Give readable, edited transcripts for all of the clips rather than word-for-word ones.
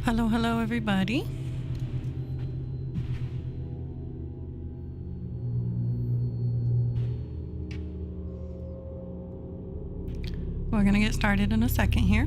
Hello, hello, everybody. We're gonna get started in a second here.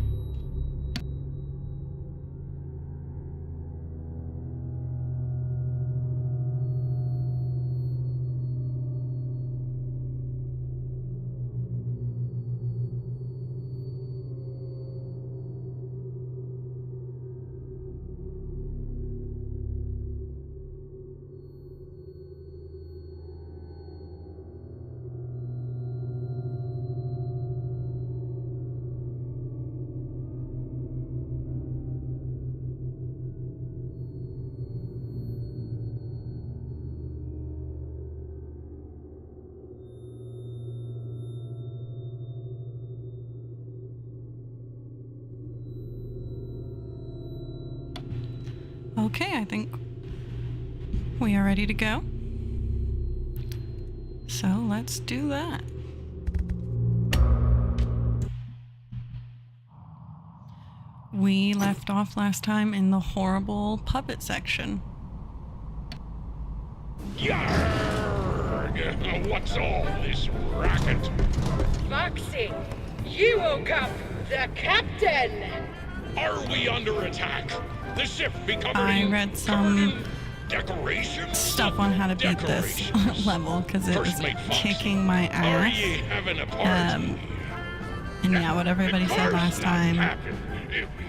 Okay, I think we are ready to go. So let's do that. We left off last time in the horrible puppet section. Yarg! What's all this racket? Foxy, you woke up the captain! Are we under attack? The ship becoming I read some decorations? stuff on how to beat this level because it was kicking my Are ass. ye having a party? And yeah, what everybody said last time,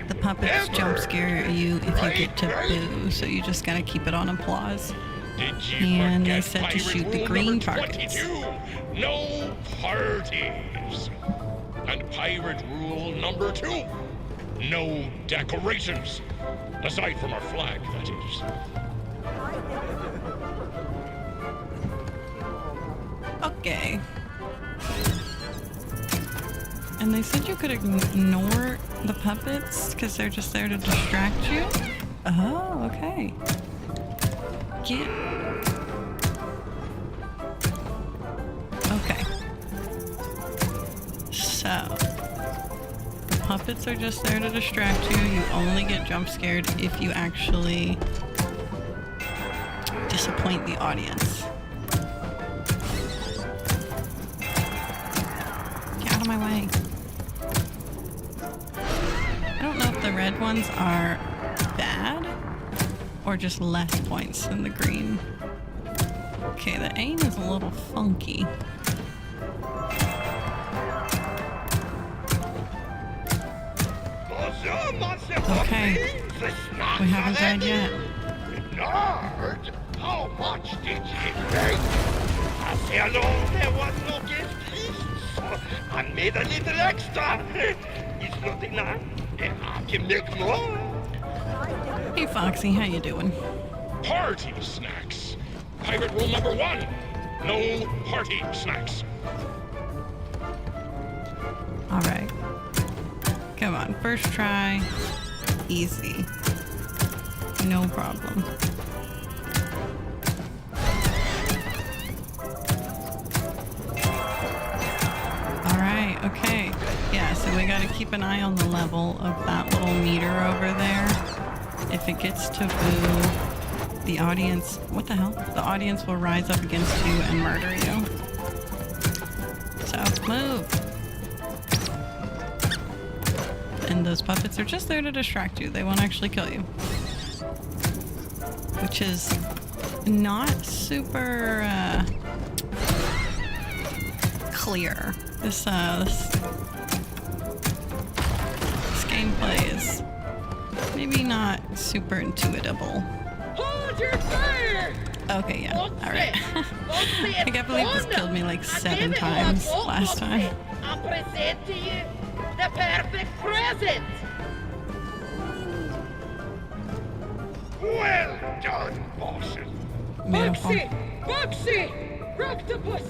the puppets jump scare you if you get to boo, so you just gotta keep it on applause. And they said to shoot the green targets. No parties. And pirate rule number 2, no decorations. Aside from our flag, that is. Okay. And they said you could ignore the puppets because they're just there to distract you? Oh, okay. Get... Okay. So... the puppets are just there to distract you. You only get jump scared if you actually disappoint the audience. Get out of my way. I don't know if the red ones are bad or just less points than the green. Okay, the aim is a little funky. Okay, we haven't died yet. Bernard, how much did you pay? I say alone there was no gift list, so I made a little extra. It's not enough. I can make more. Hey Foxy, how you doing? Party snacks. Pirate rule number 1, no party snacks. All right. Come on, first try. Easy. No problem. Alright, okay. Yeah, so we gotta keep an eye on the level of that little meter over there. If it gets to boo, the audience... What the hell? The audience will rise up against you and murder you. So, move! And those puppets are just there to distract you. They won't actually kill you. Which is not super clear. This gameplay is maybe not super intuitable. Hold your fire! Okay, yeah, alright. I can't believe this killed me like 7 times last time. I present to you the perfect present! Well done, bosses. Foxy! Foxy! Roctopus!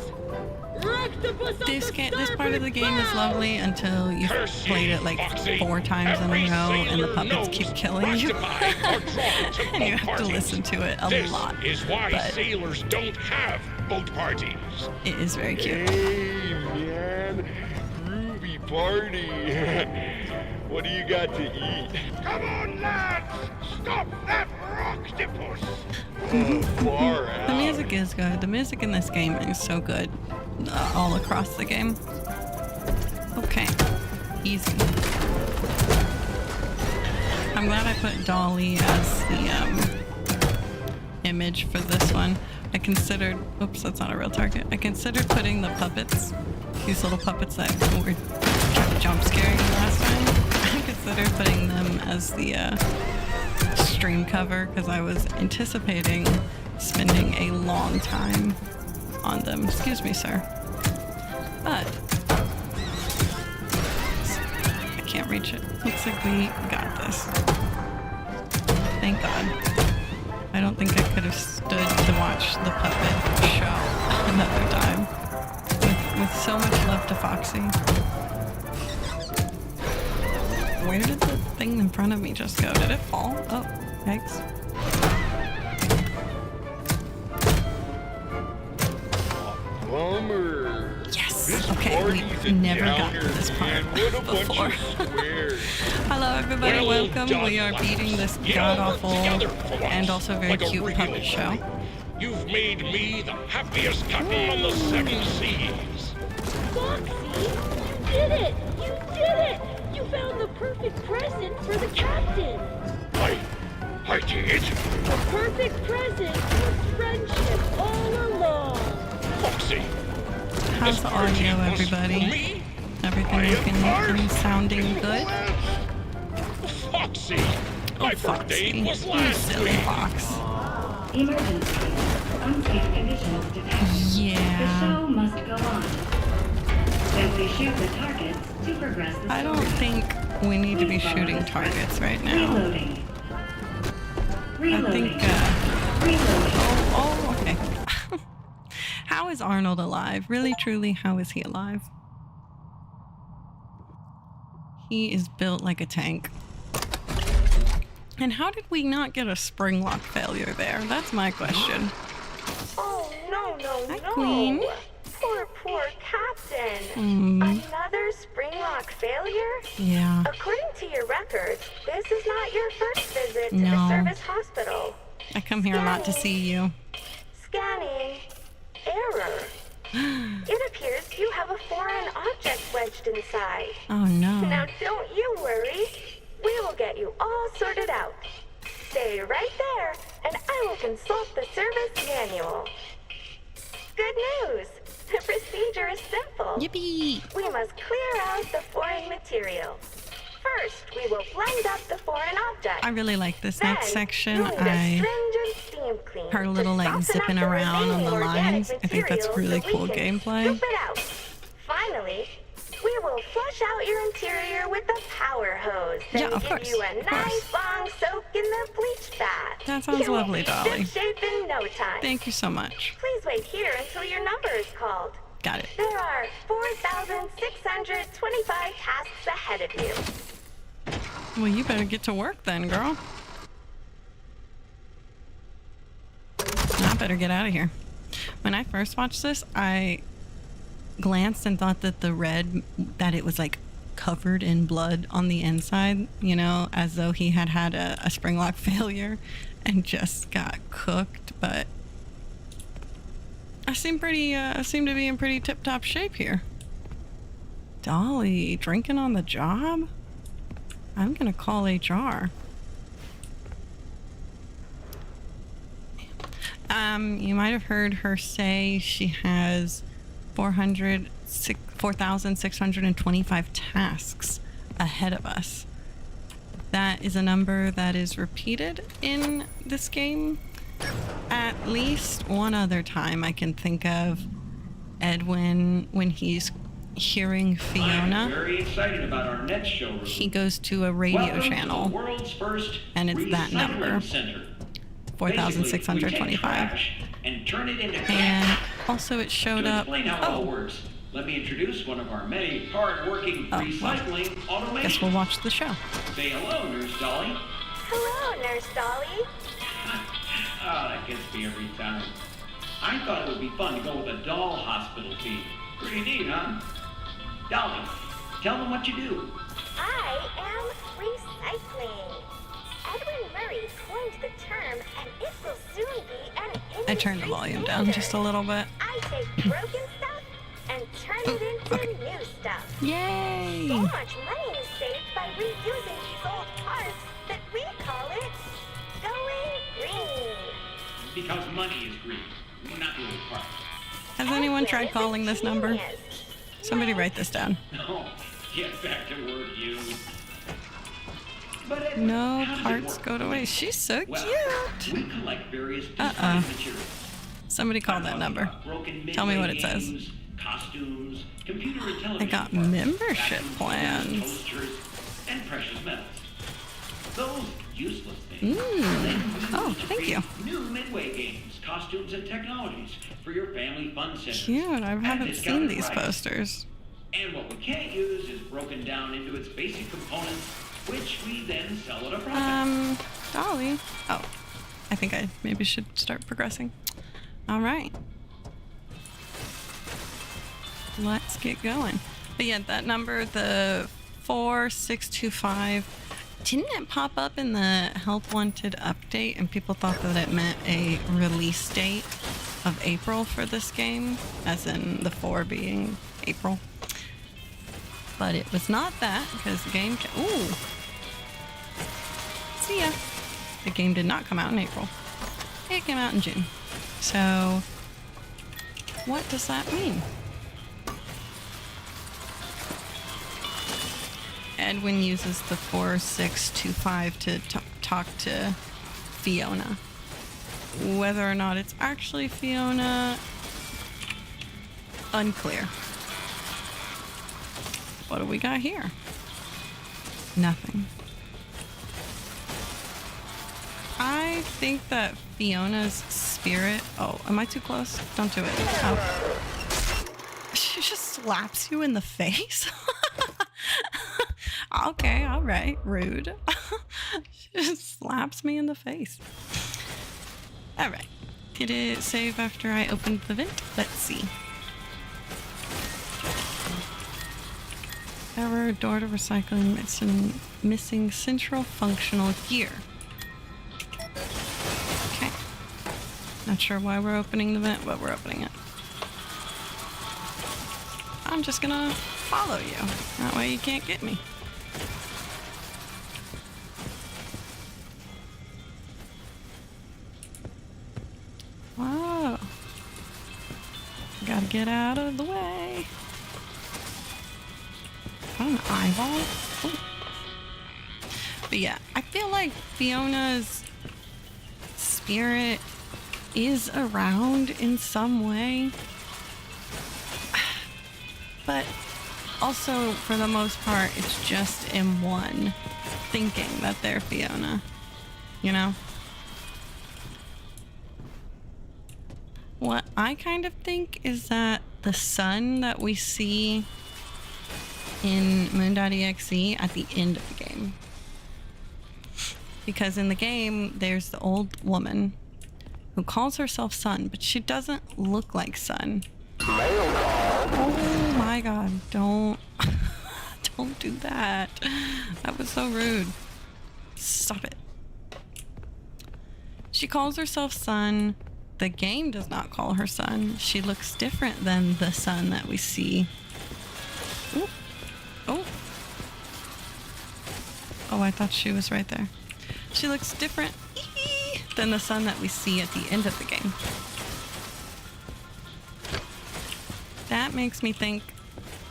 Roctopus of This the part of the game is lovely until you've played it like 4 times in a row and the puppets keep killing you. And you have to listen to it a lot. This is why but sailors don't have boat parties. it is very cute. Hey, man. Groovy party. What do you got to eat? Come on, lads! Stop that octopus! Far The out. music is good. The music in this game is so good all across the game. Okay, easy. I'm glad I put Dolly as the image for this one. I considered, oops, that's not a real target. I considered putting the puppets, these little puppets that were kept jump scaring me last time. I considered putting them as the stream cover because I was anticipating spending a long time on them. Excuse me, sir. But I can't reach it. Looks like we got this. Thank God. I don't think I could have stood to watch the puppet show another time. With so much love to Foxy. Where did the thing in front of me just go? Did it fall? Oh, thanks. Bummer. Yes! This Okay, party's we a never got to downer, this part man. What a bunch before. of squares. Hello everybody, Well welcome. done, We are lads. beating this Get god-awful over together for once, and also very like a cute real puppet show. boy. You've made me the happiest captain on the 7 seas. Foxy, you did it! You did it! You found the perfect present for the captain! I did? The perfect present for friendship all along! Foxy. How's this the party audio, was everybody? for me. I Everything am looking and first. sounding good? Foxy. Oh, My birthday Foxy. was You last silly week. fox. Emergency. Unsafe conditions detected. The Yeah. show must go on. Simply shoot the targets to progress the I don't story. think we need to be Please follow shooting the script. targets right now. Reloading. I Reloading. think, Reloading. oh, okay. How is Arnold alive? Really, truly, how is he alive? He is built like a tank. And how did we not get a spring lock failure there? That's my question. Oh, no, Hi, no. Queen. Poor Captain. Hmm. Another spring lock failure? Yeah. According to your records, this is not your first visit to No. the service hospital. I come here a lot to see you. Scanning. Error. It appears you have a foreign object wedged inside. Oh no. Now, don't you worry. We will get you all sorted out. Stay right there, and I will consult the service manual. Good news. The procedure is simple. Yippee! We must clear out the foreign material. First, we will blend up the foreign object. I really like this Then, next section. you'll need a stringent steam clean her to little like soften zipping up the around on the remaining organic lines. I think that's material really so we cool can gameplay. scoop it out. Finally, we will flush out your interior with the power hose. Then Yeah, of give course, you a of nice course. long soak in the bleach bath. That sounds You will lovely, be Dolly. ship-shape in no time. Thank you so much. Please wait here until your number is called. Got it. There are 4,625 tasks ahead of you. Well, you better get to work then, girl. I better get out of here. When I first watched this, I glanced and thought that the red, that it was like covered in blood on the inside, you know, as though he had had a spring lock failure and just got cooked. But I seem to be in pretty tip-top shape here. Dolly, drinking on the job? I'm gonna call HR. You might have heard her say she has 4,625 tasks ahead of us. That is a number that is repeated in this game at least one other time I can think of. Edwin, when he's hearing I'm Fiona, very excited about our next showroom. he goes to a radio Welcome to channel, the world's first and it's that recycling number. Center. 4,625. Basically, we take trash and turn it into And cash. also it showed To up. explain how it all works, let me introduce one of our many hard-working Oh, well. recycling Guess we'll automation. watch the show. Say hello, Nurse Dolly. Hello, Nurse Dolly. Oh, that gets me every time. I thought it would be fun to go with a doll hospital team. Pretty neat, huh? Dolly, tell them what you do. I am recycling. Edwin Murray coined the term, and it will soon be an industry I turned the volume down standard. just a little bit. I take broken stuff and turn it into okay. new stuff. Yay! So much money is saved by reusing these old parts that we call it going green. Because money is green, not the old part. Has anyone Edwin tried is a calling this number? genius. Somebody write this down. No, get back to word, you. But Ed, No how does it parts work? go to waste. She's so Well, cute. we collect various Uh-oh. design materials. Somebody call that number. Broken Tell me what midway it says. games, costumes, computer and television I got parts, membership vacuum plans. cleaners, toasters, and precious metals. Those useless things. Then Oh, used to thank you. create New midway games, costumes, and technologies for your family fun centers. Cute. I at haven't seen discounted these prices. posters. And what we can't use is broken down into its basic components, which we then sell at a profit. Dolly. Oh, I think I maybe should start progressing. All right. Let's get going. But yeah, that number, the 4625, didn't it pop up in the Help Wanted update and people thought that it meant a release date of April for this game, as in the 4 being April? But it was not that, because the game ooh. See ya. The game did not come out in April. It came out in June. So, what does that mean? Edwin uses the 4625 to talk to Fiona. Whether or not it's actually Fiona, unclear. What do we got here? Nothing. I think that Fiona's spirit... Oh, am I too close? Don't do it. Oh. She just slaps you in the face? Okay, all right. Rude. She just slaps me in the face. All right. Did it save after I opened the vent? Let's see. Error, door to recycling, missing central functional gear. Okay. Not sure why we're opening the vent, but we're opening it. I'm just gonna follow you. That way you can't get me. Whoa. Gotta get out of the way. Is that an eyeball? Ooh. But yeah, I feel like Fiona's spirit is around in some way. But also, for the most part, it's just M1 thinking that they're Fiona. You know? What I kind of think is that the sun that we see in Moon.exe at the end of the game. Because in the game, there's the old woman who calls herself Sun, but she doesn't look like Sun. Oh my god, don't do that. That was so rude. Stop it. She calls herself Sun. The game does not call her Sun. She looks different than the Sun that we see. Ooh. Oh. Oh, I thought she was right there. She looks different than the Sun that we see at the end of the game. That makes me think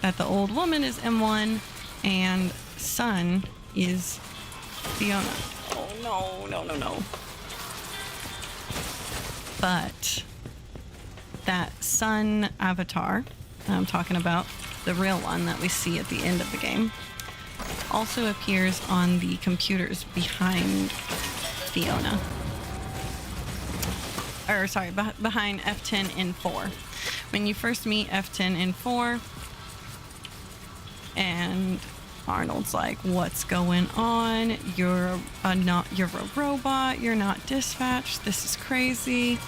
that the old woman is M1 and Sun is Fiona. Oh, no. But that Sun avatar that I'm talking about, the real one that we see at the end of the game, also appears on the computers behind Fiona. Or sorry, behind F10 in 4. When you first meet F10 in 4, and Arnold's like, "What's going on? You're a robot. You're not dispatched. This is crazy."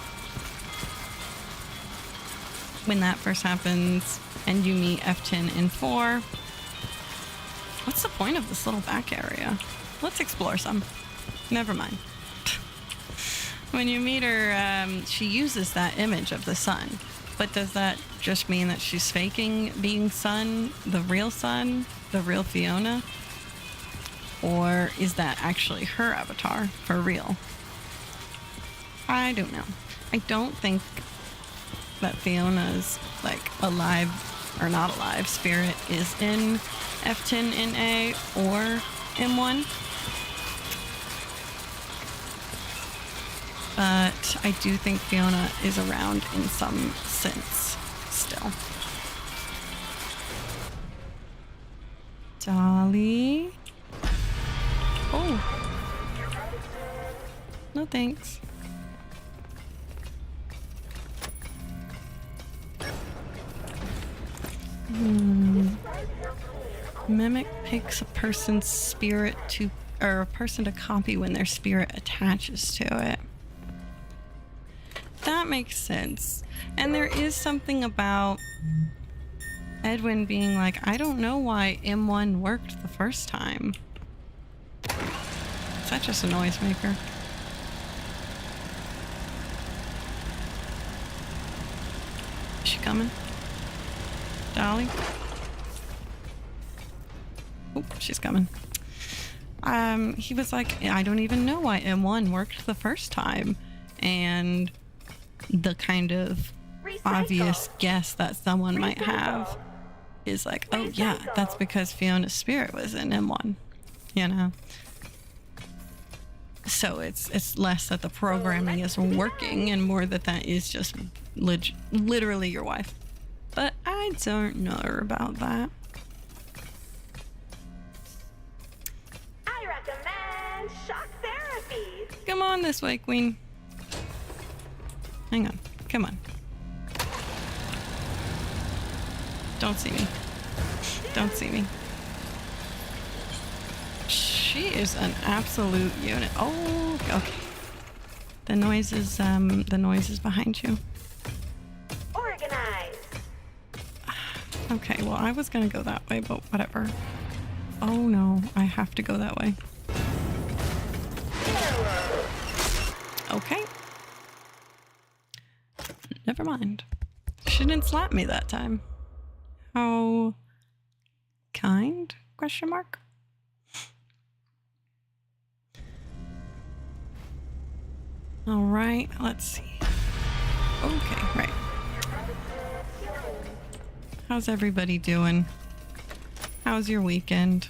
When that first happens, and you meet F10 in 4, What's the point of this little back area? Let's explore some. Never mind. When you meet her, she uses that image of the sun. But does that just mean that she's faking being sun, the real Fiona? Or is that actually her avatar for real? I don't know. I don't think that Fiona's like alive or not alive spirit is in F10NA or M1. But I do think Fiona is around in some sense still. Dolly. Oh. No thanks. Mimic picks a person's spirit to, or a person to copy when their spirit attaches to it. That makes sense. And there is something about Edwin being like, I don't know why M1 worked the first time. Is that just a noisemaker? Is she coming? Dolly? Oh, she's coming. He was like, I don't even know why M1 worked the first time. And the kind of obvious guess that someone might have is like, oh yeah, that's because Fiona's spirit was in M1, you know? So it's less that the programming is working and more that that is just literally your wife. But I don't know about that. I recommend shock therapy. Come on this way, Queen. Hang on. Come on. Don't see me. Don't see me. She is an absolute unit. Oh, okay. The noise is behind you. Organize. Okay, well, I was gonna go that way, but whatever. Oh no, I have to go that way. Okay. Never mind. She didn't slap me that time. How kind? Question mark? All right, let's see. Okay, right. How's everybody doing? How's your weekend?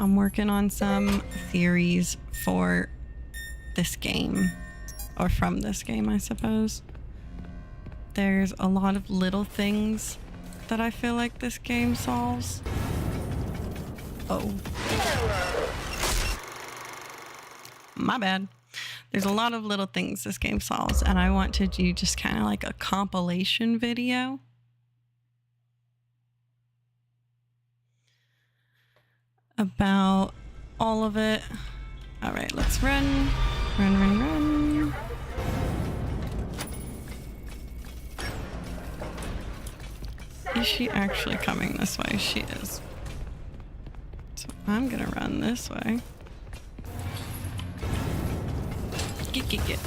I'm working on some theories for this game, or from this game, I suppose. There's a lot of little things that I feel like this game solves. Oh. My bad. There's a lot of little things this game solves, and I want to do just kind of like a compilation video. About all of it. All right, let's run. Run, run, run. Is she actually coming this way? She is. So I'm gonna run this way. Get.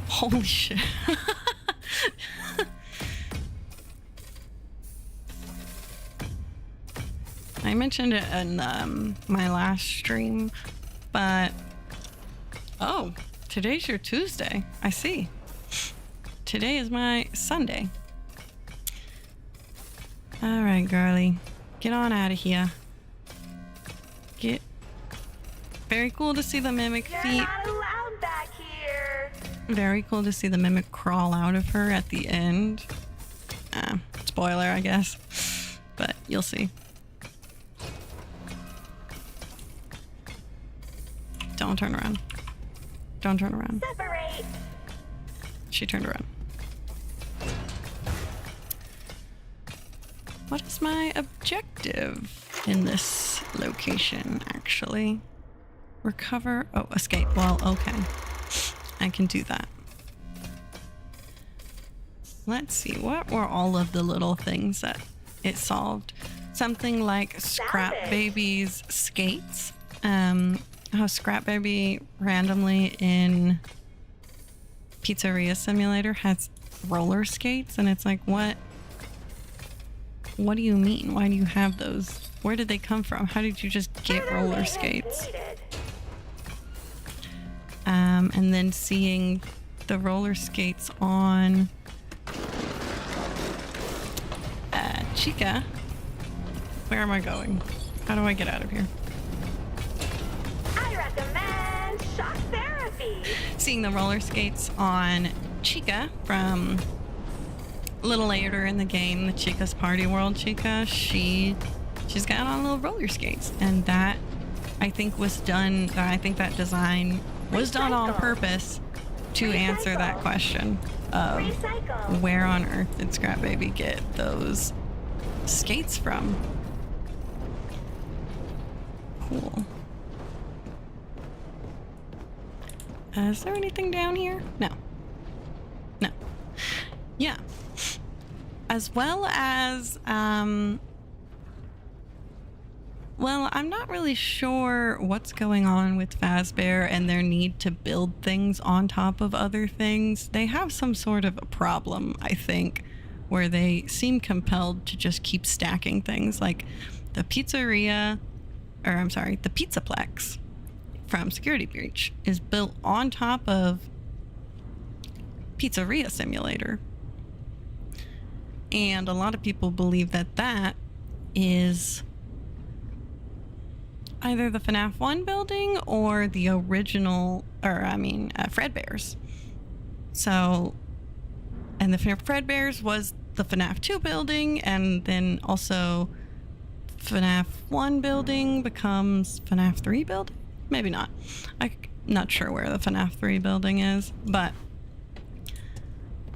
Holy shit. I mentioned it in my last stream, but oh, today's your Tuesday. I see. Today is my Sunday. All right, girly, get on out of here. Get. Very cool to see the mimic You're feet. not allowed back here. Very cool to see the mimic crawl out of her at the end. Spoiler, I guess, but you'll see. Don't turn around. Don't turn around. Separate. She turned around. What is my objective in this location, actually? Recover. Oh, escape. Well, okay. I can do that. let's see, what were all of the little things that it solved? Something like Scrap Baby's skates. How Scrap Baby randomly in Pizzeria Simulator has roller skates, and it's like, what do you mean? Why do you have those? Where did they come from? How did you just get roller skates? And then seeing the roller skates on Chica. Where am I going? How do I get out of here? I recommend shock therapy. Seeing the roller skates on Chica from a little later in the game, the Chica's Party World Chica, she's got on little roller skates, and that I think was done. I think that design was done on purpose to answer that question of where on earth did Scrap Baby get those skates from. Cool. Is there anything down here? No. No. Yeah. As well as, well, I'm not really sure what's going on with Fazbear and their need to build things on top of other things. They have some sort of a problem, I think, where they seem compelled to just keep stacking things. Like the Pizzaplex from Security Breach is built on top of Pizzeria Simulator. And a lot of people believe that that is either the FNAF 1 building or the original, Fredbear's. So, and the Fredbear's was the FNAF 2 building, and then also FNAF 1 building becomes FNAF 3 building? Maybe not. I'm not sure where the FNAF 3 building is, but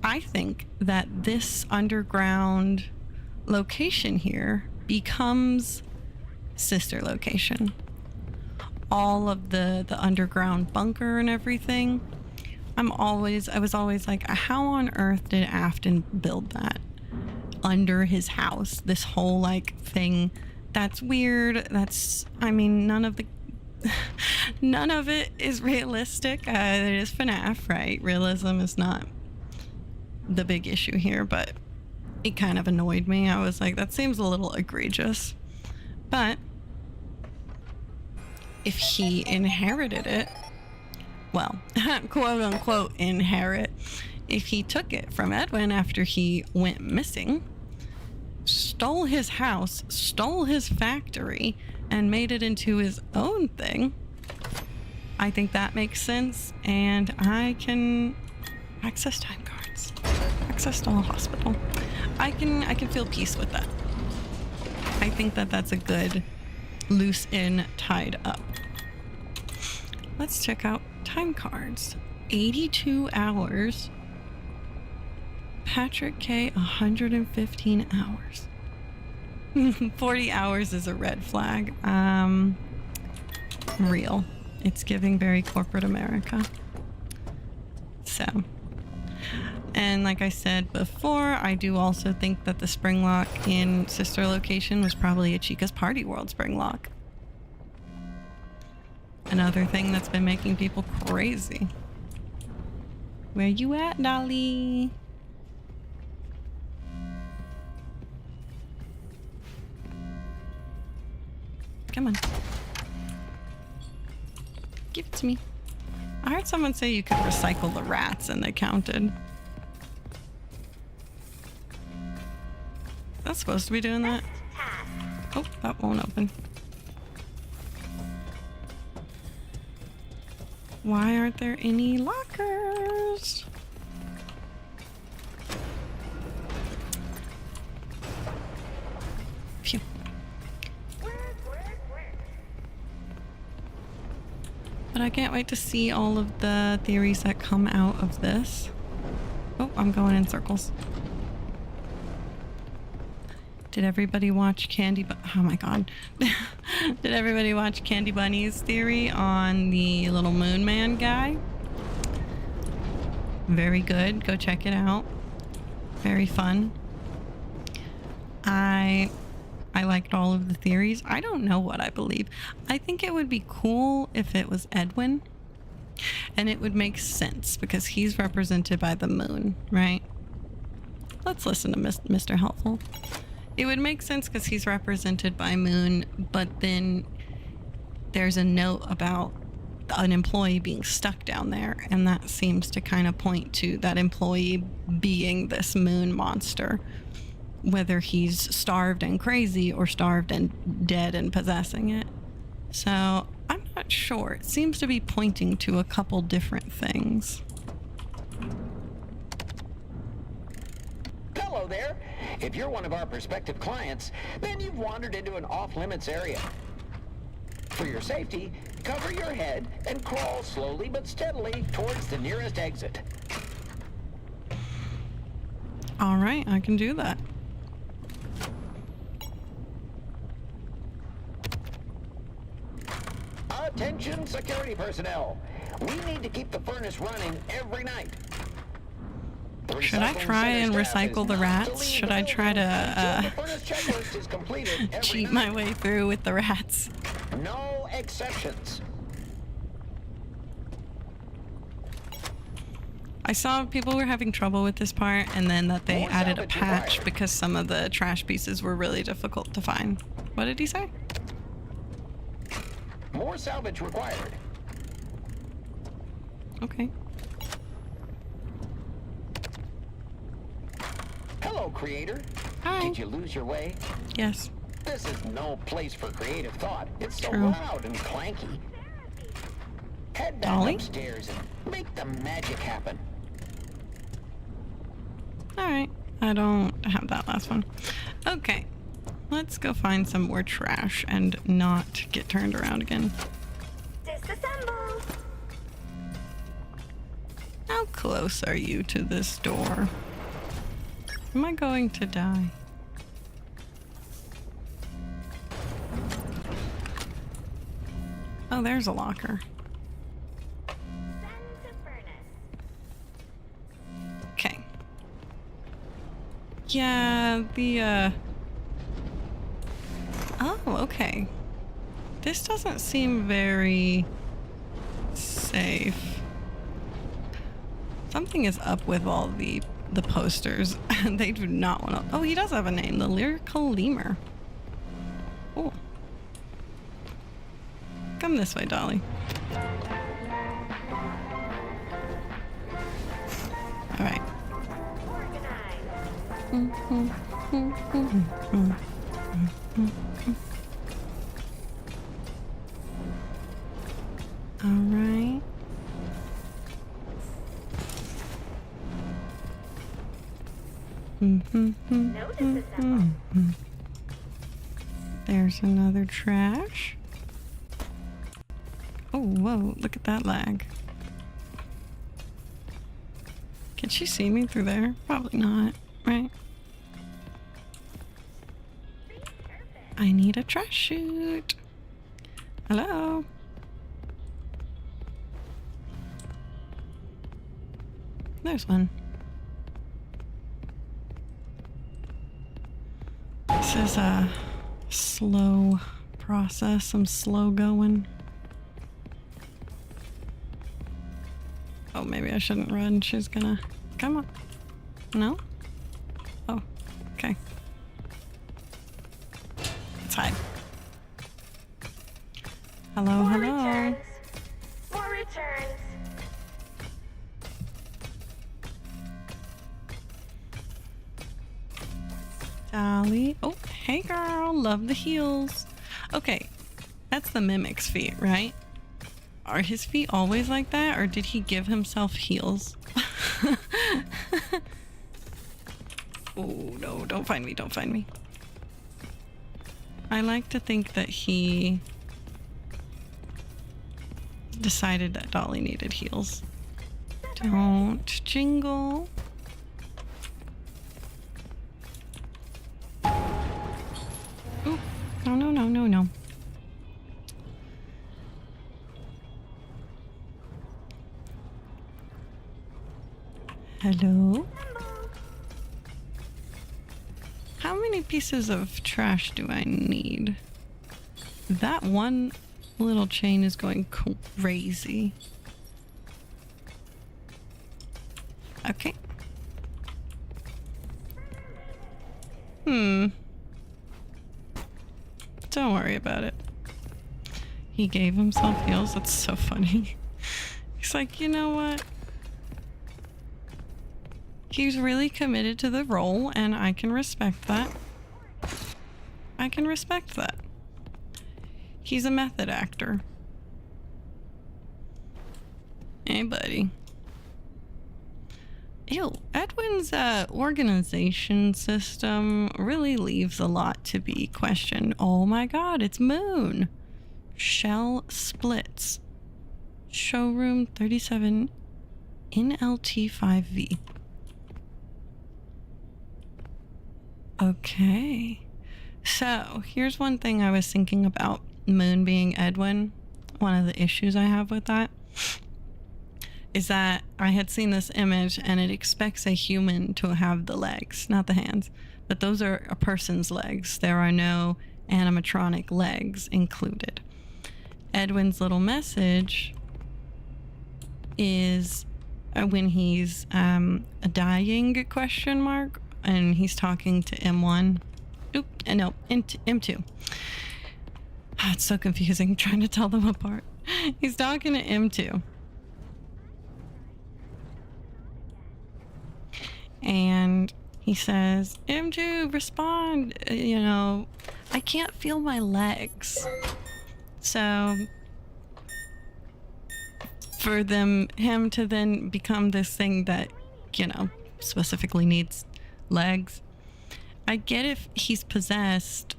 I think that this underground location here becomes sister location. All of the underground bunker and everything. I was always like, how on earth did Afton build that under his house? This whole like thing. That's weird. None of it is realistic. It is FNAF, right? Realism is not the big issue here, but it kind of annoyed me. I was like, that seems a little egregious. But if he inherited it, well, quote unquote inherit, if he took it from Edwin after he went missing, stole his house, stole his factory, and made it into his own thing, I think that makes sense, and I can access time cards, access to a hospital. I can feel peace with that. I think that that's a good loose end tied up. Let's check out time cards. 82 hours. Patrick K, 115 hours. 40 hours is a red flag. Real. It's giving very corporate America. So. And like I said before, I do also think that the spring lock in sister location was probably a Chica's Party World spring lock. Another thing that's been making people crazy. Where you at, Dolly? Come on. Give it to me. I heard someone say you could recycle the rats and they counted. That's supposed to be doing that. Oh, that won't open. Why aren't there any lockers? Phew. But I can't wait to see all of the theories that come out of this. Oh, I'm going in circles. Did everybody watch oh my god. Did everybody watch Candy Bunny's theory on the little moon man guy? Very good. Go check it out. very fun. I liked all of the theories. I don't know what I believe. I think it would be cool if it was Edwin. And it would make sense because he's represented by the moon, right? Let's listen to Mr. Helpful. It would make sense because he's represented by moon, but then there's a note about an employee being stuck down there, and that seems to kind of point to that employee being this moon monster, whether he's starved and crazy or starved and dead and possessing it. So I'm not sure. It seems to be pointing to a couple different things. Hello there. If you're one of our prospective clients, then you've wandered into an off-limits area. For your safety, cover your head and crawl slowly but steadily towards the nearest exit. All right, I can do that. Attention security personnel. We need to keep the furnace running every night. Should I try and recycle the rats? Should I try to cheat my way through with the rats? No exceptions. I saw people were having trouble with this part, and then that they added a patch because some of the trash pieces were really difficult to find. What did he say? More salvage required. Okay. Hello, creator. Hi. Did you lose your way? Yes. This is no place for creative thought. It's so True. loud and clanky. Head back Dolly? upstairs and make the magic happen. Alright. I don't have that last one. Okay. Let's go find some more trash and not get turned around again. Disassemble! How close are you to this door? Am I going to die? Oh, there's a locker. Send to furnace. Okay. Yeah, Oh, okay. This doesn't seem very safe. Something is up with all the posters. They do not want to... Oh, he does have a name. The Lyrical Lemur. Cool. Come this way, Dolly. All right. All right. No disassemble. There's another trash. Oh, whoa, look at that lag. Can she see me through there? Probably not, right? I need a trash chute. Hello? There's one. This is a slow process. I'm slow going. Oh, maybe I shouldn't run. She's gonna... Come on. No? Oh, okay. Let's hide. Hello, More hello. returns. More returns. Dolly. Oh, hey girl. Love the heels. Okay, that's the mimic's feet, right? Are his feet always like that, or did he give himself heels? Oh, no, don't find me, don't find me. I like to think that he decided that Dolly needed heels. Don't jingle. Ooh, no, no, no, no, no. Hello? pieces of trash do I need? That one little chain is going crazy. Okay. Don't worry about it. He gave himself heals. That's so funny. He's like, you know what? He's really committed to the role, and I can respect that. I can respect that. He's a method actor. Hey, buddy. Ew, Edwin's organization system really leaves a lot to be questioned. Oh my god, it's Moon. Shell splits. Showroom 37 in LT5V. Okay. So, here's one thing I was thinking about Moon being Edwin. One of the issues I have with that is that I had seen this image and it expects a human to have the legs, not the hands. But those are a person's legs. There are no animatronic legs included. Edwin's little message is when he's a dying question mark and he's talking to M1. No, M2. It's so confusing trying to tell them apart. He's talking to M2. And he says, M2, respond. You know, I can't feel my legs. So for him to then become this thing that, you know, specifically needs legs. I get if he's possessed,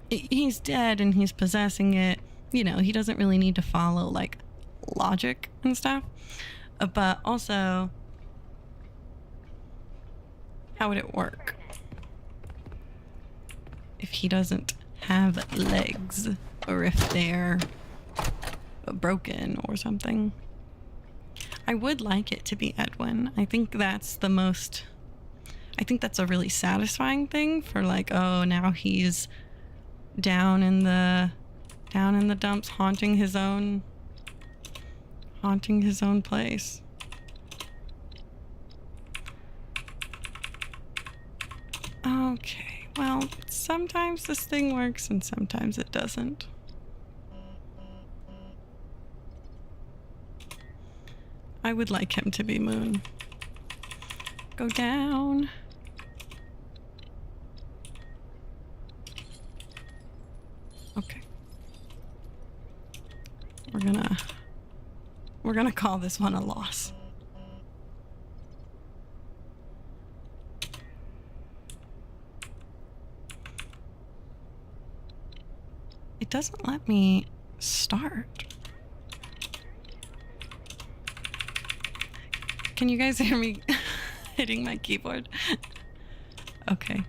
he's dead and he's possessing it, you know, he doesn't really need to follow like logic and stuff. But also, how would it work if he doesn't have legs, or if they're broken or something? I would like it to be Edwin. I think that's a really satisfying thing for like, oh, now he's down in the dumps haunting his own place. Okay, well, sometimes this thing works and sometimes it doesn't. I would like him to be Moon. Go down. Okay. We're gonna call this one a loss. It doesn't let me start. Can you guys hear me hitting my keyboard? Okay.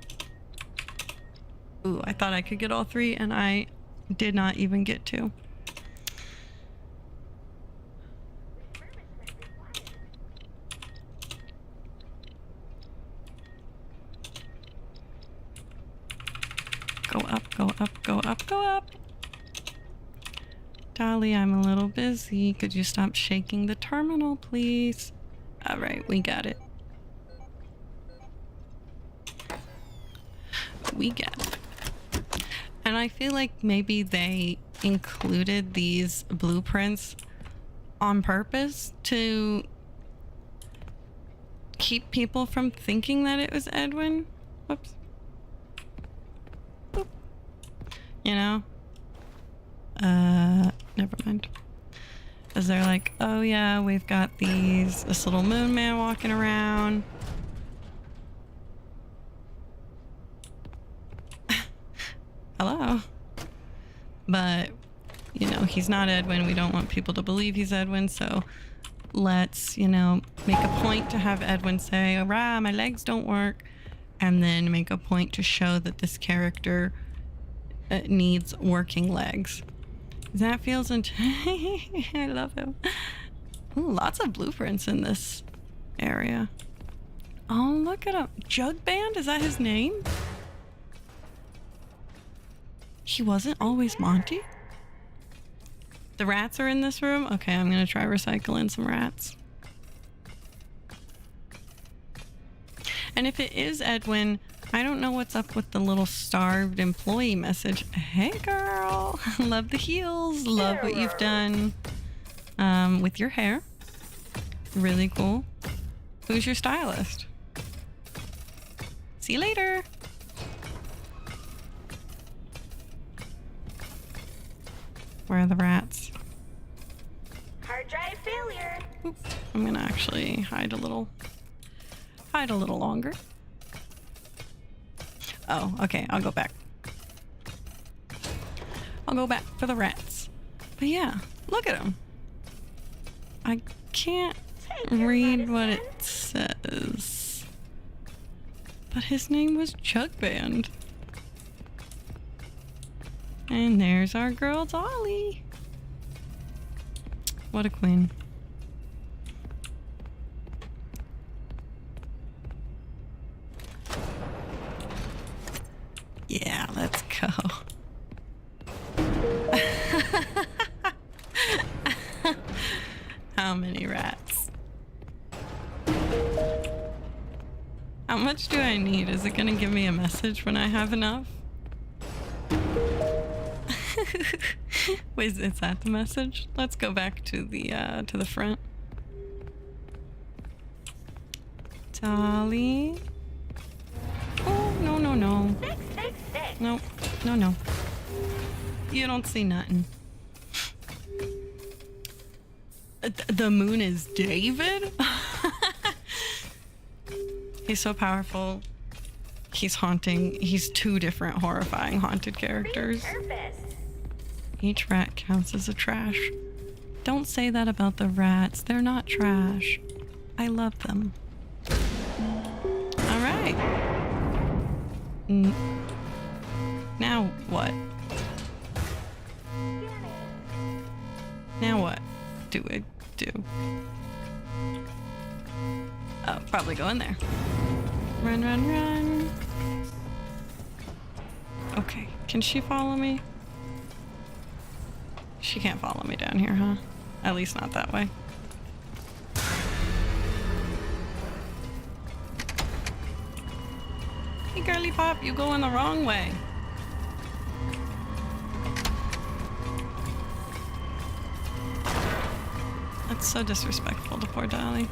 Ooh, I thought I could get all three and I did not even get two. Go up, go up, go up, go up. Dolly, I'm a little busy. Could you stop shaking the terminal, please? All right, we got it. We got it. And I feel like maybe they included these blueprints on purpose to keep people from thinking that it was Edwin. Whoops. Boop. You know? Never mind. Because they're like, oh yeah, we've got this little moon man walking around. Hello. But, you know, he's not Edwin. We don't want people to believe he's Edwin, so let's, you know, make a point to have Edwin say, "Hurrah, my legs don't work," and then make a point to show that this character needs working legs. That feels I love him. Ooh, lots of blueprints in this area. Oh, look at him. Jug Band? Is that his name? He wasn't always Monty? The rats are in this room? Okay, I'm gonna try recycling some rats. And if it is Edwin, I don't know what's up with the little starved employee message. Hey girl, love the heels, love what you've done with your hair. Really cool. Who's your stylist? See you later. Where are the rats? Hard drive failure. Oop, I'm gonna actually hide a little longer. Oh, okay, I'll go back. I'll go back for the rats. But yeah, look at him. I can't read what it says. But his name was Chug Band. And there's our girl Dolly. What a queen. Yeah, let's go. How many rats? How much do I need? Is it gonna give me a message when I have enough? Wait, is that the message? Let's go back to the front. Dolly. Oh, no, no, no. Nope. No, no. You don't see nothing. The moon is David? He's so powerful. He's haunting. He's two different horrifying haunted characters. Each rat counts as a trash. Don't say that about the rats. They're not trash. I love them. All right. Now what? Now what do I do? Oh, probably go in there. Run, run, run. Okay, can she follow me? She can't follow me down here, huh? At least not that way. Hey, girly pop, you going the wrong way. That's so disrespectful to poor Dolly.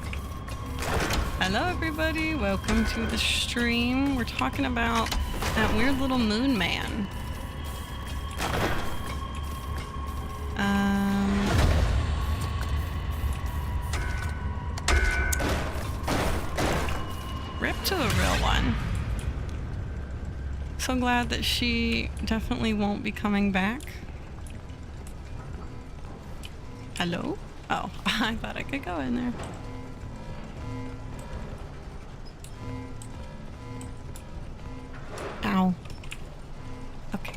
Hello, everybody. Welcome to the stream. We're talking about that weird little moon man. Rip to the real one. So glad that she definitely won't be coming back. Hello? Oh, I thought I could go in there. Ow. Okay.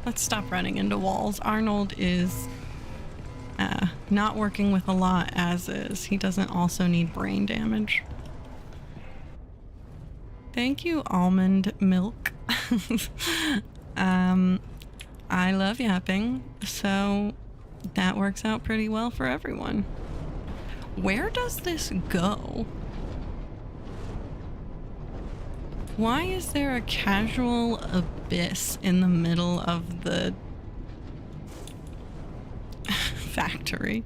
Let's stop running into walls. Arnold is not working with a lot as is. He doesn't also need brain damage. Thank you, almond milk. I love yapping, so that works out pretty well for everyone. Where does this go? Why is there a casual abyss in the middle of the factory?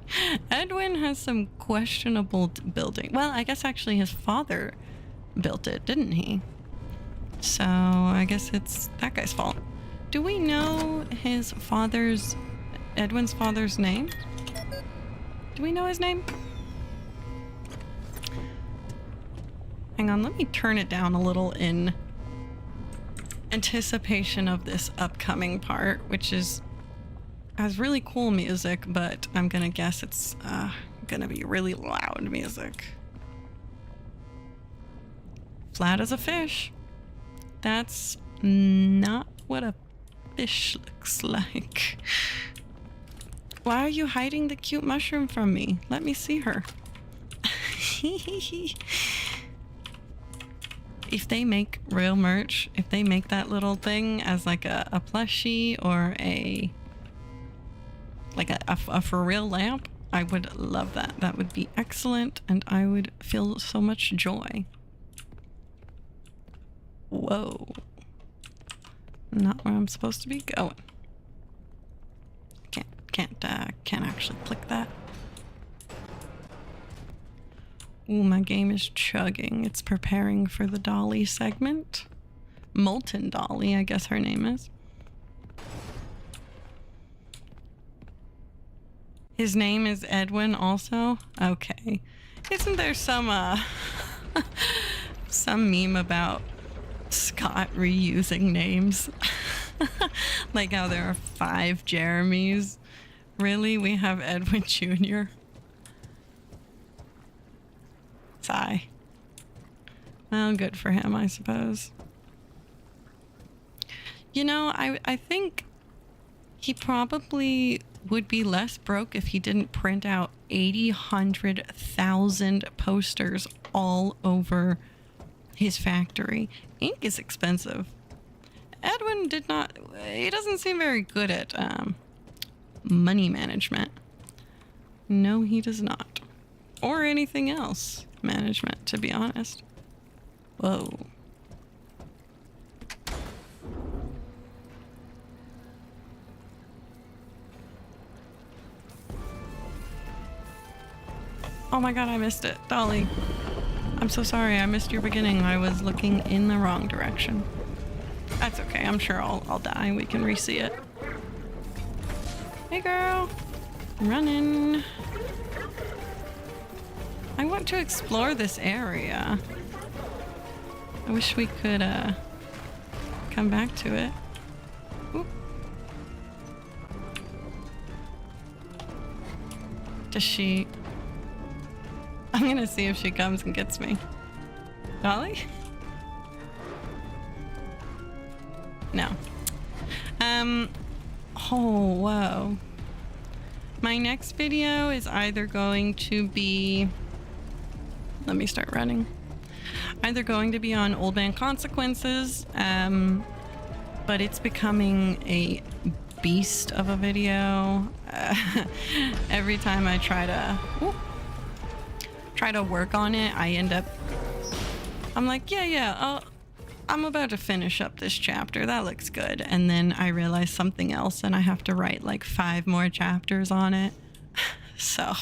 Edwin has some questionable building. Well, I guess actually his father built it, didn't he? So I guess it's that guy's fault. Do we know his father's, Edwin's father's name? Do we know his name? Hang on, let me turn it down a little in anticipation of this upcoming part, which has really cool music, but I'm gonna guess it's gonna be really loud music. Flat as a fish. That's not what a fish looks like. Why are you hiding the cute mushroom from me? Let me see her. if they make real merch, if they make that little thing as like a plushie or a for real lamp, I would love that. That would be excellent, and I would feel so much joy. Whoa. Not where I'm supposed to be going. Can't actually click that. Ooh, my game is chugging. It's preparing for the Dolly segment. Molten Dolly, I guess her name is. His name is Edwin also? Okay. Isn't there some some meme about Scott reusing names? Like how there are 5 Jeremys. Really? We have Edwin Jr.? Sigh. Well, good for him, I suppose. You know, I think he probably would be less broke if he didn't print out 1,000 posters all over his factory. Ink is expensive. Edwin he doesn't seem very good at money management. No, he does not. Or anything else management, to be honest. Whoa. Oh my god, I missed it. Dolly. I'm so sorry, I missed your beginning. I was looking in the wrong direction. That's okay, I'm sure I'll die. We can re-see it. Hey girl. I'm running. I want to explore this area. I wish we could come back to it. Oop. Does she... I'm gonna see if she comes and gets me. Dolly? No. Oh, whoa. My next video is either going to be... Let me start running. Either going to be on Old Man Consequences, but it's becoming a beast of a video. Every time I try to work on it, I end up... I'm like, yeah, I'm about to finish up this chapter. That looks good. And then I realize something else and I have to write like 5 more chapters on it. So,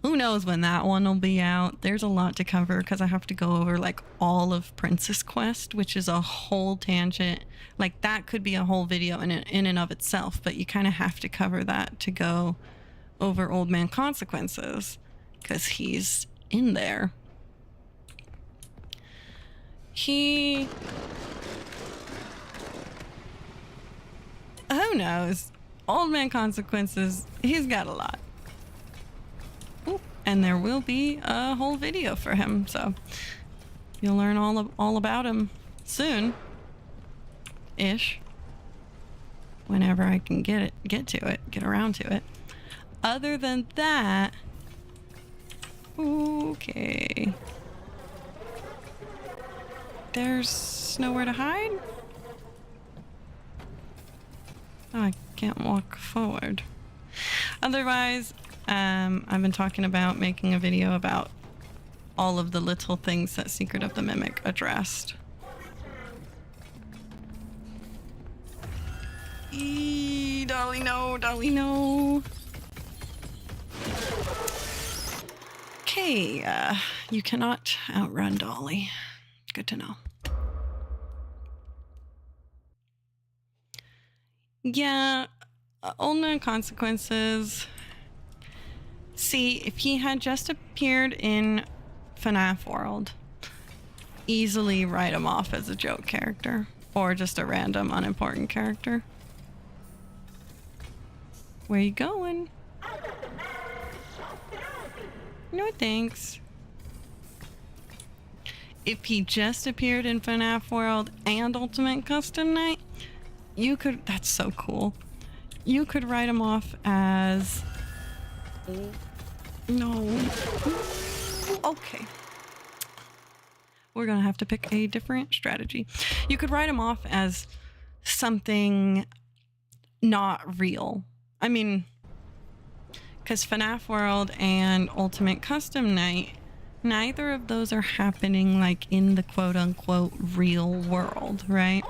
who knows when that one will be out. There's a lot to cover because I have to go over like all of Princess Quest, which is a whole tangent. Like that could be a whole video in and of itself, but you kind of have to cover that to go over Old Man Consequences because he's in there. Who knows? Old Man Consequences, he's got a lot. Ooh, and there will be a whole video for him, so you'll learn all about him soon. Ish. Whenever I can get around to it. Other than that, okay. There's nowhere to hide? Oh, I can't walk forward. Otherwise, I've been talking about making a video about all of the little things that Secret of the Mimic addressed. Dolly, no, Dolly, no. Okay, you cannot outrun Dolly. Good to know. Yeah, Old Man Consequences. See, if he had just appeared in FNAF World, easily write him off as a joke character or just a random unimportant character. Where you going? No thanks. If he just appeared in FNAF World and Ultimate Custom Night, you could... That's so cool. You could write him off as... No. Okay. we're gonna have to pick a different strategy. You could write him off as something not real. I mean, because FNAF World and Ultimate Custom Night, neither of those are happening like in the quote-unquote real world, right?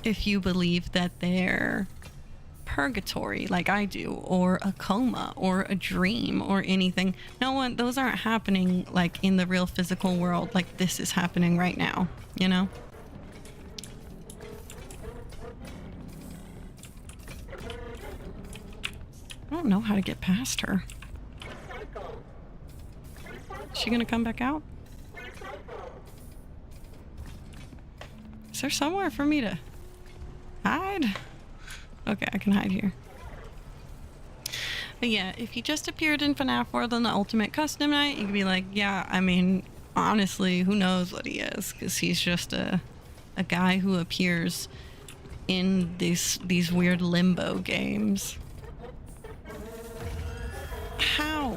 If you believe that they're purgatory like I do, or a coma, or a dream, or anything. Those aren't happening like in the real physical world like this is happening right now, you know? I don't know how to get past her. Is she gonna come back out? Is there somewhere for me to hide? Okay, I can hide here. But yeah, if he just appeared in FNAF World on the Ultimate Custom Night, you could be like, yeah, I mean, honestly, who knows what he is? Because he's just a guy who appears in these weird limbo games. How?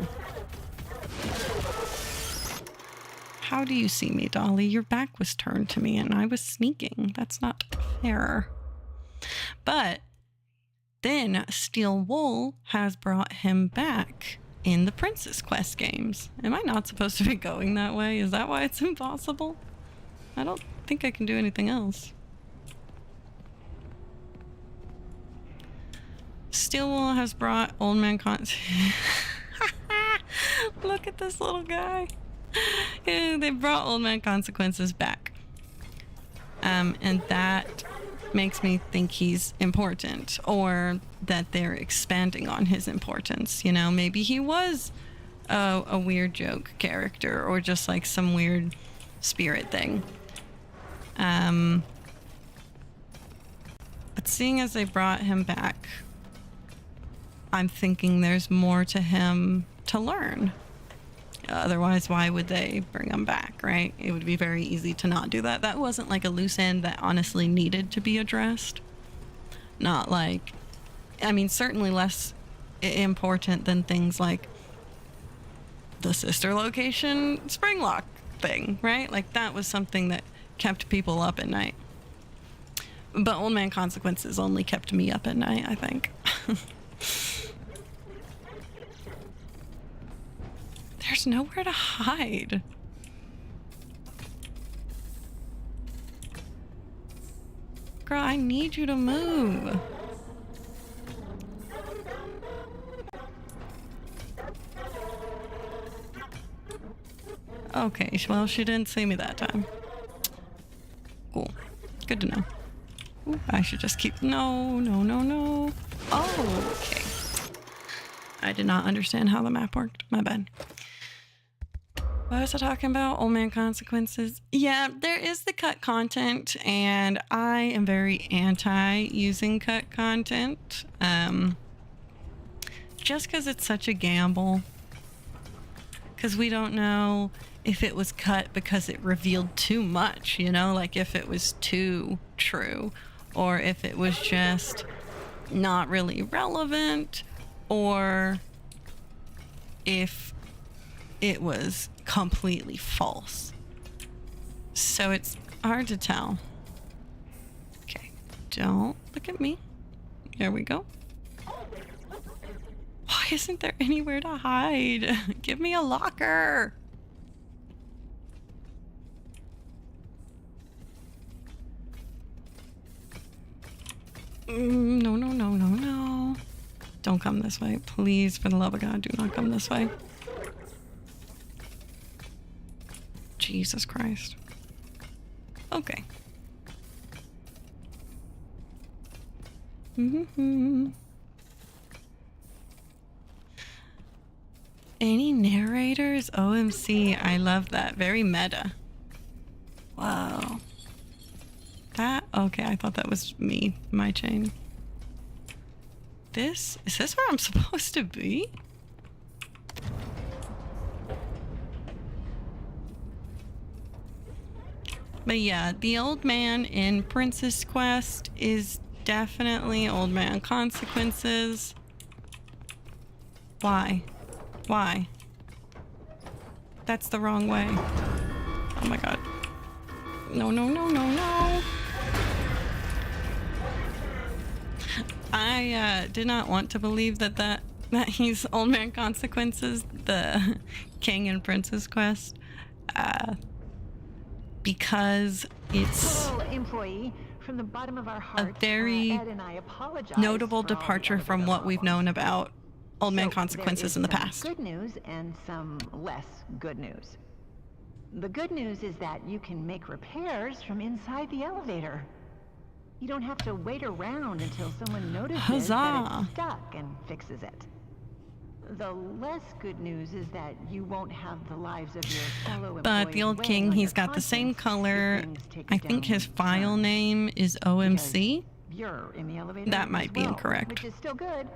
How do you see me, Dolly? Your back was turned to me and I was sneaking. That's not fair. But then Steel Wool has brought him back in the Princess Quest games. Am I not supposed to be going that way? Is that why it's impossible? I don't think I can do anything else. Steel Wool has brought Old Man Look at this little guy. Yeah, they brought Old Man Consequences back. And that makes me think he's important, or that they're expanding on his importance. You know, maybe he was a weird joke character, or just like some weird spirit thing. But seeing as they brought him back, I'm thinking there's more to him to learn. Otherwise, why would they bring him back, right? It would be very easy to not do that. That wasn't like a loose end that honestly needed to be addressed. Not like, I mean, certainly less important than things like the sister location Springlock thing, right? Like that was something that kept people up at night. But Old Man Consequences only kept me up at night, I think. There's nowhere to hide. Girl, I need you to move. Okay, well, she didn't see me that time. Cool. Good to know. Ooh, I should just keep... No. Oh, okay. I did not understand how the map worked. My bad. What was I talking about? Old Man Consequences. Yeah, there is the cut content, and I am very anti using cut content. Just because it's such a gamble. Because we don't know if it was cut because it revealed too much, you know? Like if it was too true, or if it was just not really relevant, or if it was completely false. So it's hard to tell. Okay, don't look at me. There we go. Why isn't there anywhere to hide? Give me a locker. No. Don't come this way. Please, for the love of God, do not come this way. Jesus Christ. Okay. Any narrators? OMC. I love that. Very meta. Wow. That? Okay, I thought that was me. My chain. Is this where I'm supposed to be? But yeah, the old man in Princess Quest is definitely Old Man Consequences. Why? That's the wrong way. Oh my god. No, no, no, no, no. I did not want to believe that he's Old Man Consequences, the King and Princess quest, because it's Hello, employee. From the bottom of our a heart, very Ed and I apologize notable for all the departure from elevator what we've problems. known about Old Man So, Consequences there is in the some past. Good news and some less good news. The good news is that you can make repairs from inside the elevator. You don't have to wait around until someone notices that Huzzah. it's stuck and fixes it. The less good news is that you won't have the lives of your fellow employees. But the old weighing king, on he's your got the same conscience color. if things take I a think his downward file turn. name is OMC, You're in the elevator That as might be well, incorrect. which is still good,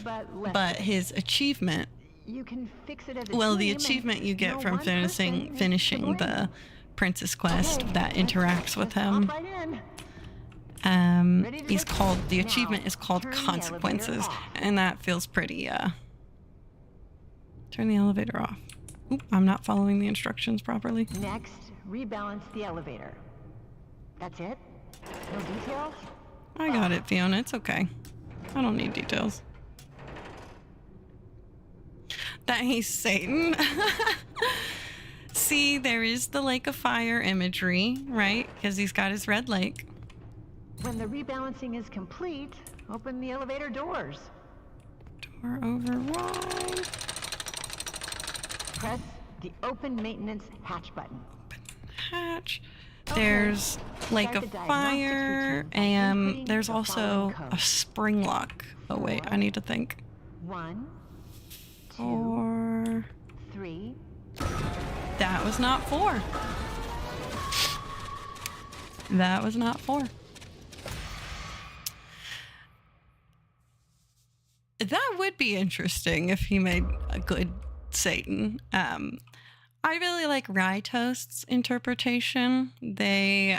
but less but good. his achievement, You can fix it as a well, the team, achievement and you get no from one person is finishing to blame. the Princess quest Okay, that let's interacts with just him, hop right in. Ready to is take- called, the Now, achievement is called turn the Consequences, elevator off. and that feels pretty, turn the elevator off. Oop, I'm not following the instructions properly. Next, rebalance the elevator. That's it? No details? I got it, Fiona, it's okay. I don't need details. That he's Satan. See, there is the Lake of Fire imagery, right? Because he's got his red lake. When the rebalancing is complete, open the elevator doors. Door override. Press the open maintenance hatch button. Hatch. Okay. There's Lake Start of the diagnostics Fire, routine by and inputting there's the also following a code. spring lock. Oh wait, I need to think. 1, 2, Or 3. that was not 4. That was not 4. That would be interesting if he made a good Satan. I really like Rye Toast's interpretation. They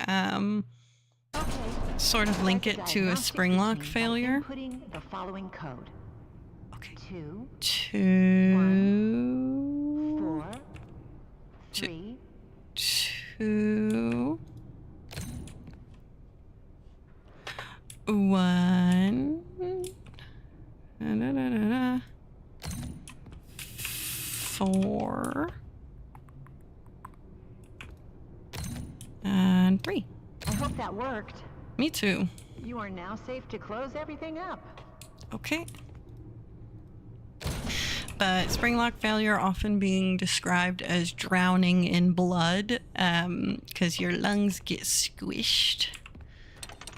sort of link it to a spring lock failure. Inputting the following code. Okay. 2, 2, 4, 3, 2, 1, 4, and 3. I hope that worked. Me too. You are now safe to close everything up. Okay. But spring lock failure often being described as drowning in blood, because your lungs get squished.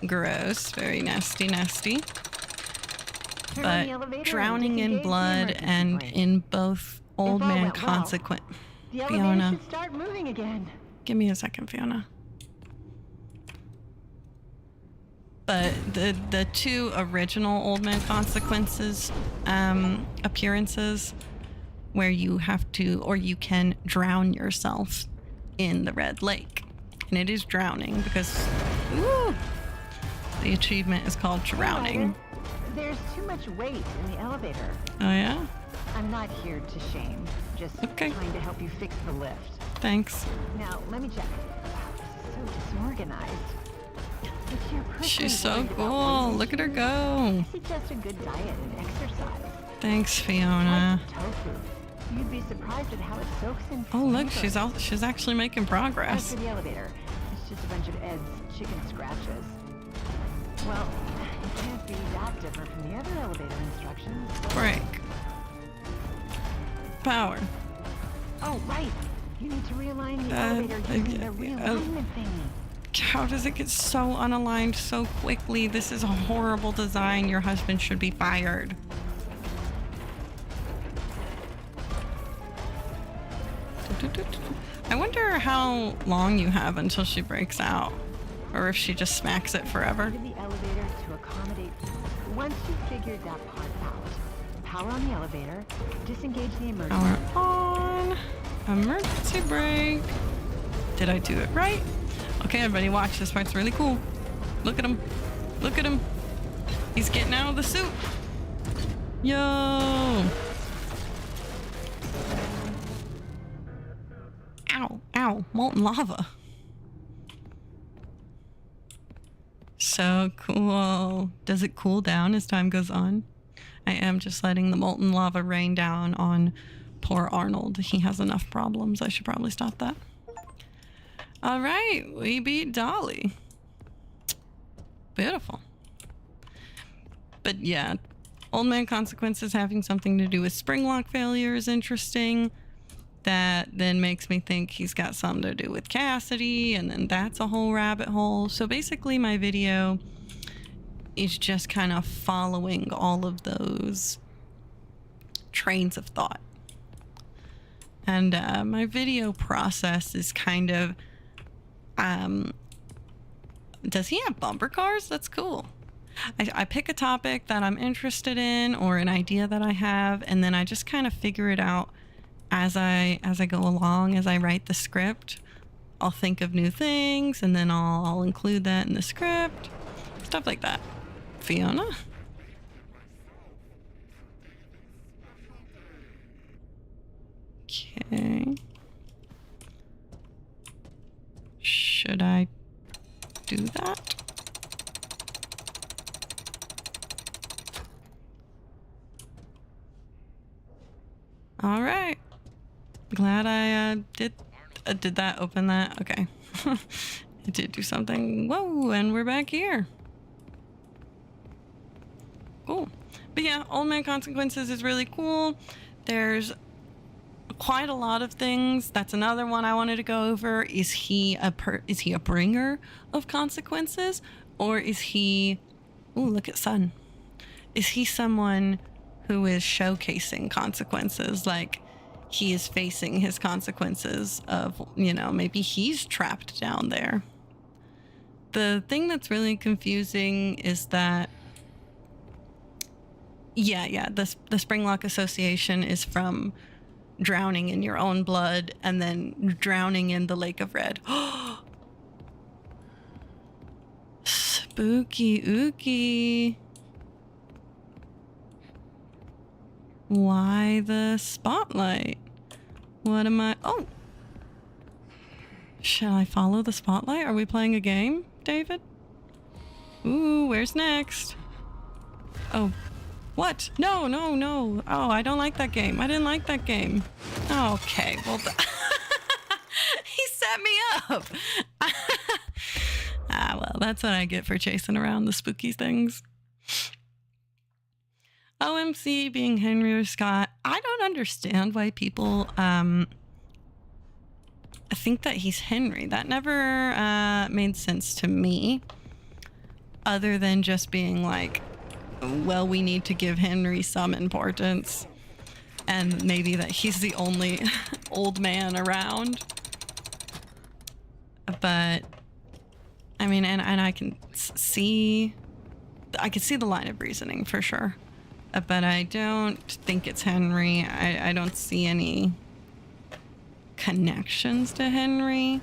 Gross. Very nasty, nasty. Turn on the But elevator drowning and in disengage the blood emergency and brake. in both Old all Man went well, Consequent. The elevator Fiona, should start moving again. give me a second, Fiona. But the two original Old Man Consequences appearances, where you have to, or you can drown yourself in the Red Lake, and it is drowning because, woo, the achievement is called drowning. There's too much weight in the elevator. Oh yeah? I'm not here to shame, just Okay. trying to help you fix the lift. Thanks. Now, let me check. So disorganized. If you're personally She's so worried about cool. weight Look at her issues, go. I suggest a good diet and exercise. Thanks, Fiona. Try tofu. You'd be surprised at how it soaks in Oh look, flavor. she's actually making As progress. for the elevator, it's just a bunch of Ed's chicken scratches. Well, it can't be that different from the other elevator instructions. Break. Power. Oh, right. You need to realign the elevator using the realignment thingy. How does it get so unaligned so quickly? This is a horrible design. Your husband should be fired. I wonder how long you have until she breaks out, or if she just smacks it forever. To the elevator to accommodate. Once you've figured that part out, power on the elevator, disengage the emergency. Power on. Emergency brake. Did I do it right? Okay, everybody watch. This part's really cool. Look at him. Look at him. He's getting out of the suit. Yo. Ow. Ow. Wow, molten lava. So cool. Does it cool down as time goes on? I am just letting the molten lava rain down on poor Arnold. He has enough problems. I should probably stop that. All right, we beat Dolly. Beautiful. But yeah, Old Man Consequences having something to do with spring lock failure is interesting. That then makes me think he's got something to do with Cassidy, and then that's a whole rabbit hole. So basically my video is just kind of following all of those trains of thought. And my video process is kind of, does he have bumper cars? That's cool. I pick a topic that I'm interested in or an idea that I have, and then I just kind of figure it out as I go along, as I write the script. I'll think of new things, and then I'll include that in the script. Stuff like that. Fiona? Okay. Should I do that? All right. Glad I did that. Open that. Okay. It did do something. Whoa, and we're back here. Cool. But yeah, Old Man Consequences is really cool. There's quite a lot of things. That's another one I wanted to go over. Is he a bringer of consequences, or is he? Ooh, look at Sun. Is he someone who is showcasing consequences? Like, he is facing his consequences of, you know, maybe he's trapped down there. The thing that's really confusing is that, the Springlock Association is from drowning in your own blood and then drowning in the Lake of Red. Spooky ooky. Why the spotlight? What am I? Oh! Shall I follow the spotlight? Are we playing a game, David? Ooh, where's next? Oh, what? No, no, no. Oh, I don't like that game. I didn't like that game. Okay, well, he set me up. Well, that's what I get for chasing around the spooky things. OMC being Henry or Scott. I don't understand why people think that he's Henry. That never made sense to me, other than just being like, well, we need to give Henry some importance, and maybe that he's the only old man around. But I mean, and I can see the line of reasoning for sure. But I don't think it's Henry. I don't see any connections to Henry.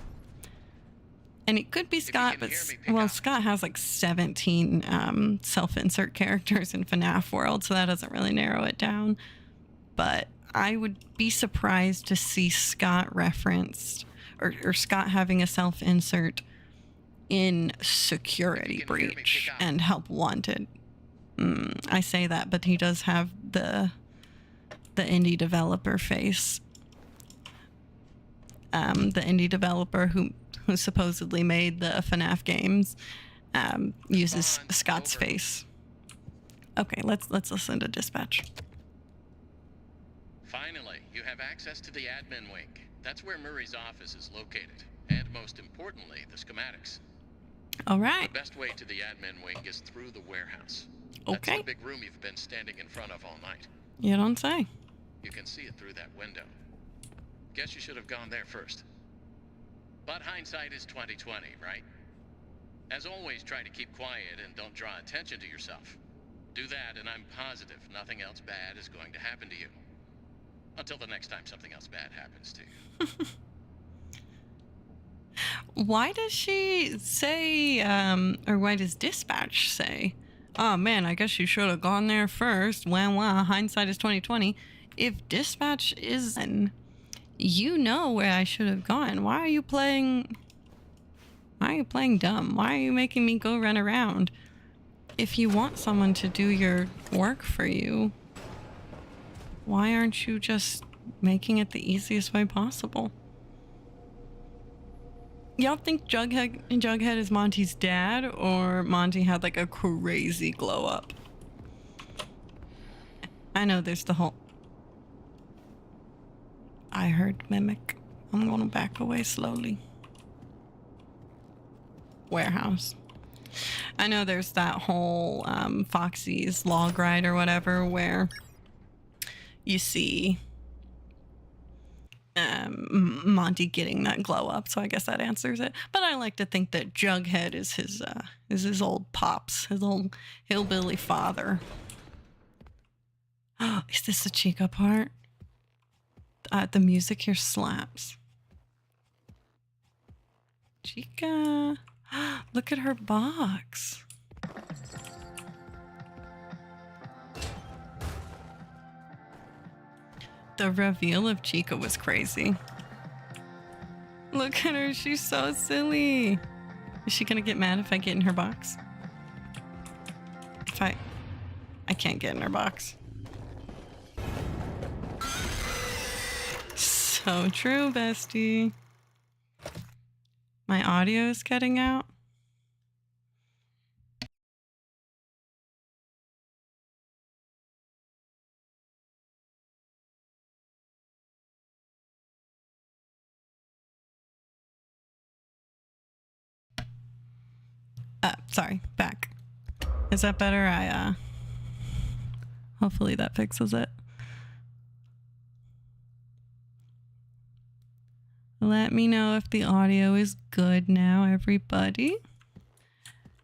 And it could be Scott, but well, Scott has like 17 self-insert characters in FNAF World, so that doesn't really narrow it down. But I would be surprised to see Scott referenced, or Scott having a self-insert in Security Breach and Help Wanted. I say that, but he does have the indie developer face. The indie developer who supposedly made the FNAF games uses Scott's face. Okay, let's listen to dispatch. Finally, you have access to the admin wing. That's where Murray's office is located, and most importantly, the schematics. All right. The best way to the admin wing is through the warehouse. Okay. That's the big room you've been standing in front of all night. You don't say. You can see it through that window. Guess you should have gone there first. But hindsight is 20/20, right? As always, try to keep quiet and don't draw attention to yourself. Do that, and I'm positive nothing else bad is going to happen to you. Until the next time something else bad happens to you. Why does she say, or why does dispatch say, oh man, I guess you should have gone there first. Wah, hindsight is 20/20. If dispatch is You know where I should have gone. Why are you playing dumb? Why are you making me go run around? If you want someone to do your work for you, why aren't you just making it the easiest way possible? Y'all think Jughead is Monty's dad, or Monty had like a crazy glow up? I know there's the whole... I heard mimic. I'm gonna back away slowly. Warehouse. I know there's that whole Foxy's log ride or whatever where you see Monty getting that glow up, so I guess that answers it. But I like to think that Jughead is his old pops, his old hillbilly father. Oh, is this the Chica part? The music here slaps. Chica, look at her box. The reveal of Chica was crazy. Look at her, she's so silly. Is she gonna get mad if I get in her box? If I can't get in her box. So true, bestie. My audio is cutting out. Sorry, back. Is that better? Hopefully that fixes it. Let me know if the audio is good now, everybody.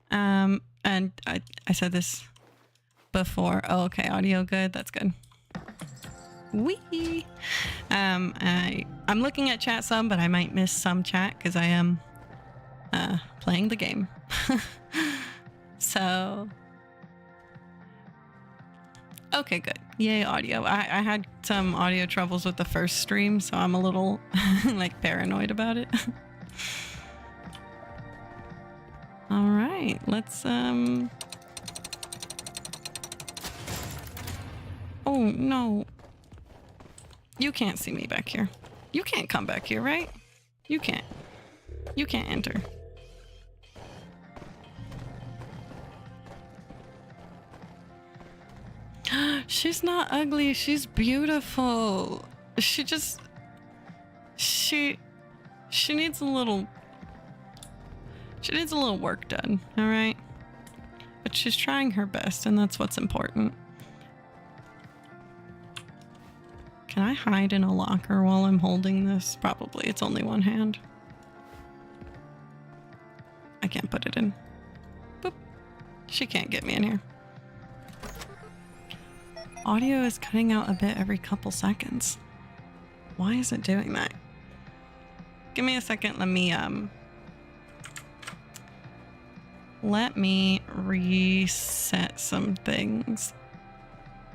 And I said this before. Oh, okay, audio good. That's good. Wee. I'm looking at chat some, but I might miss some chat because I am playing the game. So, okay, good. Yay, audio. I had some audio troubles with the first stream, so I'm a little like paranoid about it. All right, let's oh no, you can't see me back here. You can't come back here, right? You can't enter. She's not ugly, she's beautiful. She needs a little work done, all right? But she's trying her best, and that's what's important. Can I hide in a locker while I'm holding this? Probably. It's only one hand. I can't put it in. Boop. She can't get me in here. Audio is cutting out a bit every couple seconds. Why is it doing that? Give me a second. Let me reset some things.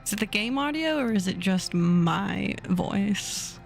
Is it the game audio or is it just my voice?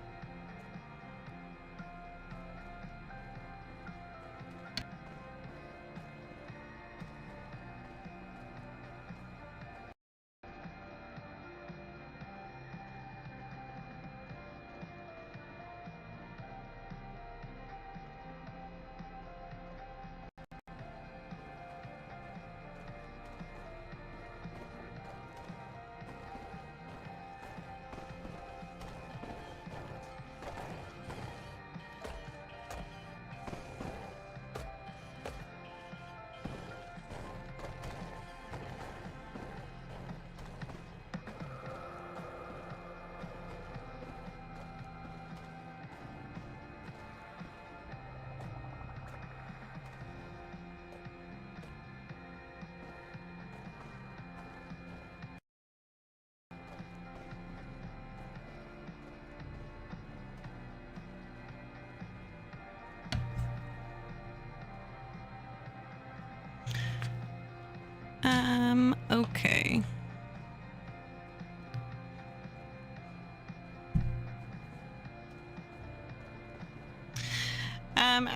Okay.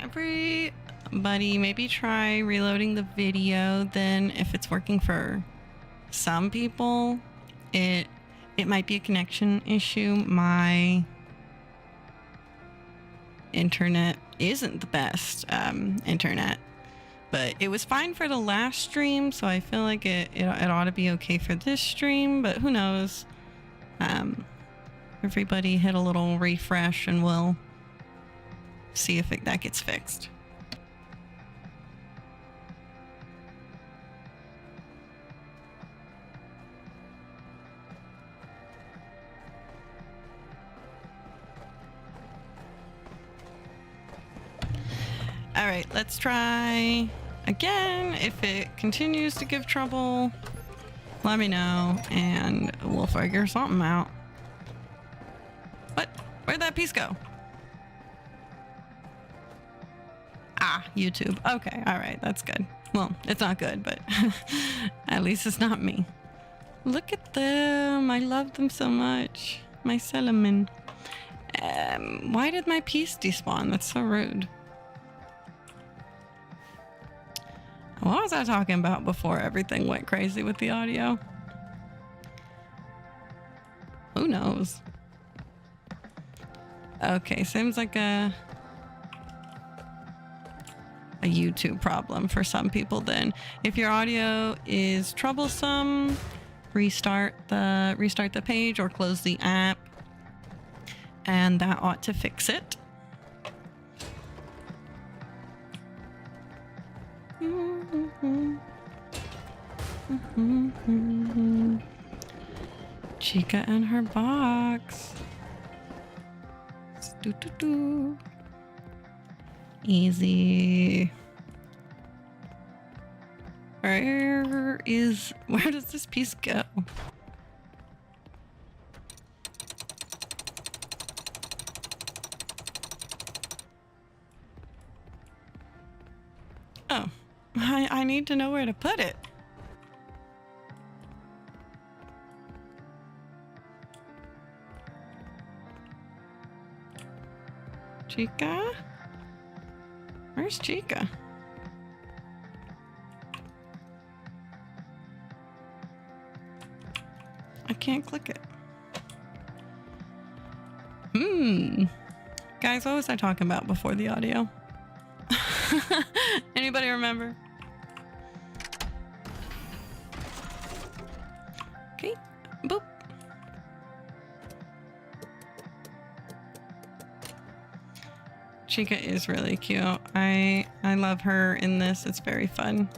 everybody maybe try reloading the video. Then if it's working for some people, it might be a connection issue. My internet isn't the best internet, but it was fine for the last stream, so I feel like it ought to be okay for this stream, but who knows. Everybody hit a little refresh and we'll see if that gets fixed. All right, let's try again. If it continues to give trouble, let me know and we'll figure something out. What? Where'd that piece go? Ah, YouTube. Okay, all right, that's good. Well, it's not good, but at least it's not me. Look at them. I love them so much. My Solomon. Why did my piece despawn? That's so rude. What was I talking about before everything went crazy with the audio? Who knows? Okay, seems like a YouTube problem for some people then. If your audio is troublesome, restart the page or close the app, and that ought to fix it. Chica and her box. Doo-doo-doo. Easy. Where does this piece go? Oh, I need to know where to put it. Chica? Where's Chica? I can't click it. Guys, what was I talking about before the audio? Anybody remember? Okay, boop. Chica is really cute. I love her in this. It's very fun.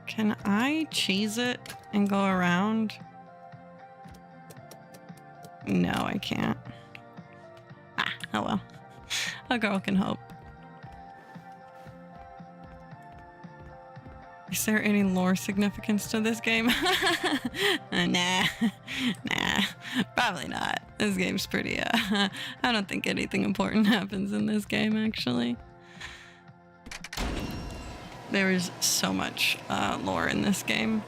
Can I cheese it and go around? No, I can't. Ah, oh well. A girl can hope. Is there any lore significance to this game? Nah, probably not. This game's pretty, I don't think anything important happens in this game, actually. There is so much lore in this game.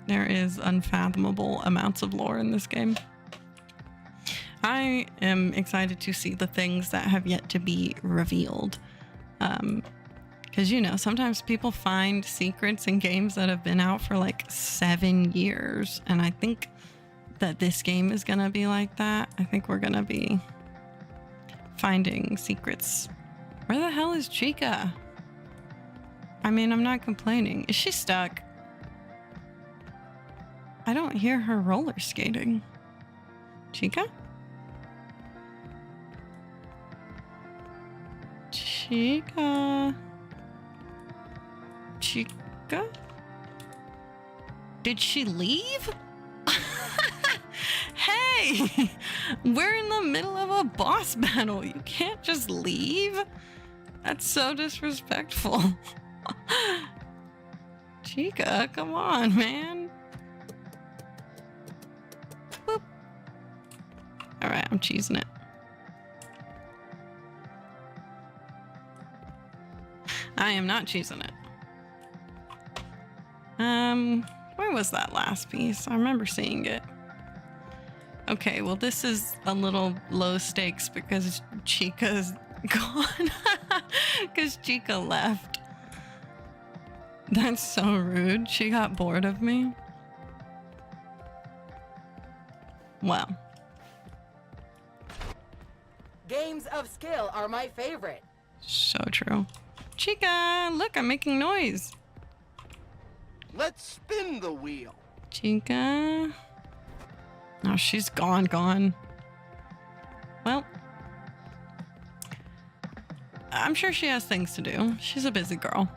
There is unfathomable amounts of lore in this game. I am excited to see the things that have yet to be revealed. Because, you know, sometimes people find secrets in games that have been out for like 7 years. And I think that this game is going to be like that. I think we're going to be finding secrets. Where the hell is Chica? I mean, I'm not complaining. Is she stuck? I don't hear her roller skating. Chica? Chica? Chica? Did she leave? Hey! We're in the middle of a boss battle. You can't just leave. That's so disrespectful. Chica, come on, man. Boop. Alright, I'm cheesing it. I am not cheesing it. Where was that last piece? I remember seeing it. Okay, well this is a little low stakes because Chica's gone. Because Chica left. That's so rude. She got bored of me. Well. Games of skill are my favorite. So true. Chica, look, I'm making noise. Let's spin the wheel. Chica. Oh, she's gone. Well, I'm sure she has things to do. She's a busy girl.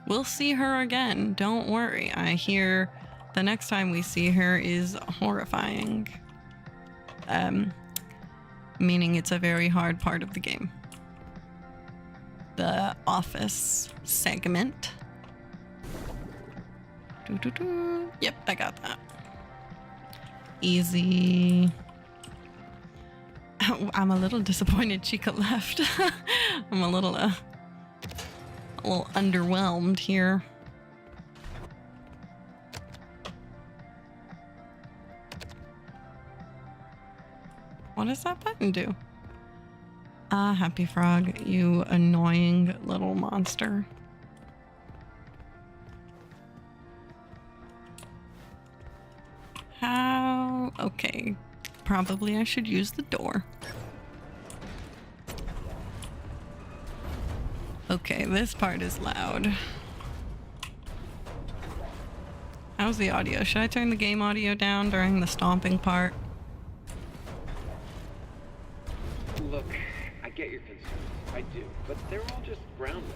We'll see her again. Don't worry. I hear the next time we see her is horrifying. Meaning it's a very hard part of the game. The office segment. Yep, I got that. Easy. I'm a little disappointed Chica left. I'm a little underwhelmed here. What does that button do? Ah, Happy Frog, you annoying little monster. How? Okay. Probably I should use the door. Okay, this part is loud. How's the audio? Should I turn the game audio down during the stomping part? Look, I get your concerns. I do. But they're all just groundless.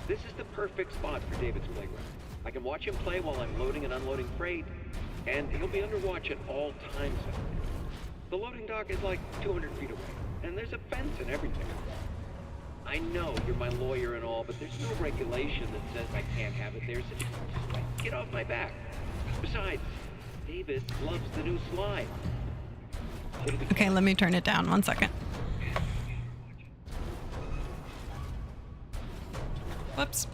This is the perfect spot for David's playground. I can watch him play while I'm loading and unloading freight, and he'll be under watch at all times. The loading dock is like 200 feet away, and there's a fence and everything. I know you're my lawyer and all, but there's no regulation that says I can't have it there, so just get off my back. Besides, David loves the new slide. Okay, let me turn it down 1 second. Whoops.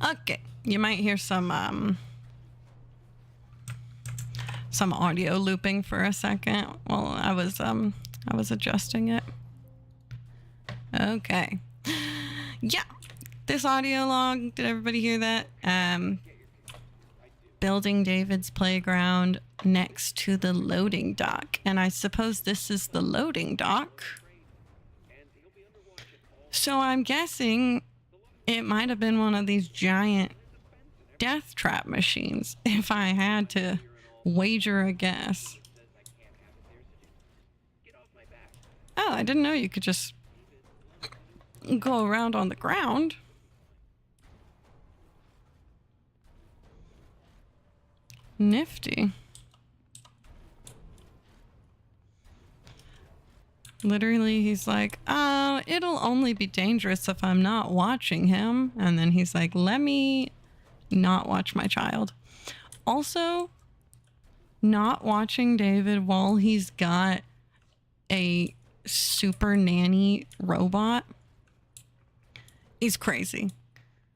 Okay, you might hear some audio looping for a second while I was adjusting it. Okay. Yeah. This audio log, did everybody hear that? Building David's playground next to the loading dock. And I suppose this is the loading dock. So I'm guessing it might have been one of these giant death trap machines, if I had to wager a guess. Oh, I didn't know you could just go around on the ground. Nifty. Literally, he's like, oh, it'll only be dangerous if I'm not watching him. And then he's like, let me not watch my child. Also, not watching David while he's got a super nanny robot is crazy.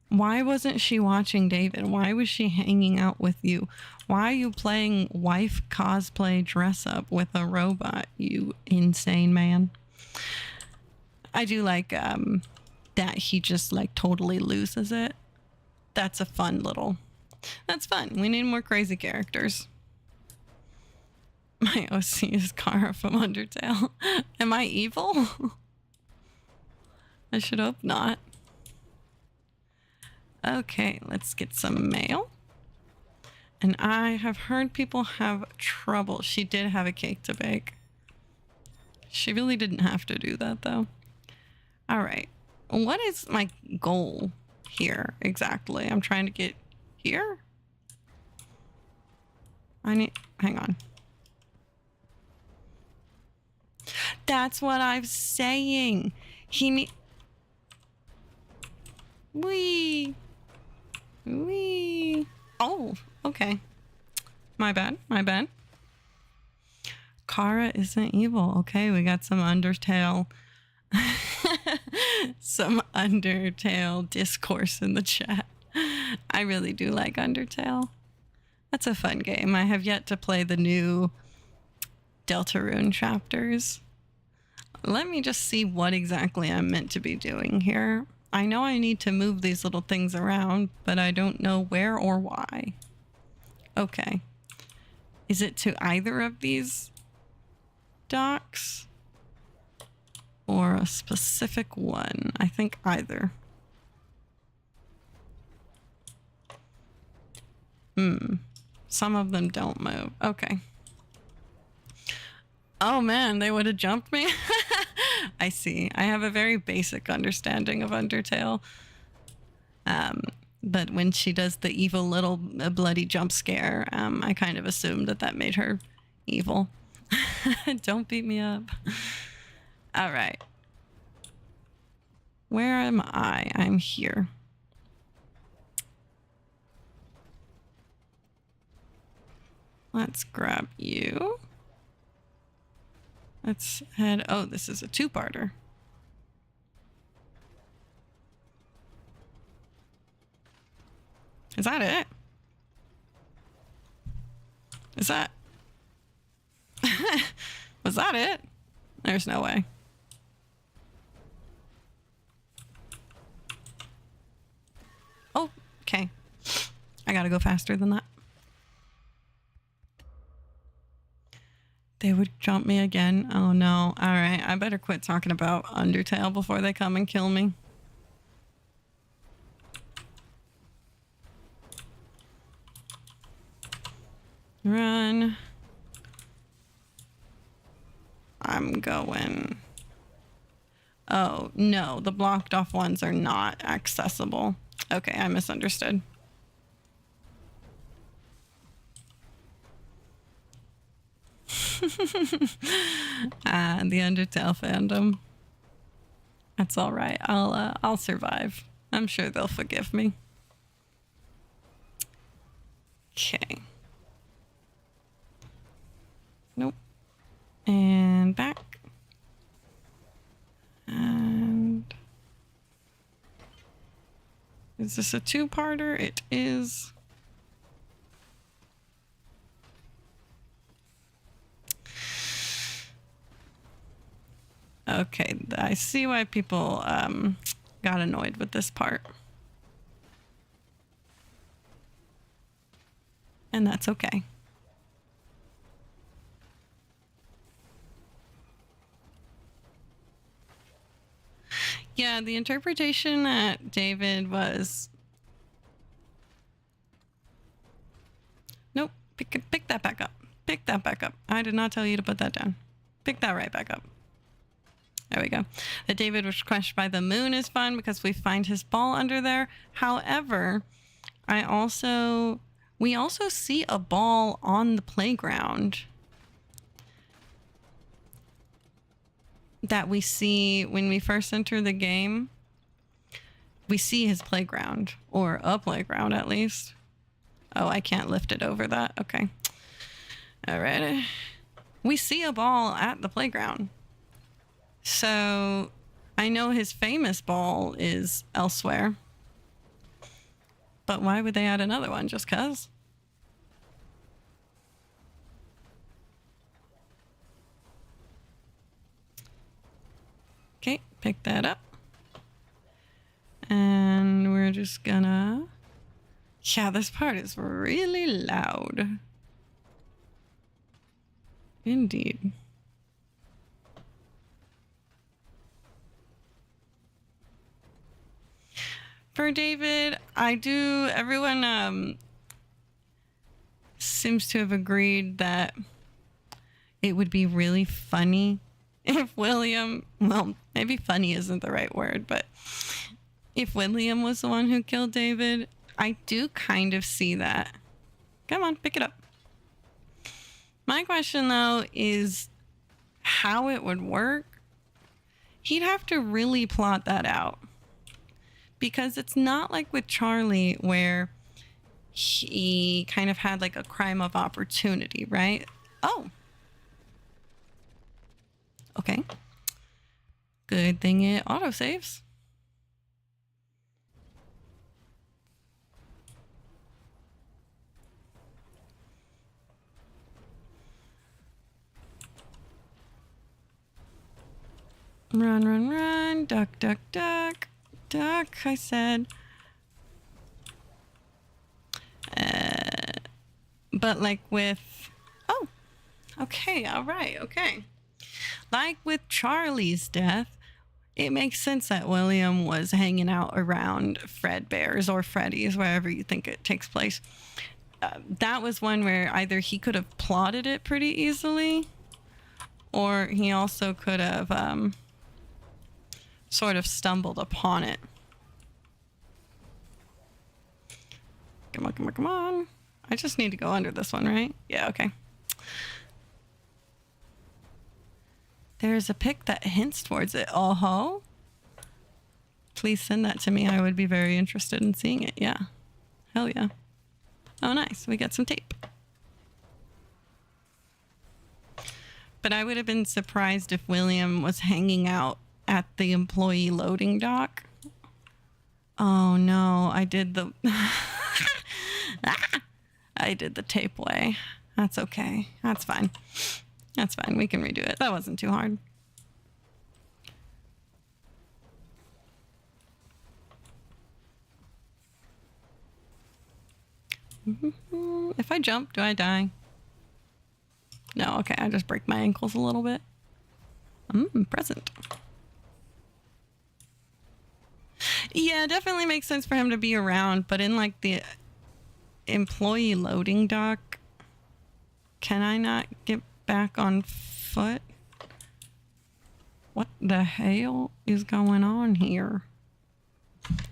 Why wasn't she watching David? Why was she hanging out with you? Why are you playing wife cosplay dress up with a robot, you insane man? I do like that he just like totally loses it. That's a fun little... That's fun. We need more crazy characters. My OC is Kara from Undertale. Am I evil? I should hope not. Okay, let's get some mail. And I have heard people have trouble. She did have a cake to bake. She really didn't have to do that, though. All right. What is my goal here exactly? I'm trying to get here. Hang on. That's what I'm saying. Wee. Oh, okay. my bad. My bad. Kara isn't evil. Okay, we got some Undertale. Some Undertale discourse in the chat. I really do like Undertale. That's a fun game. I have yet to play the new Deltarune chapters. Let me just see what exactly I'm meant to be doing here. I know I need to move these little things around, but I don't know where or why. Okay. Is it to either of these docks? Or a specific one? I think either. Some of them don't move. Okay. Oh man, they would have jumped me? I see. I have a very basic understanding of Undertale. But when she does the evil little bloody jump scare, I kind of assumed that that made her evil. Don't beat me up. All right. Where am I? I'm here. Let's grab you. Let's head... Oh, this is a two-parter. Is that it? Is that... Was that it? There's no way. Oh, okay. I gotta go faster than that. They would jump me again. Oh no. Alright, I better quit talking about Undertale before they come and kill me. Run. I'm going. Oh, no. The blocked off ones are not accessible. Okay, I misunderstood. The Undertale fandom. That's all right. I'll survive. I'm sure they'll forgive me. Okay. Nope. And back. And is this a two-parter? It is. Okay, I see why people got annoyed with this part. And that's okay. Yeah, the interpretation that David was... Nope, pick that back up. Pick that back up. I did not tell you to put that down. Pick that right back up. There we go. That David was crushed by the moon is fun because we find his ball under there. However, we also see a ball on the playground that we see when we first enter the game. We see his playground, or a playground at least. Oh, I can't lift it over that. Okay. All right. We see a ball at the playground. So I know his famous ball is elsewhere. But why would they add another one? Just 'cause? Okay, pick that up. And we're just gonna... Yeah, this part is really loud. Indeed. For David, everyone seems to have agreed that it would be really funny if William, well, maybe funny isn't the right word, but if William was the one who killed David, I do kind of see that. Come on, pick it up. My question, though, is how it would work. He'd have to really plot that out. Because it's not like with Charlie where he kind of had like a crime of opportunity, right? Oh. Okay. Good thing it autosaves. Run, run, run. Duck, duck, duck. Duck, I said. But like with... Oh, okay, all right, okay. Like with Charlie's death, it makes sense that William was hanging out around Fredbear's or Freddy's, wherever you think it takes place. That was one where either he could have plotted it pretty easily, or he also could have sort of stumbled upon it. Come on, come on, come on. I just need to go under this one, right? Yeah, okay. There's a pic that hints towards it. Oh-ho. Please send that to me. I would be very interested in seeing it. Yeah. Hell yeah. Oh, nice. We got some tape. But I would have been surprised if William was hanging out at the employee loading dock. Oh, no. I did the... I did the tape way. That's okay. That's fine. That's fine. We can redo it. That wasn't too hard. If I jump, do I die? No, okay. I just break my ankles a little bit. Present. Yeah, it definitely makes sense for him to be around, but in like the employee loading dock, can I not get back on foot? What the hell is going on here?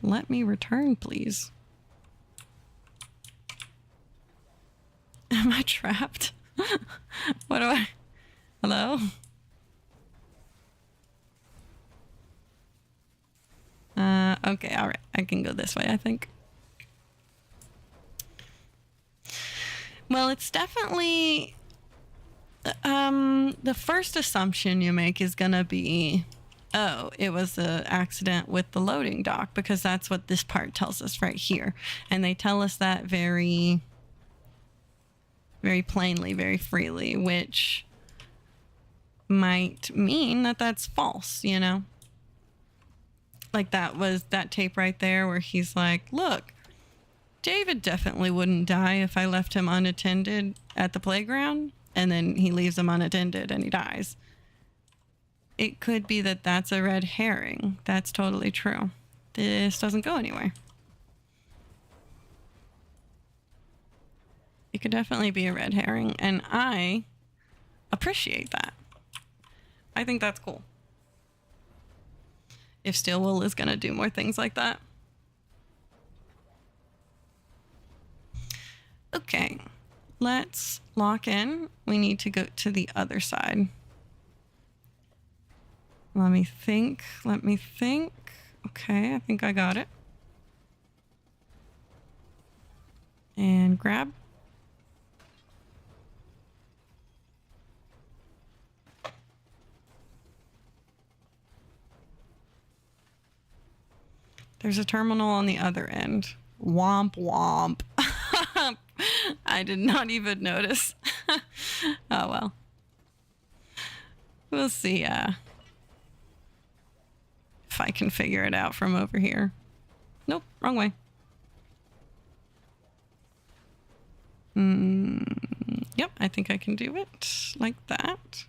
Let me return, please. Am I trapped? What do I... Hello? Okay, alright. I can go this way, I think. Well, it's definitely... the first assumption you make is gonna be, oh, it was an accident with the loading dock, because that's what this part tells us right here. And they tell us that very, very plainly, very freely, which might mean that that's false, you know? Like that was that tape right there where he's like, look, David definitely wouldn't die if I left him unattended at the playground. And then he leaves him unattended and he dies. It could be that that's a red herring. That's totally true. This doesn't go anywhere. It could definitely be a red herring, and I appreciate that. I think that's cool. If Steelwool is going to do more things like that. Okay. Let's lock in. We need to go to the other side. Let me think. Let me think. Okay, I think I got it. And grab. There's a terminal on the other end. Womp womp. I did not even notice. Oh well. We'll see if I can figure it out from over here. Nope, wrong way. Yep, I think I can do it like that.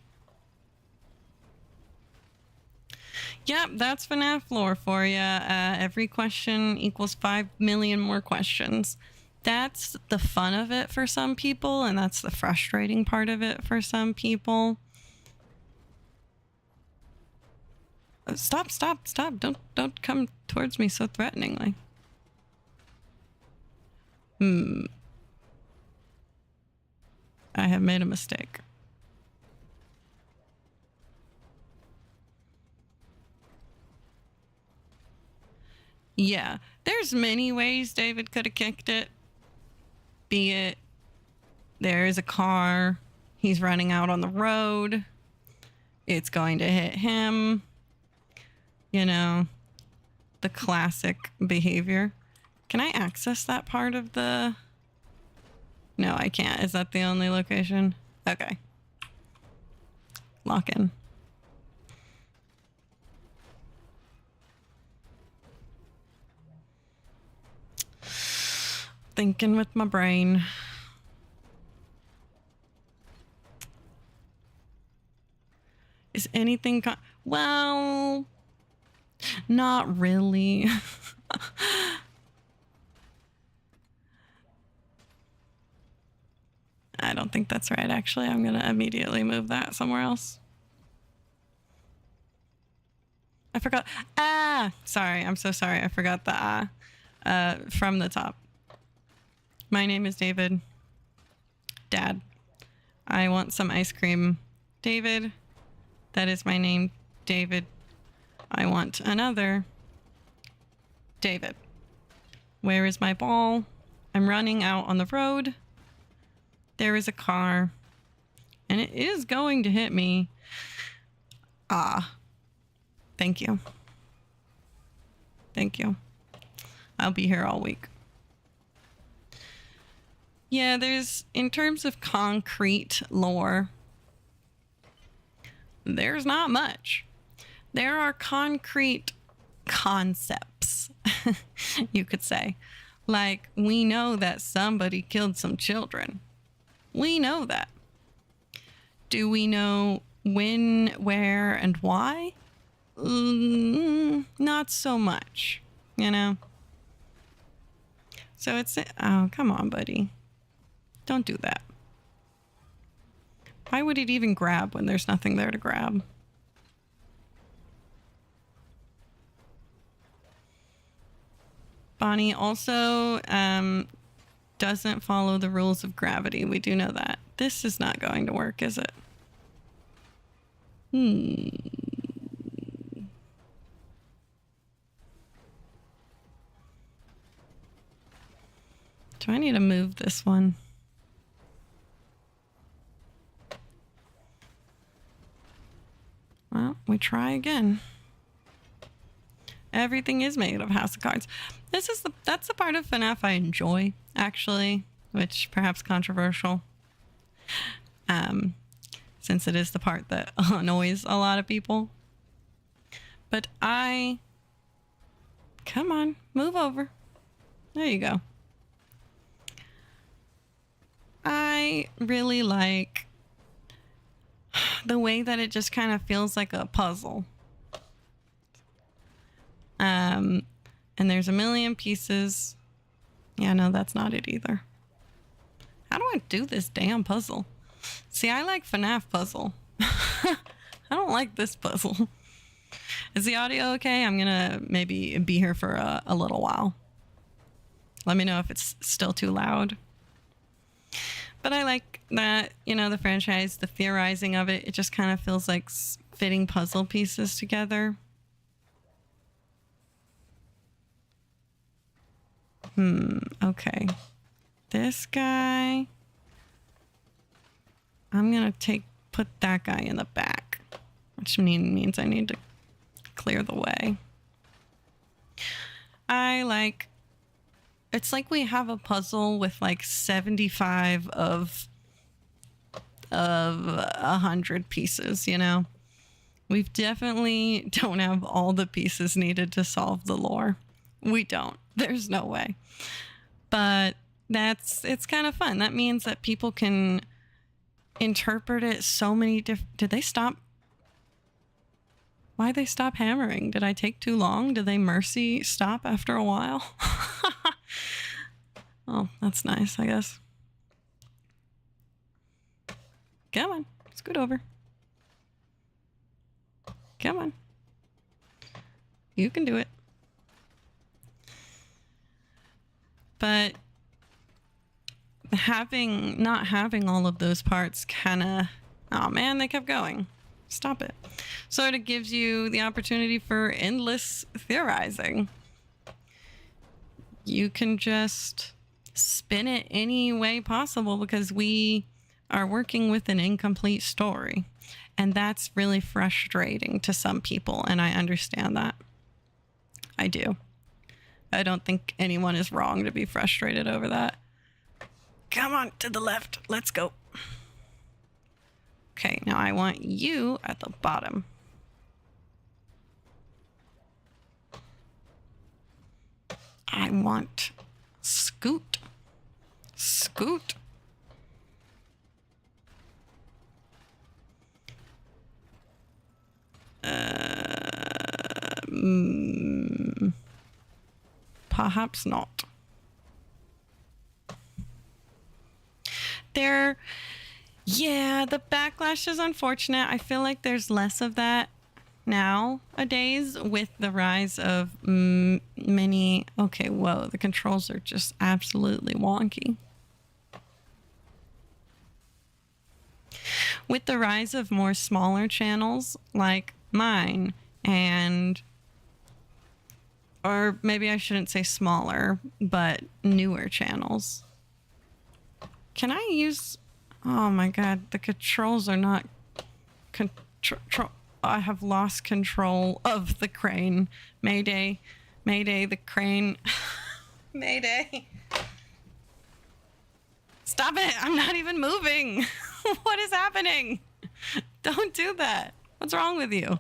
Yep, that's FNAF lore for you. Every question equals 5 million more questions. That's the fun of it for some people, and that's the frustrating part of it for some people. Stop, stop, stop. Don't come towards me so threateningly. I have made a mistake. Yeah, there's many ways David could have kicked it. Be it there is a car, he's running out on the road, it's going to hit him, you know, the classic behavior. Can I access that part of the... No, I can't. Is that the only location? Okay. Lock in. Thinking with my brain. Is anything well, not really. I don't think that's right, actually. I'm gonna immediately move that somewhere else. I forgot. Sorry. I'm so sorry. I forgot the from the top. My name is David. Dad. I want some ice cream. David. That is my name. David. I want another. David. Where is my ball? I'm running out on the road. There is a car. And it is going to hit me. Thank you. Thank you. I'll be here all week. Yeah, there's, in terms of concrete lore, there's not much. There are concrete concepts, you could say. Like, we know that somebody killed some children. We know that. Do we know when, where, and why? Not so much, you know? So it's... Oh, come on, buddy. Don't do that. Why would it even grab when there's nothing there to grab? Bonnie also doesn't follow the rules of gravity. We do know that. This is not going to work, is it? Do I need to move this one? Well, we try again. Everything is made of house of cards. That's the part of FNAF I enjoy, actually, which perhaps controversial. Since it is the part that annoys a lot of people. But come on, move over. There you go. I really like the way that it just kind of feels like a puzzle. And there's a million pieces. Yeah, no, that's not it either. How do I do this damn puzzle? See, I like FNAF puzzle. I don't like this puzzle. Is the audio okay? I'm gonna maybe be here for a little while. Let me know if it's still too loud. But I like that, you know, the franchise, the theorizing of it, it just kind of feels like fitting puzzle pieces together. Okay. This guy, I'm gonna put that guy in the back, which means I need to clear the way. It's like we have a puzzle with like 75 of 100 pieces, you know? We definitely don't have all the pieces needed to solve the lore. We don't. There's no way. But it's kind of fun. That means that people can interpret it so many different... Did they stop? Why'd they stop hammering? Did I take too long? Did they mercy stop after a while? Oh, that's nice, I guess. Come on, scoot over. Come on. You can do it. But not having all of those parts kind of... Oh man, they kept going. Stop it. Sort of gives you the opportunity for endless theorizing. You can just spin it any way possible because we are working with an incomplete story. And that's really frustrating to some people, and I understand that. I do. I don't think anyone is wrong to be frustrated over that. Come on, to the left. Let's go. Okay, now I want you at the bottom. I want Scoot. Scoot. Perhaps not. Yeah, the backlash is unfortunate. I feel like there's less of that nowadays with the rise of many. Okay, whoa, the controls are just absolutely wonky. With the rise of more smaller channels like mine or maybe I shouldn't say smaller, but newer channels. Can I use... Oh my god, the controls are not... I have lost control of the crane. Mayday. Mayday, the crane. Mayday. Stop it! I'm not even moving! What is happening? Don't do that. What's wrong with you?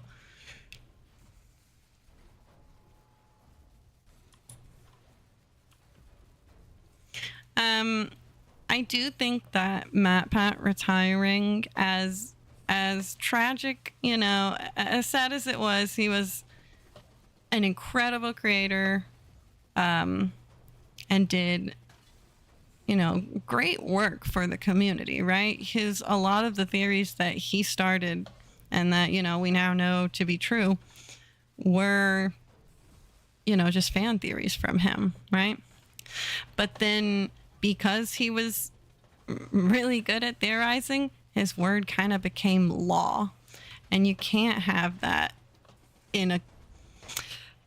I do think that MatPat retiring, as tragic, you know, as sad as it was, he was an incredible creator, and did, you know, great work for the community, right? A lot of the theories that he started and that, you know, we now know to be true were, you know, just fan theories from him, right? But then because he was really good at theorizing, his word kind of became law. And you can't have that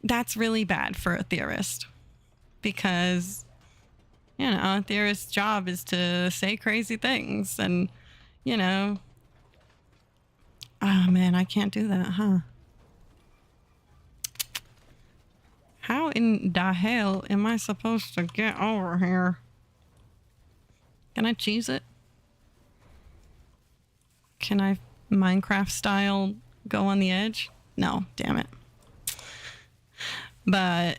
that's really bad for a theorist. Because, you know, a theorist's job is to say crazy things and, you know... Oh man, I can't do that, huh? How in the hell am I supposed to get over here? Can I cheese it? Can I Minecraft style go on the edge? No, damn it. But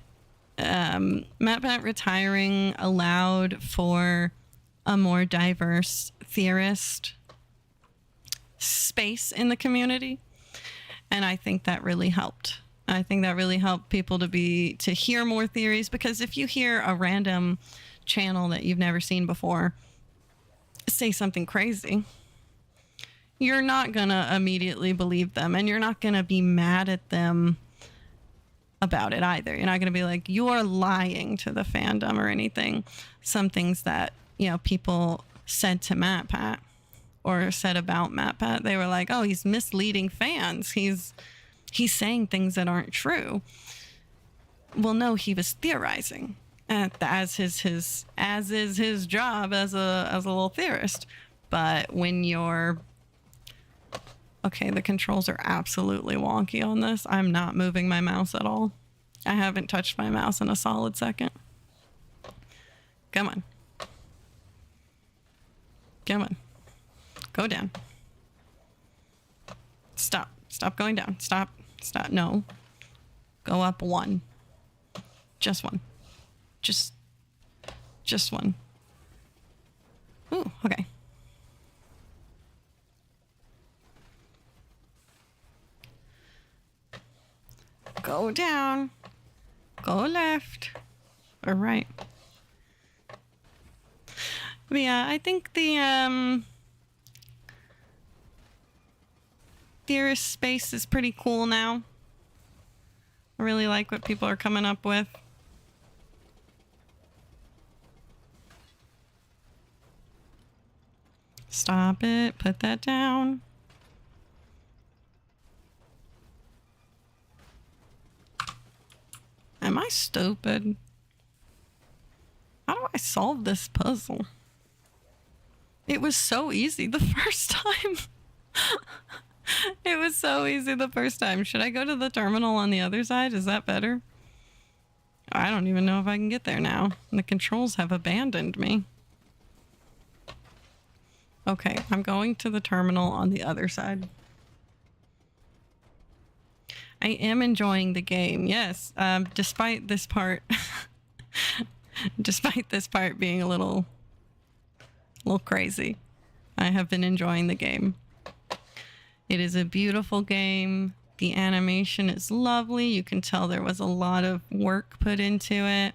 MatPat retiring allowed for a more diverse theorist space in the community. And I think that really helped. I think that really helped people to hear more theories, because if you hear a random channel that you've never seen before say something crazy, you're not gonna immediately believe them, and you're not gonna be mad at them about it either. You're not gonna be like, you're lying to the fandom or anything. Some things that, you know, people said to MatPat or said about MatPat, they were like, oh, he's misleading fans. He's saying things that aren't true. Well, no, he was theorizing, as is his job as a little theorist. But when you're... Okay, the controls are absolutely wonky on this. I'm not moving my mouse at all. I haven't touched my mouse in a solid second. Come on. Come on. Go down. Stop. Stop going down. Stop. Stop. No. Go up one. Just one. Just one. Ooh, okay. Go down. Go left. Or right. But yeah, I think the theorist space is pretty cool now. I really like what people are coming up with. Stop it. Put that down. Am I stupid? How do I solve this puzzle? It was so easy the first time. It was so easy the first time. Should I go to the terminal on the other side? Is that better? I don't even know if I can get there now. The controls have abandoned me. Okay, I'm going to the terminal on the other side. I am enjoying the game, yes. Despite this part, despite this part being a little crazy, I have been enjoying the game. It is a beautiful game. The animation is lovely. You can tell there was a lot of work put into it.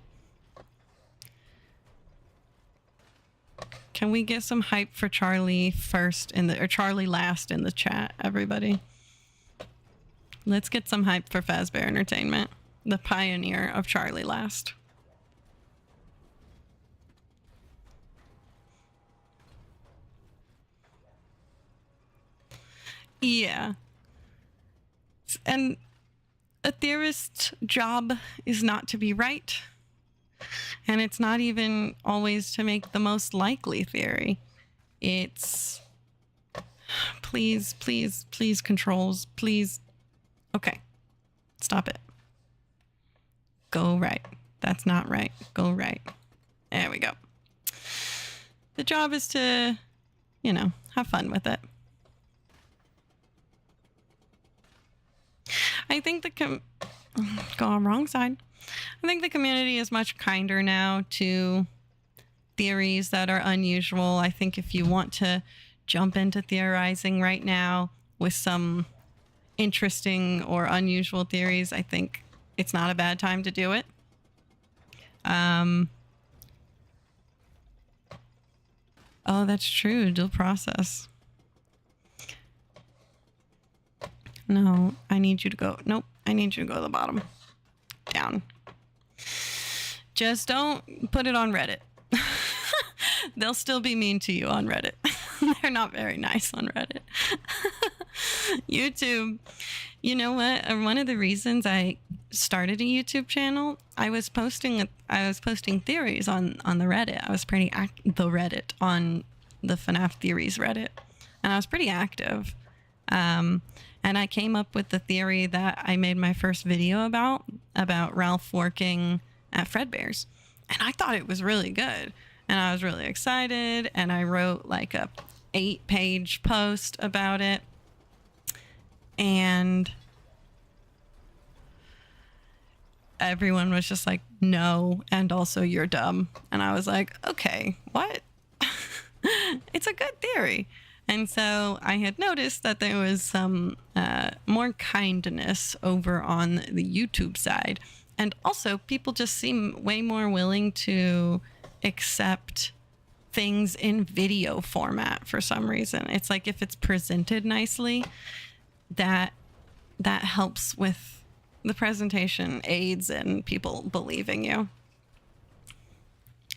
Can we get some hype for Charlie first or Charlie last in the chat, everybody? Let's get some hype for Fazbear Entertainment, the pioneer of Charlie last. Yeah. And a theorist's job is not to be right. And it's not even always to make the most likely theory. It's please, please, please, controls, please. Okay. Stop it. Go right. That's not right. Go right. There we go. The job is to, you know, have fun with it. I think go on wrong side. I think the community is much kinder now to theories that are unusual. I think if you want to jump into theorizing right now with some interesting or unusual theories, I think it's not a bad time to do it. Oh, that's true. Dual process. No, I need you to go. Nope, I need you to go to the bottom. Down. Just don't put it on Reddit. They'll still be mean to you on Reddit. They're not very nice on Reddit. YouTube. You know what? One of the reasons I started a YouTube channel, I was posting theories on the Reddit. I was pretty the Reddit on the FNAF theories Reddit, and I was pretty active. And I came up with the theory that I made my first video about Ralph working at Fredbear's. And I thought it was really good. And I was really excited. And I wrote like a 8-page post about it. And everyone was just like, no. And also, you're dumb. And I was like, okay, what? It's a good theory. And so I had noticed that there was some more kindness over on the YouTube side. And also, people just seem way more willing to accept things in video format for some reason. It's like if it's presented nicely, that helps with the presentation, aids in people believing you.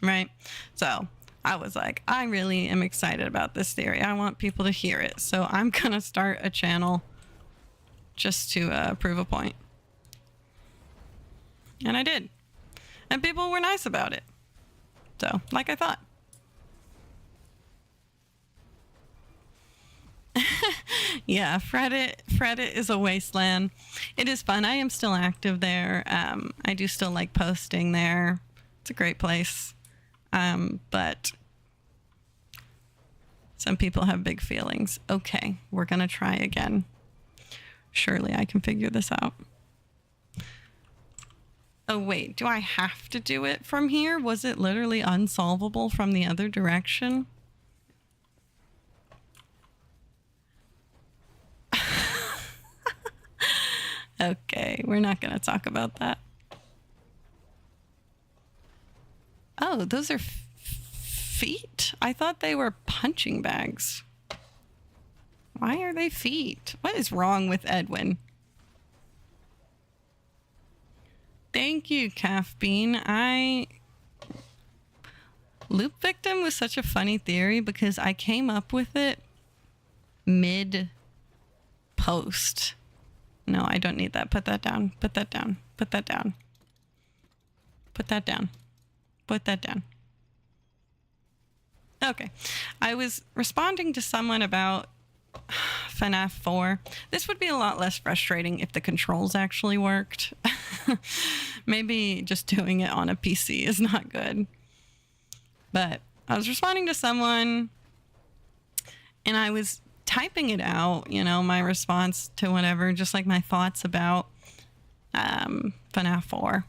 Right? So I was like, I really am excited about this theory. I want people to hear it. So I'm going to start a channel just to prove a point. And I did. And people were nice about it. So, like I thought. Yeah, Reddit is a wasteland. It is fun. I am still active there. I do still like posting there. It's a great place. But some people have big feelings. Okay, we're gonna try again. Surely I can figure this out. Oh wait, do I have to do it from here? Was it literally unsolvable from the other direction? Okay, we're not gonna talk about that. Oh, those are feet? I thought they were punching bags. Why are they feet? What is wrong with Edwin? Thank you, Calf Bean. Loop victim was such a funny theory because I came up with it mid-post. No, I don't need that. Put that down. Put that down. Put that down. Put that down. Put that down. Okay. I was responding to someone about FNAF 4. This would be a lot less frustrating if the controls actually worked. Maybe just doing it on a PC is not good. But I was responding to someone and I was typing it out, you know, my response to whatever, just like my thoughts about FNAF 4.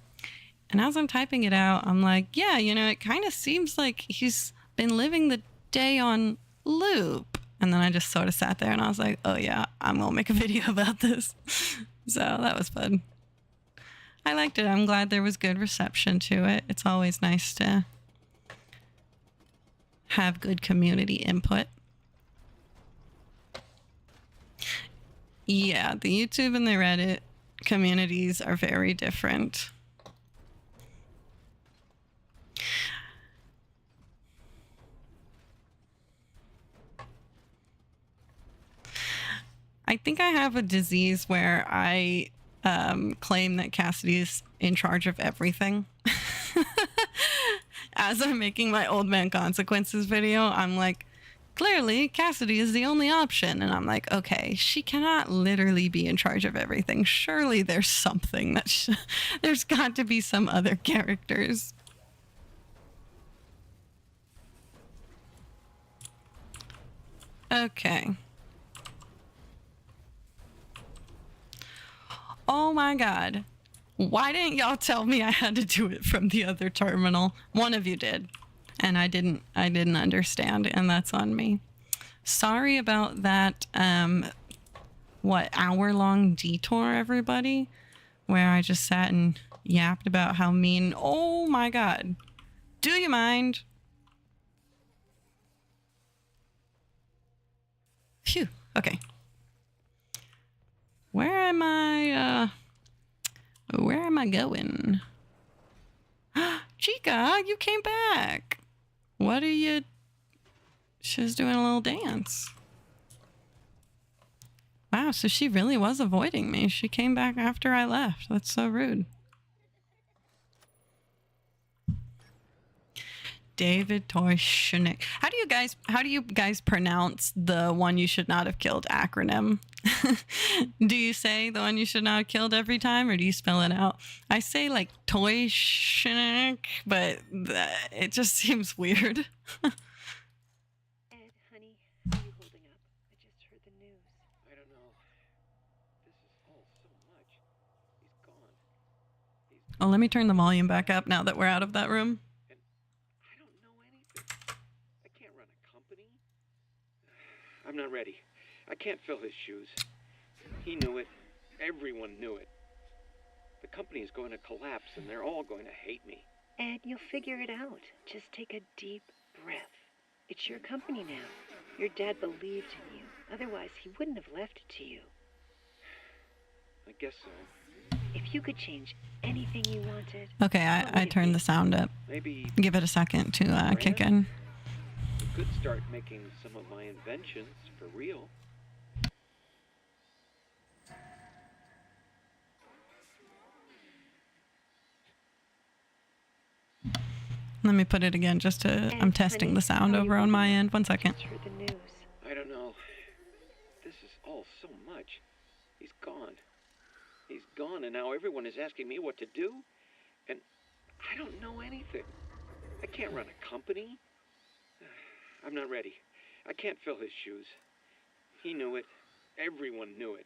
And as I'm typing it out, I'm like, yeah, you know, it kind of seems like he's been living the day on loop. And then I just sort of sat there and I was like, oh yeah, I'm going to make a video about this. So that was fun. I liked it. I'm glad there was good reception to it. It's always nice to have good community input. Yeah, the YouTube and the Reddit communities are very different. I think I have a disease where I claim that Cassidy is in charge of everything. As I'm making my Old Man Consequences video, I'm like, clearly Cassidy is the only option. And I'm like, okay, she cannot literally be in charge of everything. Surely there's something that there's got to be some other characters. Okay. Oh my god. Why didn't y'all tell me I had to do it from the other terminal? One of you did. And I didn't understand, and that's on me. Sorry about that hour-long detour, everybody, where I just sat and yapped about how mean. Oh my god. Do you mind? Phew. Okay. Where am I going? Chica, you came back. What are you? She was doing a little dance. Wow, so she really was avoiding me. She came back after I left. That's so rude. David Toyshinik. How do you guys pronounce the one you should not have killed acronym? Do you say the one you should not have killed every time, or do you spell it out? I say like Toyshinik, but it just seems weird. Ed, honey, how are you holding up? I just heard the news. I don't know. This is all so much. He's gone. Oh, let me turn the volume back up now that we're out of that room. I'm not ready. I can't fill his shoes. He knew it. Everyone knew it. The company is going to collapse and they're all going to hate me. Ed, you'll figure it out. Just take a deep breath. It's your company now. Your dad believed in you. Otherwise, he wouldn't have left it to you. I guess so. If you could change anything you wanted... Okay, I turned the sound up. Maybe... Give it a second to kick in. Could start making some of my inventions for real. Let me put it again just to... I'm testing the sound over on my end. 1 second. I don't know. This is all so much. He's gone. He's gone, and now everyone is asking me what to do. And I don't know anything. I can't run a company. I'm not ready. I can't fill his shoes. He knew it. Everyone knew it.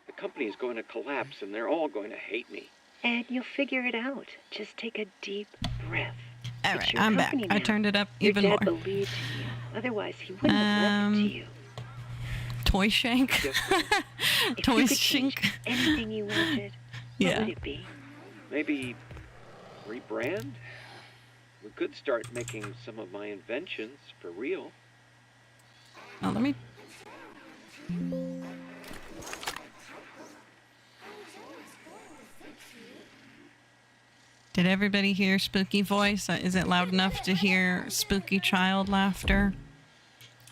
The company is going to collapse and they're all going to hate me. Ed, you'll figure it out. Just take a deep breath. All right, I'm back. I turned it up even more. Your dad believed in you. Otherwise, he wouldn't have left it to you. Toy Shank? Toy Shank? Anything you wanted, what would it be? Maybe rebrand? We could start making some of my inventions for real. Oh, let me... Did everybody hear spooky voice? Is it loud enough to hear spooky child laughter?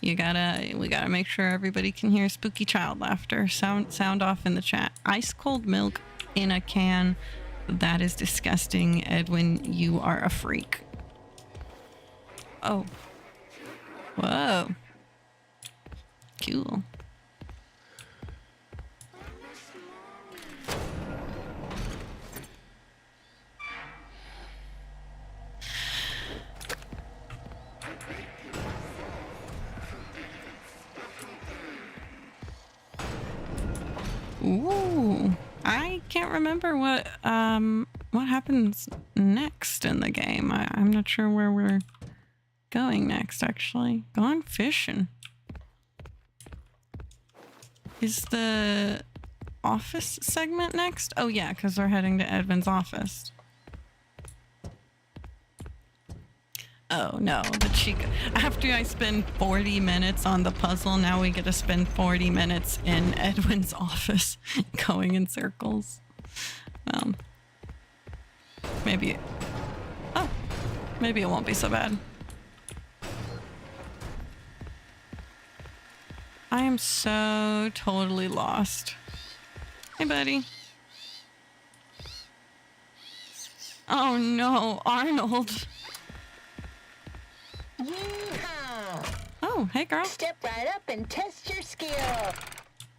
We gotta make sure everybody can hear spooky child laughter. Sound off in the chat. Ice cold milk in a can. That is disgusting, Edwin. You are a freak. Oh. Whoa. Cool. Ooh, I can't remember what happens next in the game. I'm not sure where we're going next, actually. Going fishing. Is the office segment next? Oh yeah, because we're heading to Edwin's office. Oh no, the Chica. After I spend 40 minutes on the puzzle, now we get to spend 40 minutes in Edwin's office going in circles. Maybe. Oh, maybe it won't be so bad. I am so totally lost. Hey, buddy. Oh no, Arnold. Yeehaw! Oh, hey girl. Step right up and test your skill.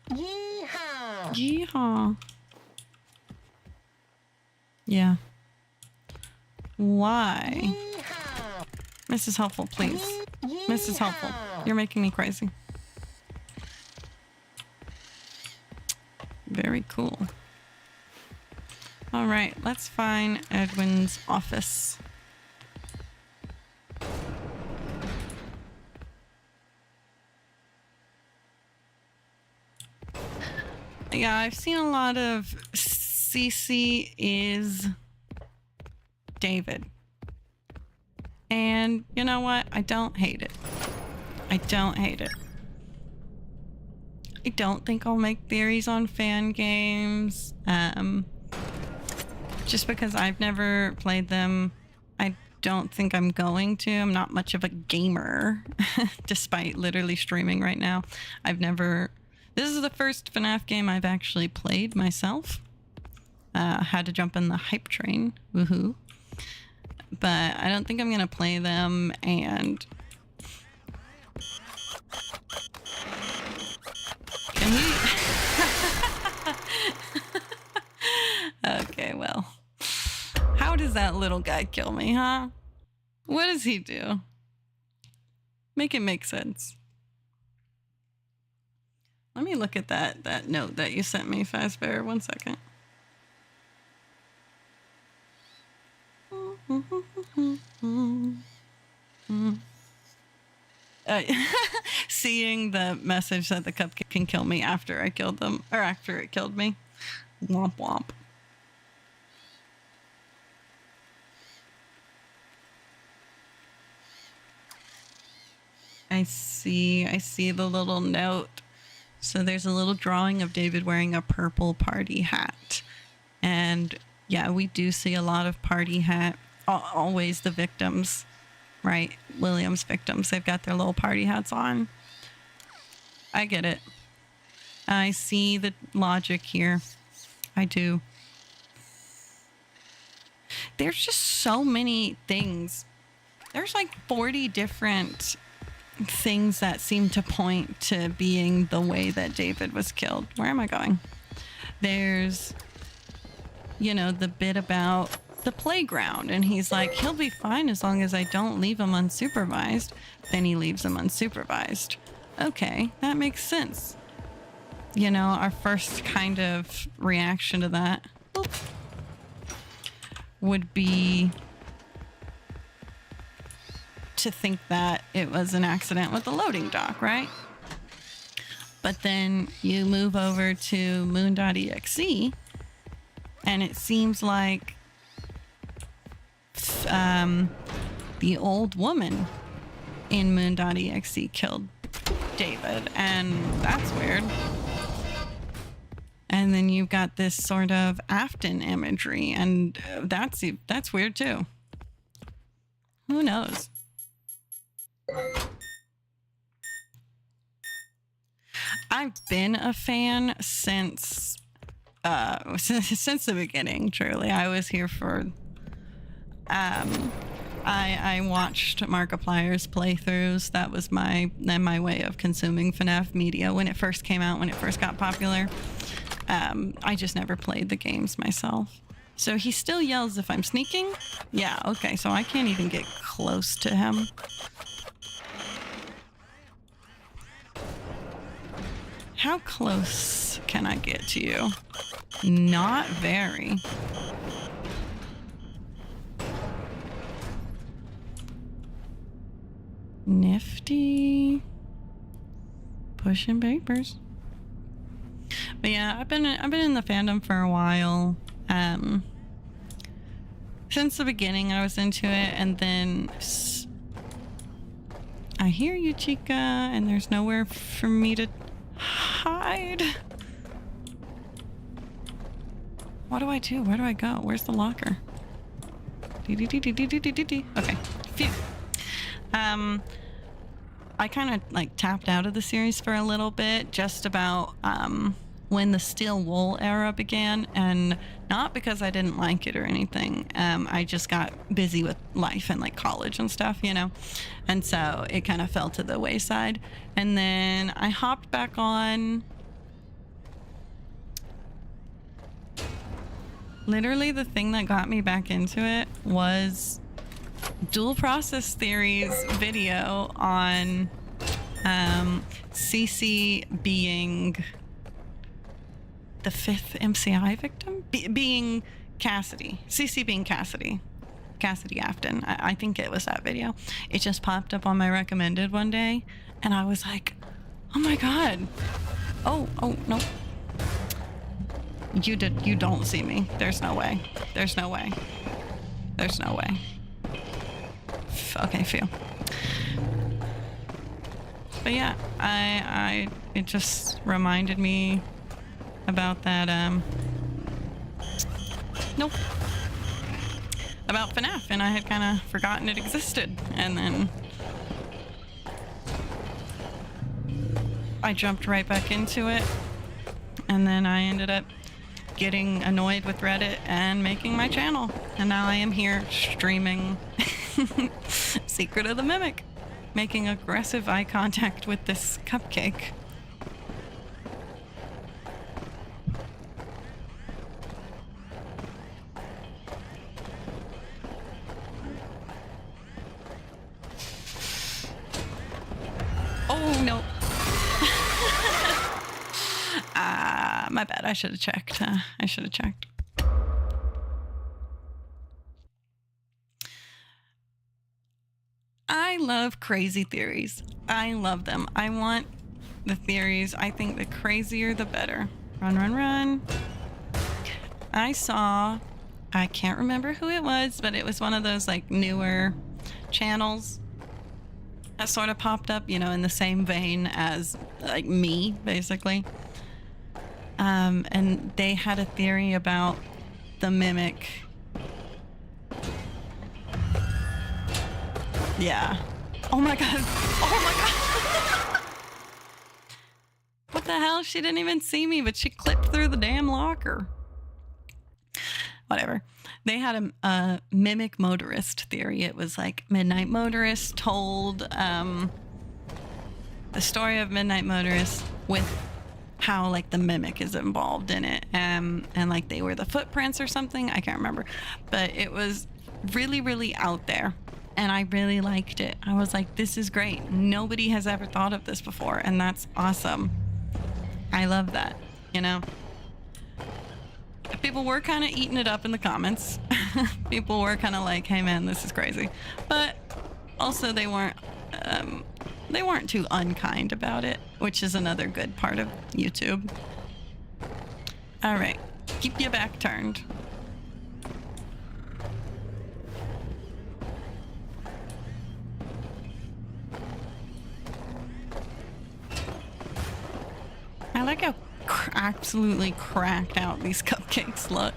Yeehaw! Yeehaw. Yeah. Why? Yeehaw! Mrs. Helpful, please. Mrs. Helpful, you're making me crazy. Very cool. All right, let's find Edwin's office. Yeah, I've seen a lot of CC is David. And you know what? I don't hate it. I don't hate it. I don't think I'll make theories on fan games. Just because I've never played them, I don't think I'm going to. I'm not much of a gamer, despite literally streaming right now. This is the first FNAF game I've actually played myself. Had to jump in the hype train, woohoo. But I don't think I'm gonna play them, and can he? Okay, well, how does that little guy kill me, huh? What does he do? Make it make sense. Let me look at that note that you sent me, Fazbear. 1 second. Seeing the message that the cupcake can kill me after I killed them, or after it killed me. Womp womp. I see the little note. So there's a little drawing of David wearing a purple party hat. And yeah, we do see a lot of party hat. Always the victims, right? William's victims. They've got their little party hats on. I get it. I see the logic here. I do. There's just so many things. There's like 40 different things that seem to point to being the way that David was killed. Where am I going? There's, you know, the bit about the playground, and he's like, he'll be fine as long as I don't leave him unsupervised. Then he leaves him unsupervised. Okay, that makes sense. You know, our first kind of reaction to that would be to think that it was an accident with the loading dock, right? But then you move over to moon.exe, and it seems like the old woman in moon.exe killed David, and that's weird. And then you've got this sort of Afton imagery, and that's weird too. Who knows? I've been a fan since the beginning, truly. I was here for I watched Markiplier's playthroughs. That was my way of consuming FNAF media when it first came out, when it first got popular. I just never played the games myself. So he still yells if I'm sneaking? Yeah, okay, so I can't even get close to him. How close can I get to you? Not very. Nifty. Pushing papers. But yeah, I've been in the fandom for a while. Since the beginning I was into it, and then I hear you, Chica, and there's nowhere for me to hide. What do I do? Where do I go? Where's the locker? Okay, phew. I kind of like tapped out of the series for a little bit, just about when the Steel Wool era began, and not because I didn't like it or anything. I just got busy with life and like college and stuff, you know, and so it kind of fell to the wayside. And then I hopped back on. Literally, the thing that got me back into it was Dual Process Theory's video on CC being the 5th MCI victim? Being Cassidy. CC being Cassidy. Cassidy Afton. I think it was that video. It just popped up on my recommended one day, and I was like, oh my god. Oh, no. You don't see me. There's no way. There's no way. There's no way. Okay, phew. But yeah, it just reminded me about that, nope. About FNAF, and I had kind of forgotten it existed, and then I jumped right back into it, and then I ended up getting annoyed with Reddit and making my channel, and now I am here streaming Secret of the Mimic, making aggressive eye contact with this cupcake. Oh no. My bad. I should have checked. I should have checked. I love crazy theories. I love them. I want the theories. I think the crazier the better. Run, run, run. I can't remember who it was, but it was one of those like newer channels that sort of popped up, you know, in the same vein as like me, basically. And they had a theory about the Mimic. Yeah. Oh my god. Oh my god. What the hell? She didn't even see me, but she clipped through the damn locker. Whatever. They had a Mimic motorist theory. It was like Midnight Motorist told the story of Midnight Motorist with how like the Mimic is involved in it, and like they were the footprints or something. I can't remember, but it was really, really out there, and I really liked it. I was like, this is great. Nobody has ever thought of this before, and that's awesome. I love that, you know. People were kind of eating it up in the comments. People were kind of like, hey man, this is crazy, but also they weren't too unkind about it, which is another good part of YouTube. All right, keep your back turned. I like how absolutely cracked out these cupcakes look.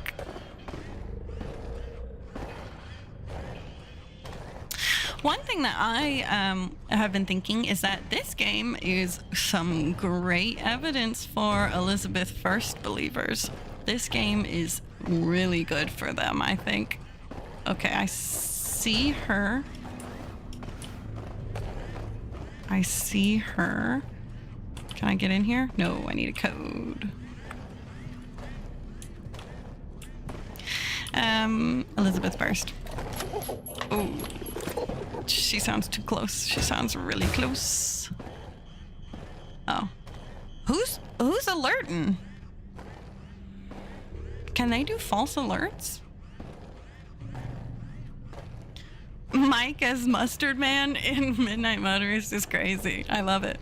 One thing that I have been thinking is that this game is some great evidence for Elizabeth First believers. This game is really good for them, I think. Okay, I see her. I see her. Can I get in here? No, I need a code. Elizabeth first. Oh, she sounds too close. She sounds really close. Oh, who's alerting? Can they do false alerts? Mike as Mustard Man in Midnight Motorist is crazy. I love it.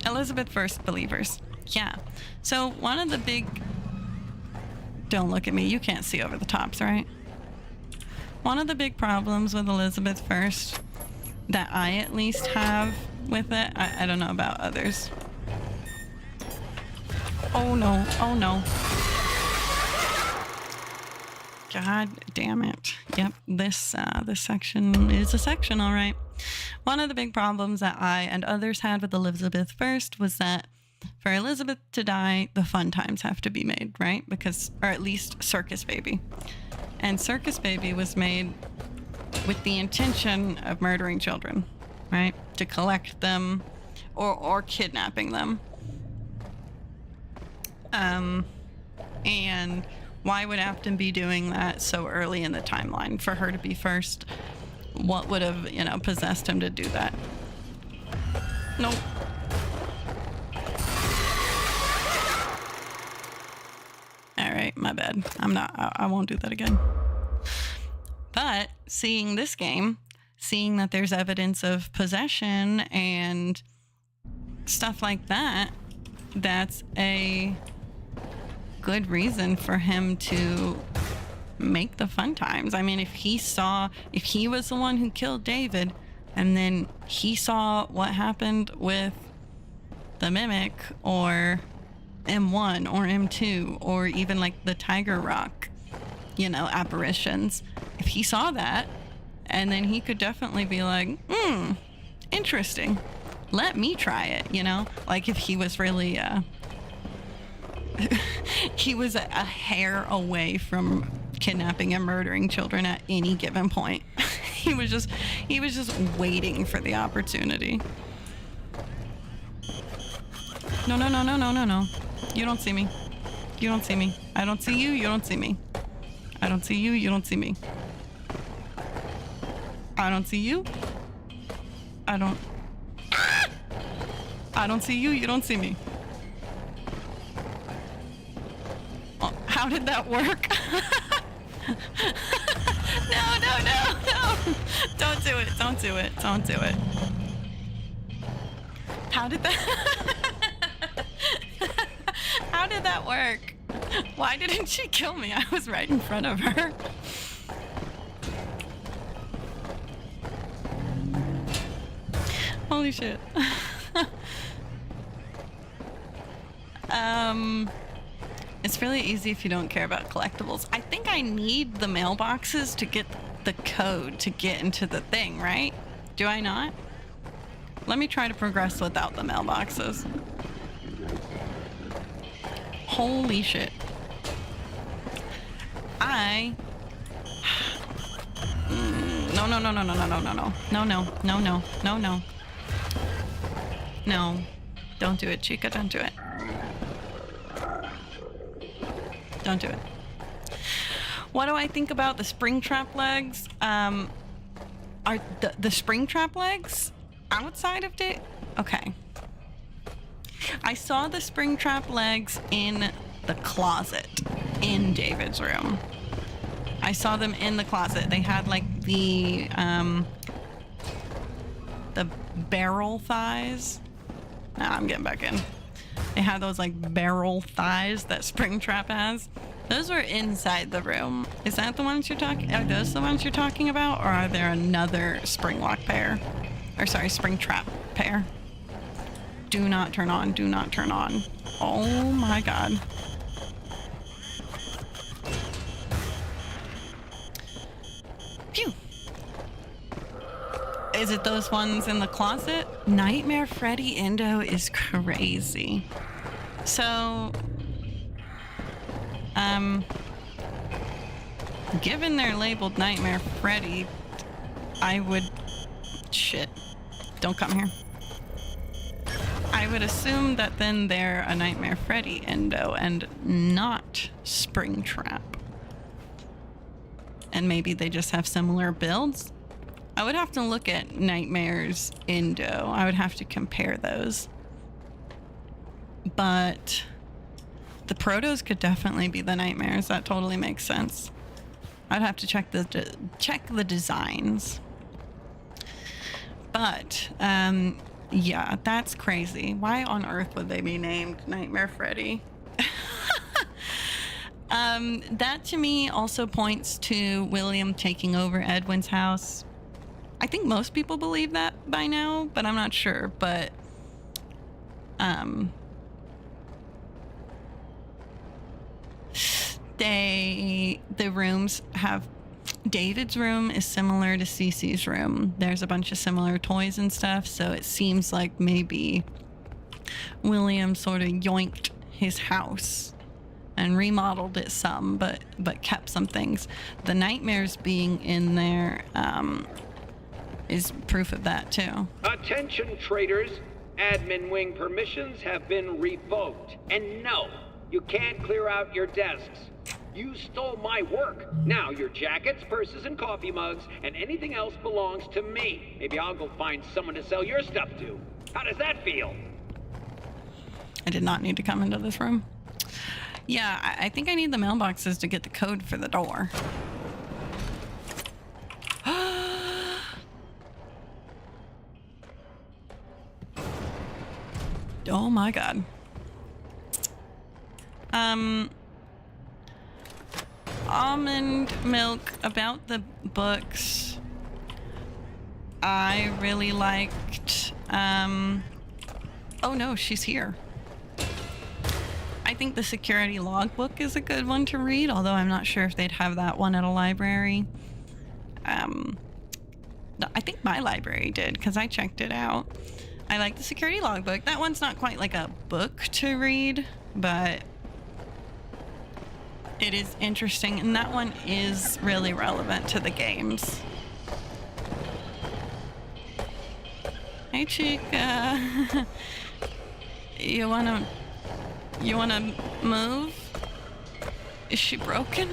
Elizabeth first believers. Yeah. So one of the big... Don't look at me. You can't see over the tops, right? One of the big problems with Elizabeth first that I at least have with it, I don't know about others. Oh no. Oh no. God damn it. Yep, this section is a section, all right. One of the big problems that I and others had with Elizabeth first was that for Elizabeth to die, the fun times have to be made, right? Because, or at least Circus Baby. And Circus Baby was made with the intention of murdering children, right? To collect them or kidnapping them. And why would Afton be doing that so early in the timeline? For her to be first, what would have, possessed him to do that? Nope. All right, my bad. I won't do that again. But seeing this game, seeing that there's evidence of possession and stuff like that, that's a good reason for him to make the fun times. I mean, if he was the one who killed David and then he saw what happened with the Mimic or M1 or M2 or even like the Tiger Rock, apparitions, if he saw that, and then he could definitely be like, interesting, let me try it, like if he was really he was a hair away from kidnapping and murdering children at any given point. he was just waiting for the opportunity. No. You don't see me. You don't see me. I don't see you. You don't see me. I don't see you. You don't see me. I don't see you. I don't see you. You don't see me. Oh, how did that work? No. Don't do it. Don't do it. Don't do it. How did that... How did that work? Why didn't she kill me? I was right in front of her. Holy shit. It's really easy if you don't care about collectibles. I think I need the mailboxes to get the code to get into the thing, right? Do I not? Let me try to progress without the mailboxes. Holy shit. No. Don't do it, Chica. Don't do it. Don't do it. What do I think about the spring trap legs? Are the spring trap legs outside of it? Okay. I saw the spring trap legs in the closet in David's room. I saw them in the closet. They had like the barrel thighs. Nah, I'm getting back in. They had those like barrel thighs that Springtrap has. Those were inside the room. Is that the ones you're talking? Are those the ones you're talking about, or are there another Springlock pair? Or sorry, Springtrap pair? Do not turn on. Do not turn on. Oh my god. Phew. Is it those ones in the closet? Nightmare Freddy Indo is crazy. So, given they're labeled Nightmare Freddy, I would... Shit. Don't come here. I would assume that then they're a Nightmare Freddy endo and not Springtrap. And maybe they just have similar builds? I would have to look at Nightmare's endo. I would have to compare those. But the Protos could definitely be the Nightmares. That totally makes sense. I'd have to check the designs. But yeah, that's crazy. Why on earth would they be named Nightmare Freddy? That to me also points to William taking over Edwin's house. I think most people believe that by now, but I'm not sure. But the rooms have... David's room is similar to Cece's room. There's a bunch of similar toys and stuff, so it seems like maybe William sort of yoinked his house and remodeled it some, but kept some things. The nightmares being in there is proof of that too. Attention traders, admin wing permissions have been revoked. And no, you can't clear out your desks. You stole my work. Now your jackets, purses, and coffee mugs, and anything else belongs to me. Maybe I'll go find someone to sell your stuff to. How does that feel? I did not need to come into this room. Yeah, I think I need the mailboxes to get the code for the door. Oh my god. Almond milk about the books. I really liked, oh no, she's here. I think the security logbook is a good one to read, although I'm not sure if they'd have that one at a library. I think my library did, because I checked it out. I like the security logbook. That one's not quite like a book to read, but it is interesting, and that one is really relevant to the games. Hey, chica. You wanna move? Is she broken?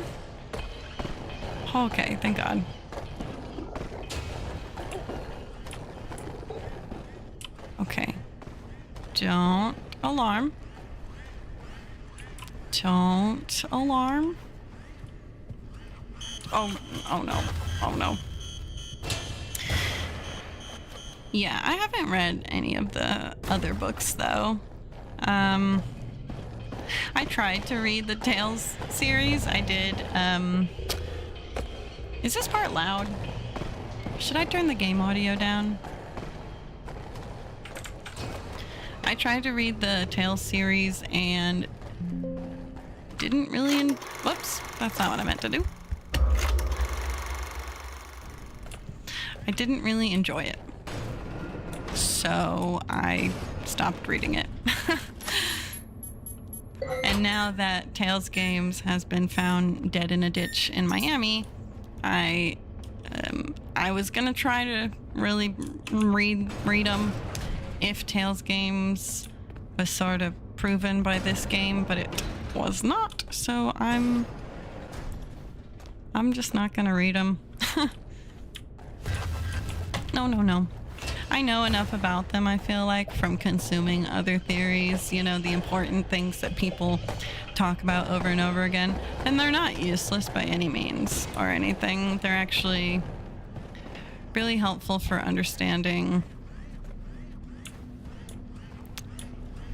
Okay, thank God. Okay. Don't alarm. Don't alarm. Oh no. Oh no. Yeah, I haven't read any of the other books though. I tried to read the Tales series. I did. Is this part loud? Should I turn the game audio down? I tried to read the Tales series and didn't really whoops, that's not what I meant to do. I didn't really enjoy it. So I stopped reading it. And now that Tales Games has been found dead in a ditch in Miami, I was gonna try to really read them if Tales Games was sort of proven by this game, but it was not. So I'm just not gonna read them. No. I know enough about them, I feel like, from consuming other theories, you know, the important things that people talk about over and over again. And they're not useless by any means or anything. They're actually really helpful for understanding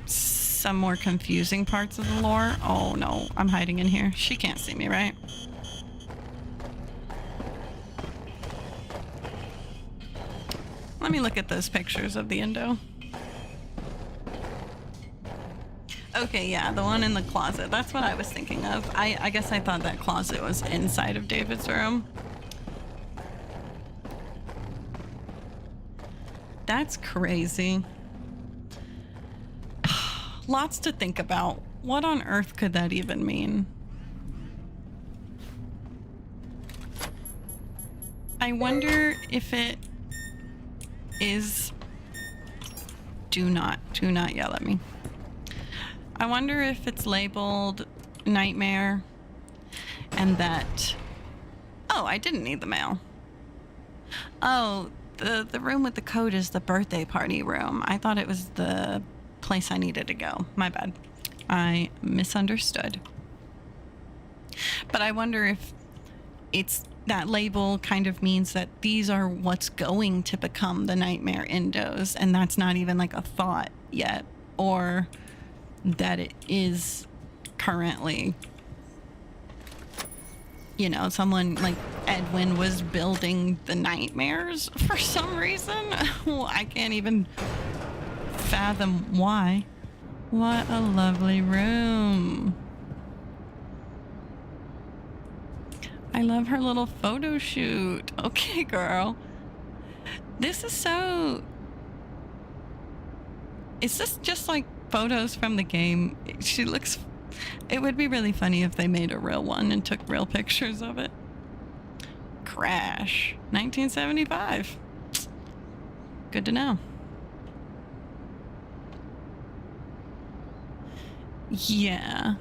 some more confusing parts of the lore. Oh no, I'm hiding in here. She can't see me, right? Let me look at those pictures of the Indo. Okay, yeah, the one in the closet. That's what I was thinking of. I guess I thought that closet was inside of David's room. That's crazy. Lots to think about. What on earth could that even mean? I wonder if it is... Do not yell at me. I wonder if it's labeled Nightmare and that... Oh, I didn't need the mail. Oh, the room with the code is the birthday party room. I thought it was the place I needed to go. My bad. I misunderstood. But I wonder if it's that label kind of means that these are what's going to become the Nightmare Endos, and that's not even like a thought yet, or that it is currently, you know, someone like Edwin was building the nightmares for some reason. Well, I can't even fathom why. What a lovely room. I love her little photo shoot. Okay, girl. This is so... Is this just like photos from the game? She looks... It would be really funny if they made a real one and took real pictures of it. Crash. 1975. Good to know. Yeah.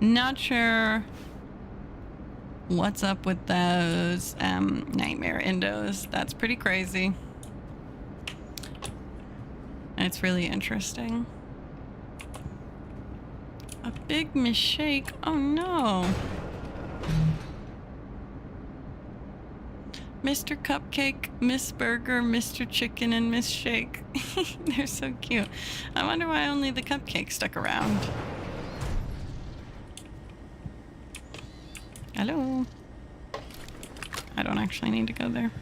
Not sure what's up with those Nightmare Endos. That's pretty crazy. It's really interesting. A big mistake. Oh no. Mr. Cupcake, Miss Burger, Mr. Chicken, and Miss Shake. They're so cute. I wonder why only the cupcake stuck around. Hello. I don't actually need to go there.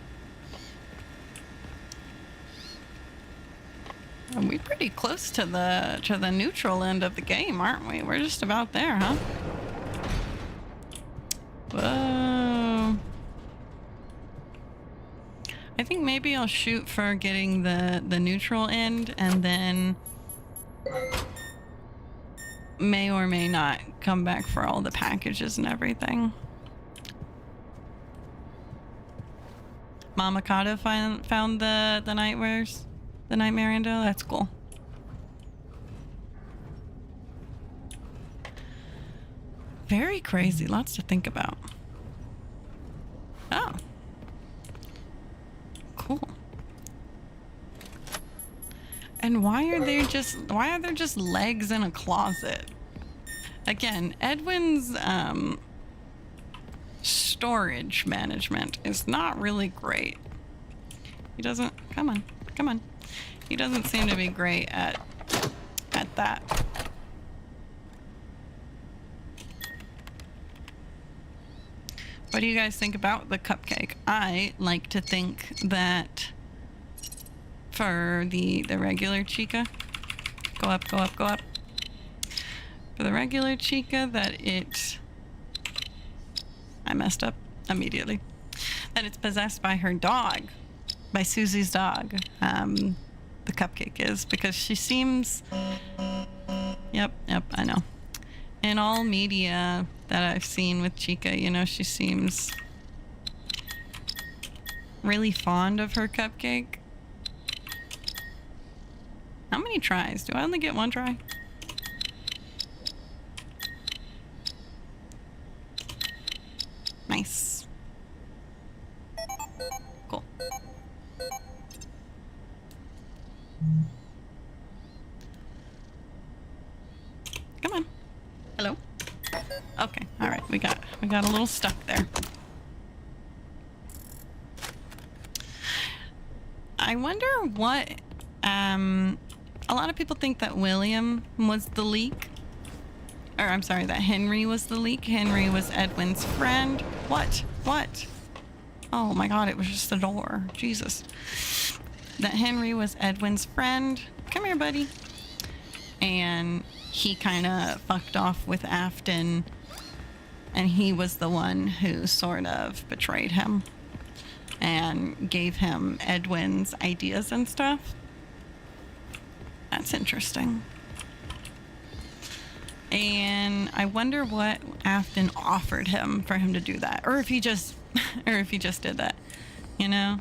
Are we pretty close to the neutral end of the game, aren't we? We're just about there, huh? Whoa. I think maybe I'll shoot for getting the neutral end and then may or may not come back for all the packages and everything. Mama Kata found the nightmares, the Nightmare Endo. That's cool. Very crazy. Lots to think about. Oh. Cool. And why are there just legs in a closet? Again, Edwin's storage management is not really great. He doesn't, come on. He doesn't seem to be great at that. What do you guys think about the cupcake? I like to think that for the regular Chica, go up. For the regular Chica, that I messed up immediately. That it's possessed by her dog, by Susie's dog. The cupcake is, because she seems, yep, I know. In all media that I've seen with Chica, you know, she seems really fond of her cupcake. How many tries? Do I only get one try? Nice. Cool. Come on. Hello? Okay, alright, we got a little stuck there. I wonder what, a lot of people think that William was the leak. Or, I'm sorry, that Henry was the leak. Henry was Edwin's friend. What? Oh my god, it was just the door. Jesus. That Henry was Edwin's friend. Come here, buddy. And he kind of fucked off with Afton. And he was the one who sort of betrayed him. And gave him Edwin's ideas and stuff. That's interesting. And I wonder what Afton offered him for him to do that, or if he just did that, you know?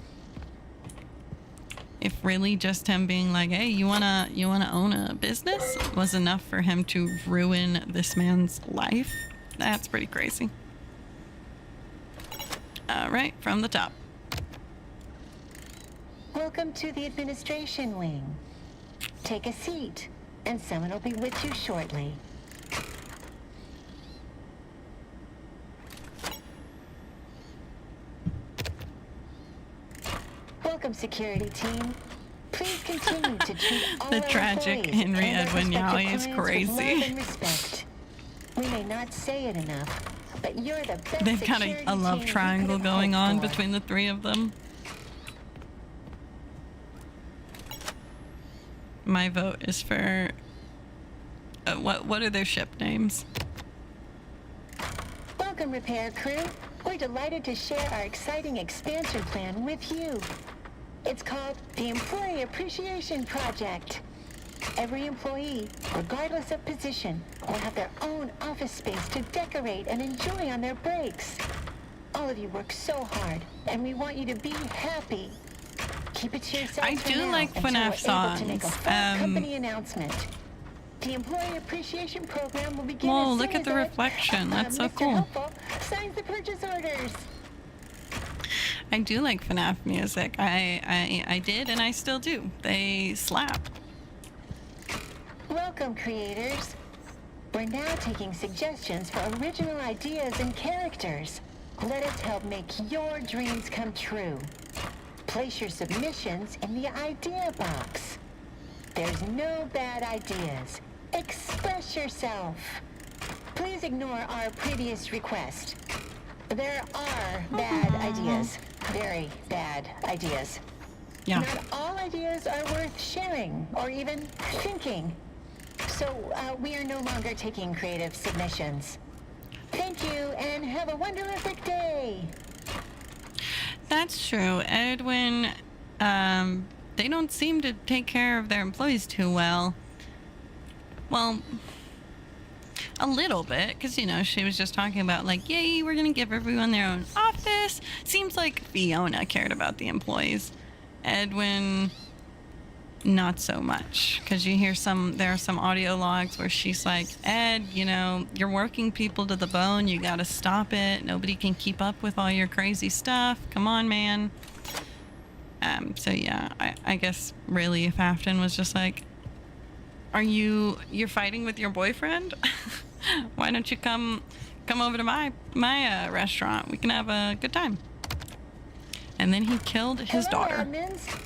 If really just him being like, hey, you wanna own a business was enough for him to ruin this man's life. That's pretty crazy. All right, from the top. Welcome to the administration wing. Take a seat, and someone will be with you shortly. Welcome, security team. Please continue to treat all The our tragic employees Henry and their Edwin prospective Yowie is clients with love crazy. and respect. We may not say it enough, but you're the best They've got security a love team we triangle could have going hoped on for. between the three of them. My vote is for what are their ship names? Welcome, repair crew. We're delighted to share our exciting expansion plan with you. It's called the Employee Appreciation Project. Every employee, regardless of position, will have their own office space to decorate and enjoy on their breaks. All of you work so hard, and we want you to be happy. Keep it to yourselves I for do now like until FNAF we're able to make a songs. full company announcement. The Employee Appreciation Program will begin Whoa, as look soon at the as reflection. That's so Mr. cool. Helpful signs the purchase orders. I do like FNAF music. I did and I still do. They slap. Welcome, creators. We're now taking suggestions for original ideas and characters. Let us help make your dreams come true. Place your submissions in the idea box. There's no bad ideas. Express yourself. Please ignore our previous request. There are bad ideas. Very bad ideas. Yeah. Not all ideas are worth sharing or even thinking. So we are no longer taking creative submissions. Thank you and have a wonderific day. That's true. Edwin, they don't seem to take care of their employees too well. Well, a little bit, because, you know, she was just talking about, like, yay, we're going to give everyone their own office. Seems like Fiona cared about the employees. Edwin, not so much, because you hear there are some audio logs where she's like, Ed, you know, you're working people to the bone. You got to stop it. Nobody can keep up with all your crazy stuff. Come on, man. So yeah, I guess really if Afton was just like, you're fighting with your boyfriend? Why don't you come over to my restaurant? We can have a good time. And then he killed his Hello, daughter. admins.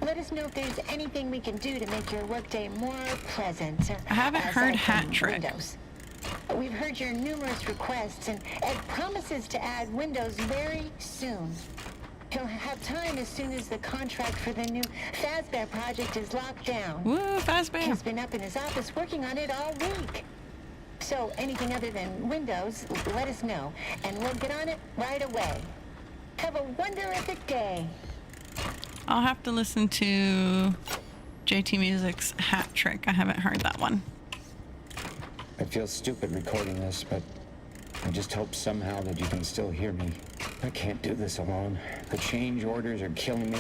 Let us know if there's anything we can do to make your workday more pleasant. I haven't heard aside from hat trick. Windows. We've heard your numerous requests, and Ed promises to add Windows very soon. He'll have time as soon as the contract for the new Fazbear project is locked down. Woo, Fazbear! He's been up in his office working on it all week. So anything other than Windows, let us know, and we'll get on it right away. Have a wonderific day. I'll have to listen to JT Music's Hat Trick. I haven't heard that one. I feel stupid recording this, but I just hope somehow that you can still hear me. I can't do this alone. The change orders are killing me.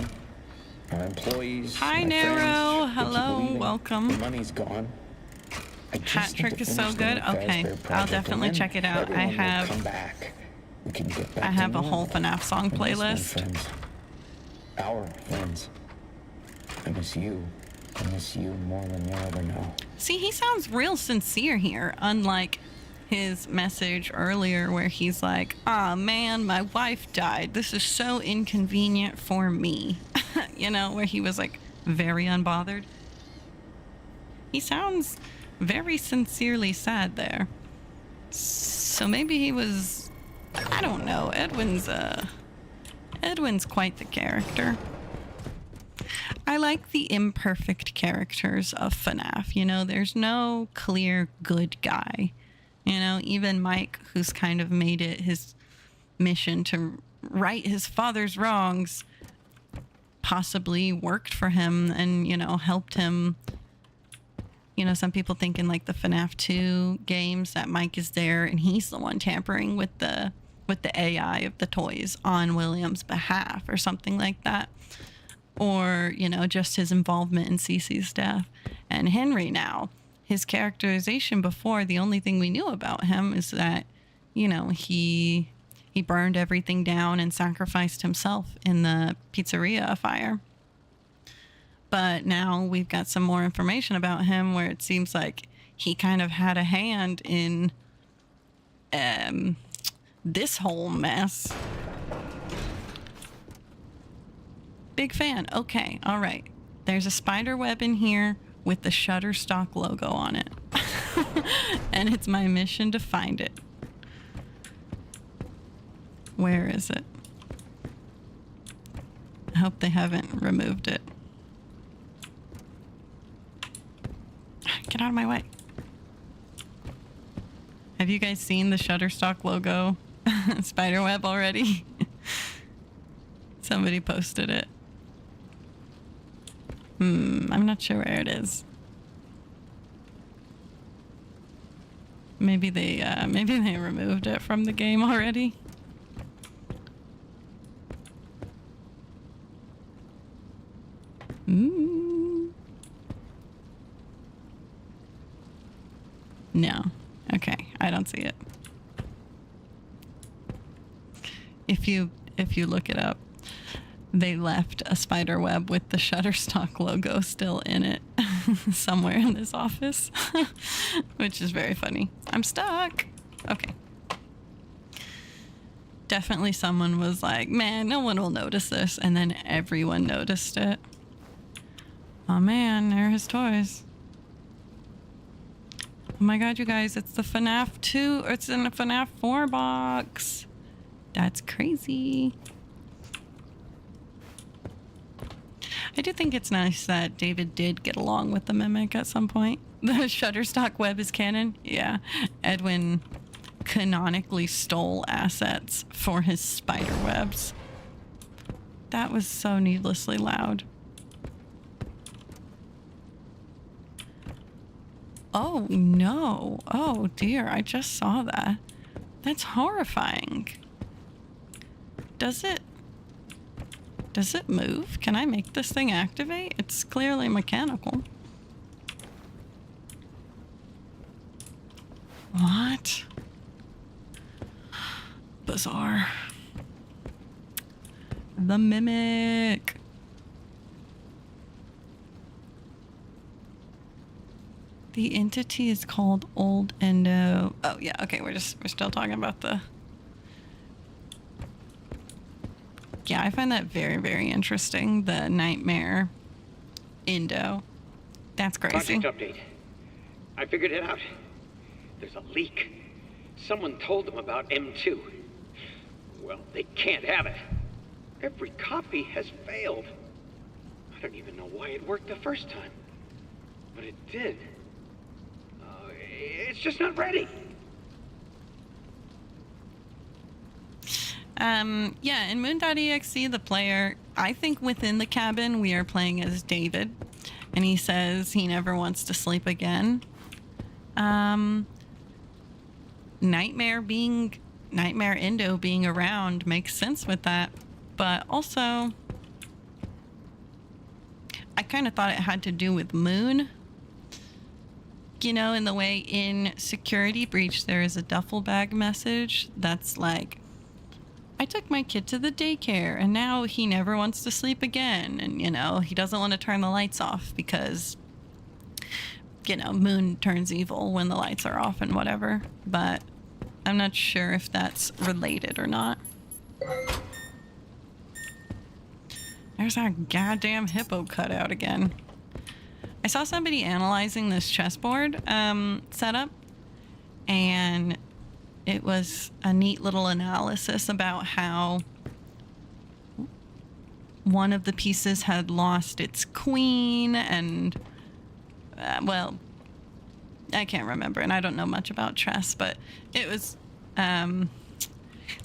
Our employees, Hi, my Nero. friends, they keep Hello. leaving. Welcome. The money's gone. Hat Trick is so good. Okay, I'll definitely check it out. I have a whole FNAF song playlist. Our friends. I miss you. I miss you more than you'll ever know. See, he sounds real sincere here, unlike his message earlier where he's like, "Ah, man, my wife died. This is so inconvenient for me." You know, where he was like very unbothered. He sounds very sincerely sad there. So maybe he was, I don't know. Edwin's quite the character. I like the imperfect characters of FNAF. You know, there's no clear good guy. You know, even Mike, who's kind of made it his mission to right his father's wrongs, possibly worked for him and, you know, helped him, You know, some people think in like the FNAF 2 games that Mike is there and he's the one tampering with the AI of the toys on William's behalf or something like that. Or, you know, just his involvement in Cece's death. And Henry now, his characterization before, the only thing we knew about him is that, you know, he burned everything down and sacrificed himself in the pizzeria fire. But now we've got some more information about him where it seems like he kind of had a hand in this whole mess. Big fan. Okay, all right. There's a spider web in here with the Shutterstock logo on it. And it's my mission to find it. Where is it? I hope they haven't removed it. Get out of my way. Have you guys seen the Shutterstock logo spiderweb already? Somebody posted it. I'm not sure where it is. Maybe they removed it from the game already. No. Okay, I don't see it. If you look it up, they left a spider web with the Shutterstock logo still in it somewhere in this office, which is very funny. I'm stuck. Okay. Definitely someone was like, man, no one will notice this, and then everyone noticed it. Oh man, there are his toys. Oh my god, you guys, it's the FNAF 2, or it's in the FNAF 4 box. That's crazy. I do think it's nice that David did get along with the Mimic at some point. The Shutterstock web is canon. Yeah. Edwin canonically stole assets for his spider webs. That was so needlessly loud. Oh no. Oh dear, I just saw that. That's horrifying. Does it move? Can I make this thing activate? It's clearly mechanical. What? Bizarre. The Mimic. The entity is called Old Endo. Oh yeah, okay, we're still talking about the... Yeah, I find that very, very interesting, the Nightmare Endo. That's crazy. Project update. I figured it out. There's a leak. Someone told them about M2. Well, they can't have it. Every copy has failed. I don't even know why it worked the first time. But it did. It's just not ready. Yeah, in Moon.exe, the player, I think within the cabin, we are playing as David. And he says he never wants to sleep again. Nightmare Endo being around makes sense with that. But also, I kind of thought it had to do with Moon. You know, in the way in Security Breach, there is a duffel bag message that's like, I took my kid to the daycare and now he never wants to sleep again. And, you know, he doesn't want to turn the lights off because, you know, Moon turns evil when the lights are off and whatever. But I'm not sure if that's related or not. There's our goddamn hippo cutout again. I saw somebody analyzing this chessboard setup, and it was a neat little analysis about how one of the pieces had lost its queen, and well, I can't remember, and I don't know much about chess, but it was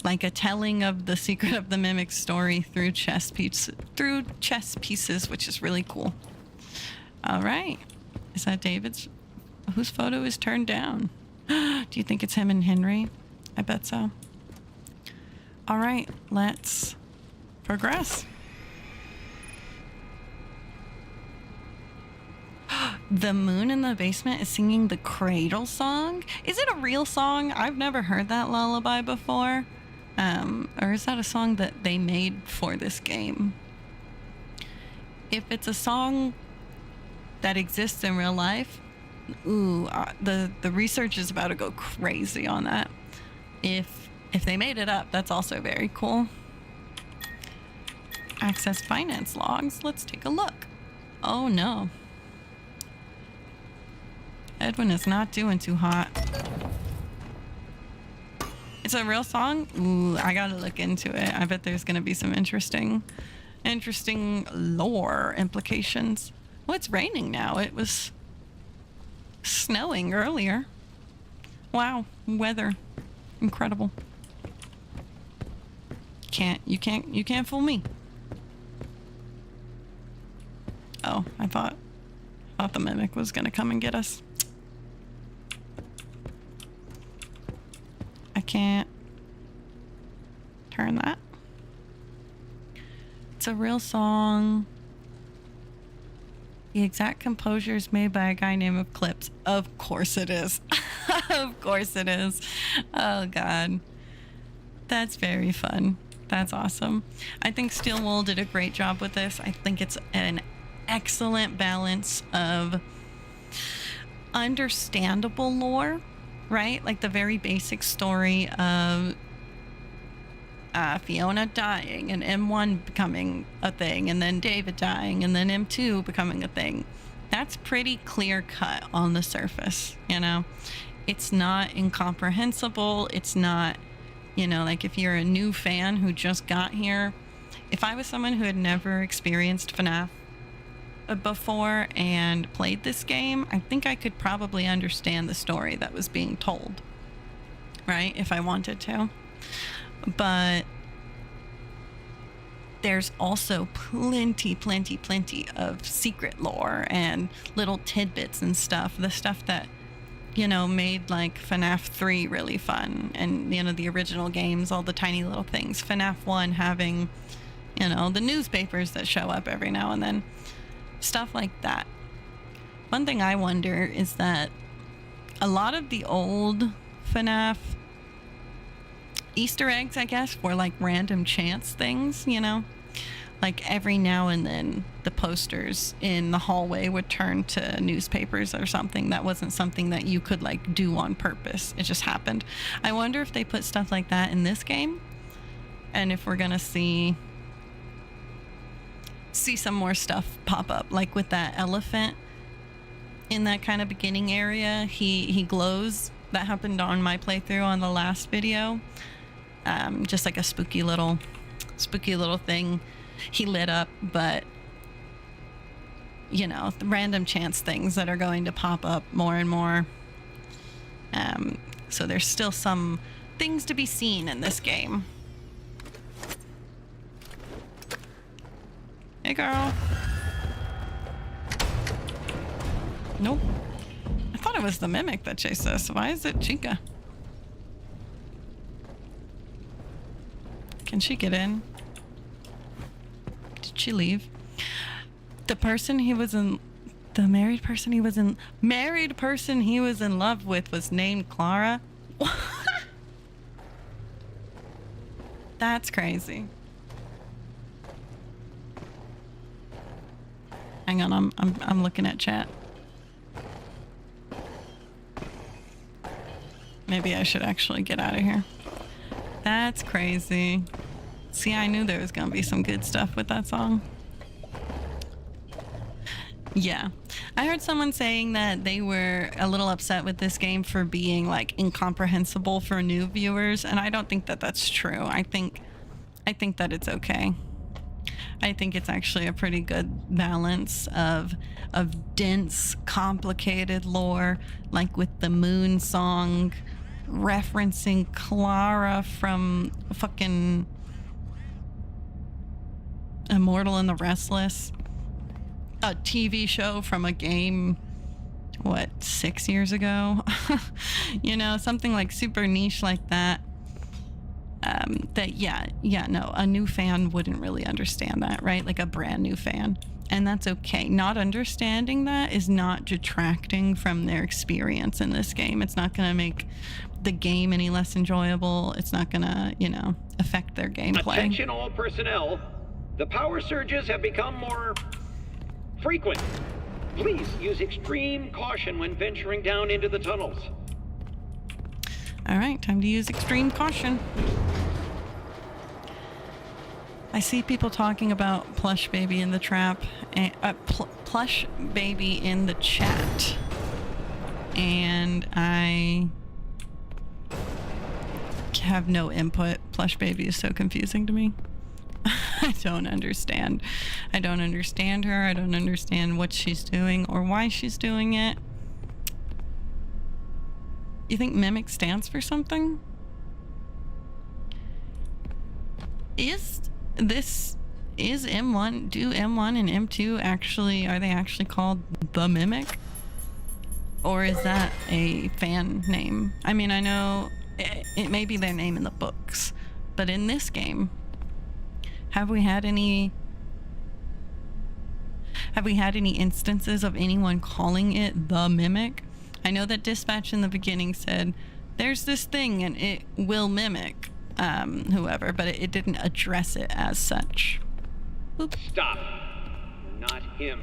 like a telling of the secret of the Mimic story through chess pieces, which is really cool. All right, is that David's Whose photo is turned down? Do you think it's him and Henry? I bet so. All right, let's progress. The moon in the basement is singing the cradle song. Is it a real song? I've never heard that lullaby before. Or is that a song that they made for this game? If it's a song that exists in real life, ooh, the research is about to go crazy on that. If they made it up, that's also very cool. Access finance logs. Let's take a look. Oh no. Edwin is not doing too hot. It's a real song? Ooh, I gotta look into it. I bet there's gonna be some interesting lore implications. Well, it's raining now. It was snowing earlier. Wow, weather. Incredible. You can't fool me. Oh, I thought the mimic was gonna come and get us. I can't turn that. It's a real song. The exact composure is made by a guy named Eclipse. Of course it is. Of course it is. Oh God. That's very fun. That's awesome. I think Steel Wool did a great job with this. I think it's an excellent balance of understandable lore, right? Like the very basic story of Fiona dying and M1 becoming a thing, and then David dying, and then M2 becoming a thing. That's pretty clear cut on the surface, you know? It's not incomprehensible. It's not, you know, like if you're a new fan who just got here. If I was someone who had never experienced FNAF before and played this game, I think I could probably understand the story that was being told, right? If I wanted to. But there's also plenty of secret lore and little tidbits and stuff. The stuff that, you know, made like FNAF 3 really fun. And, you know, the original games, all the tiny little things. FNAF 1 having, you know, the newspapers that show up every now and then. Stuff like that. One thing I wonder is that a lot of the old FNAF Easter eggs, I guess, were like random chance things, you know? Like every now and then the posters in the hallway would turn to newspapers or something. That wasn't something that you could like do on purpose. It just happened. I wonder if they put stuff like that in this game, and if we're gonna see some more stuff pop up, like with that elephant in that kind of beginning area. He glows. That happened on my playthrough on the last video. Just like a spooky little thing. He lit up, but you know, the random chance things that are going to pop up more and more. So there's still some things to be seen in this game. Hey, girl. Nope. I thought it was the mimic that chased us. Why is it Chica? Can she get in? Did she leave? The married person he was in love with was named Clara. That's crazy. Hang on, I'm looking at chat. Maybe I should actually get out of here. That's crazy. See, I knew there was gonna be some good stuff with that song. Yeah. I heard someone saying that they were a little upset with this game for being like incomprehensible for new viewers, and I don't think that that's true. I think that it's okay. I think it's actually a pretty good balance of dense, complicated lore, like with the Moon song referencing Clara from fucking Immortal and the Restless, a TV show from a game what, 6 years ago? You know, something like super niche like that. No, a new fan wouldn't really understand that, right? Like a brand new fan. And that's okay. Not understanding that is not detracting from their experience in this game. It's not going to make the game any less enjoyable. It's not going to, you know, affect their gameplay. Attention all personnel. The power surges have become more frequent. Please use extreme caution when venturing down into the tunnels. All right, time to use extreme caution. I see people talking about Plush Baby in the trap, Plush Baby in the chat, and I have no input. Plush Baby is so confusing to me. I don't understand. I don't understand her. I don't understand what she's doing or why she's doing it. You think Mimic stands for something? Is M1, do M1 and M2 actually, are they actually called the Mimic? Or is that a fan name? I mean, I know it may be their name in the books, but in this game, have we had any instances of anyone calling it the Mimic? I know that Dispatch in the beginning said, there's this thing and it will mimic whoever, but it didn't address it as such. Oops. Stop. You're not him.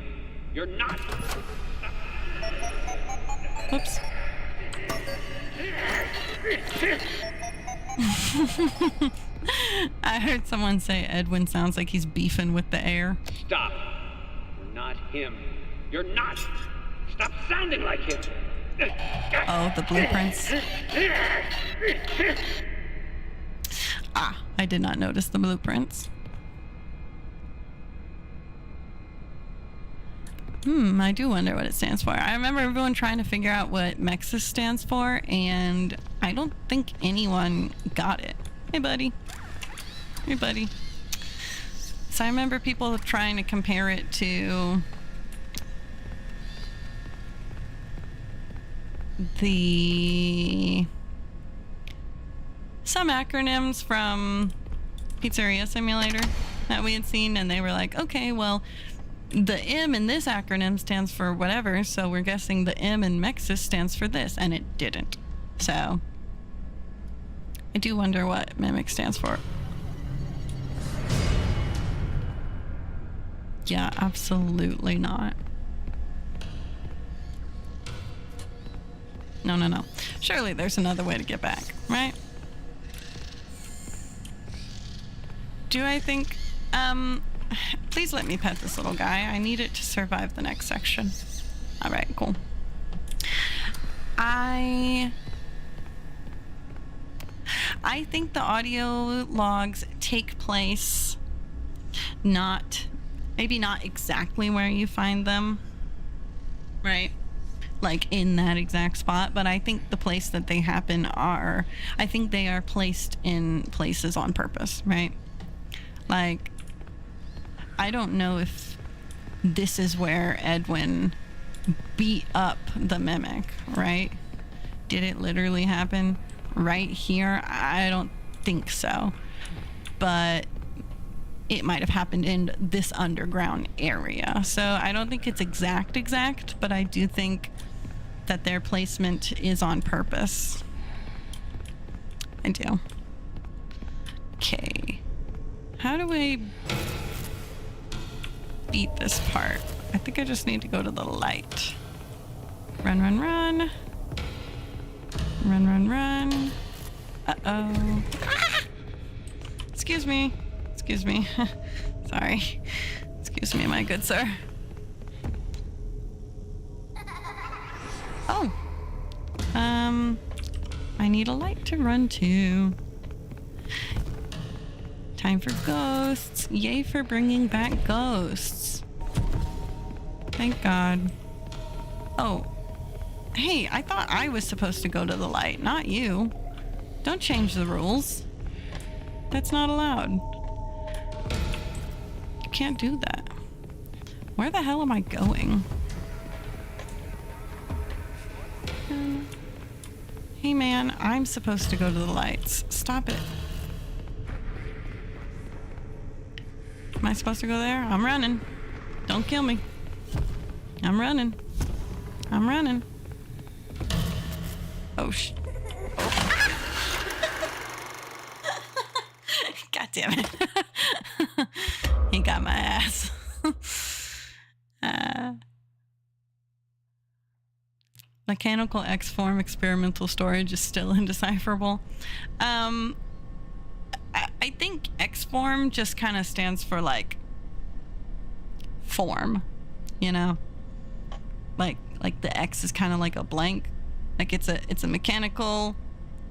You're not. Oops. I heard someone say Edwin sounds like he's beefing with the air. Stop. You're not him. You're not. Stop sounding like him. Oh, the blueprints. Ah, I did not notice the blueprints. I do wonder what it stands for. I remember everyone trying to figure out what Mexis stands for, and I don't think anyone got it. Hey, buddy. Hey, buddy. So I remember people trying to compare it to some acronyms from Pizzeria Simulator that we had seen, and they were like, okay, well, the M in this acronym stands for whatever, so we're guessing the M in Mexis stands for this, and it didn't. So I do wonder what Mimic stands for. Yeah, absolutely not. No. Surely there's another way to get back, right? Do I think... please let me pet this little guy. I need it to survive the next section. Alright, cool. I think the audio logs take place maybe not exactly where you find them, right? Like in that exact spot, but I think the place that they happen I think they are placed in places on purpose, right? Like, I don't know if this is where Edwin beat up the Mimic, right? Did it literally happen right here? I don't think so. But it might have happened in this underground area. So I don't think it's exact, but I do think that their placement is on purpose. I do. Okay. How do I beat this part? I think I just need to go to the light. Run. Run. Uh-oh. Ah! Excuse me. Sorry. Excuse me, my good sir. Oh. I need a light to run to. Time for ghosts. Yay for bringing back ghosts. Thank God. Oh. Hey, I thought I was supposed to go to the light, not you. Don't change the rules. That's not allowed. You can't do that. Where the hell am I going? man, I'm supposed to go to the lights. Stop it. Am I supposed to go there? I'm running. Don't kill me. I'm running. I'm running. Oh, God damn it. He got my ass. Mechanical X-form experimental storage is still indecipherable. I think X-form just kind of stands for like form, you know? Like the X is kind of like a blank. Like it's a mechanical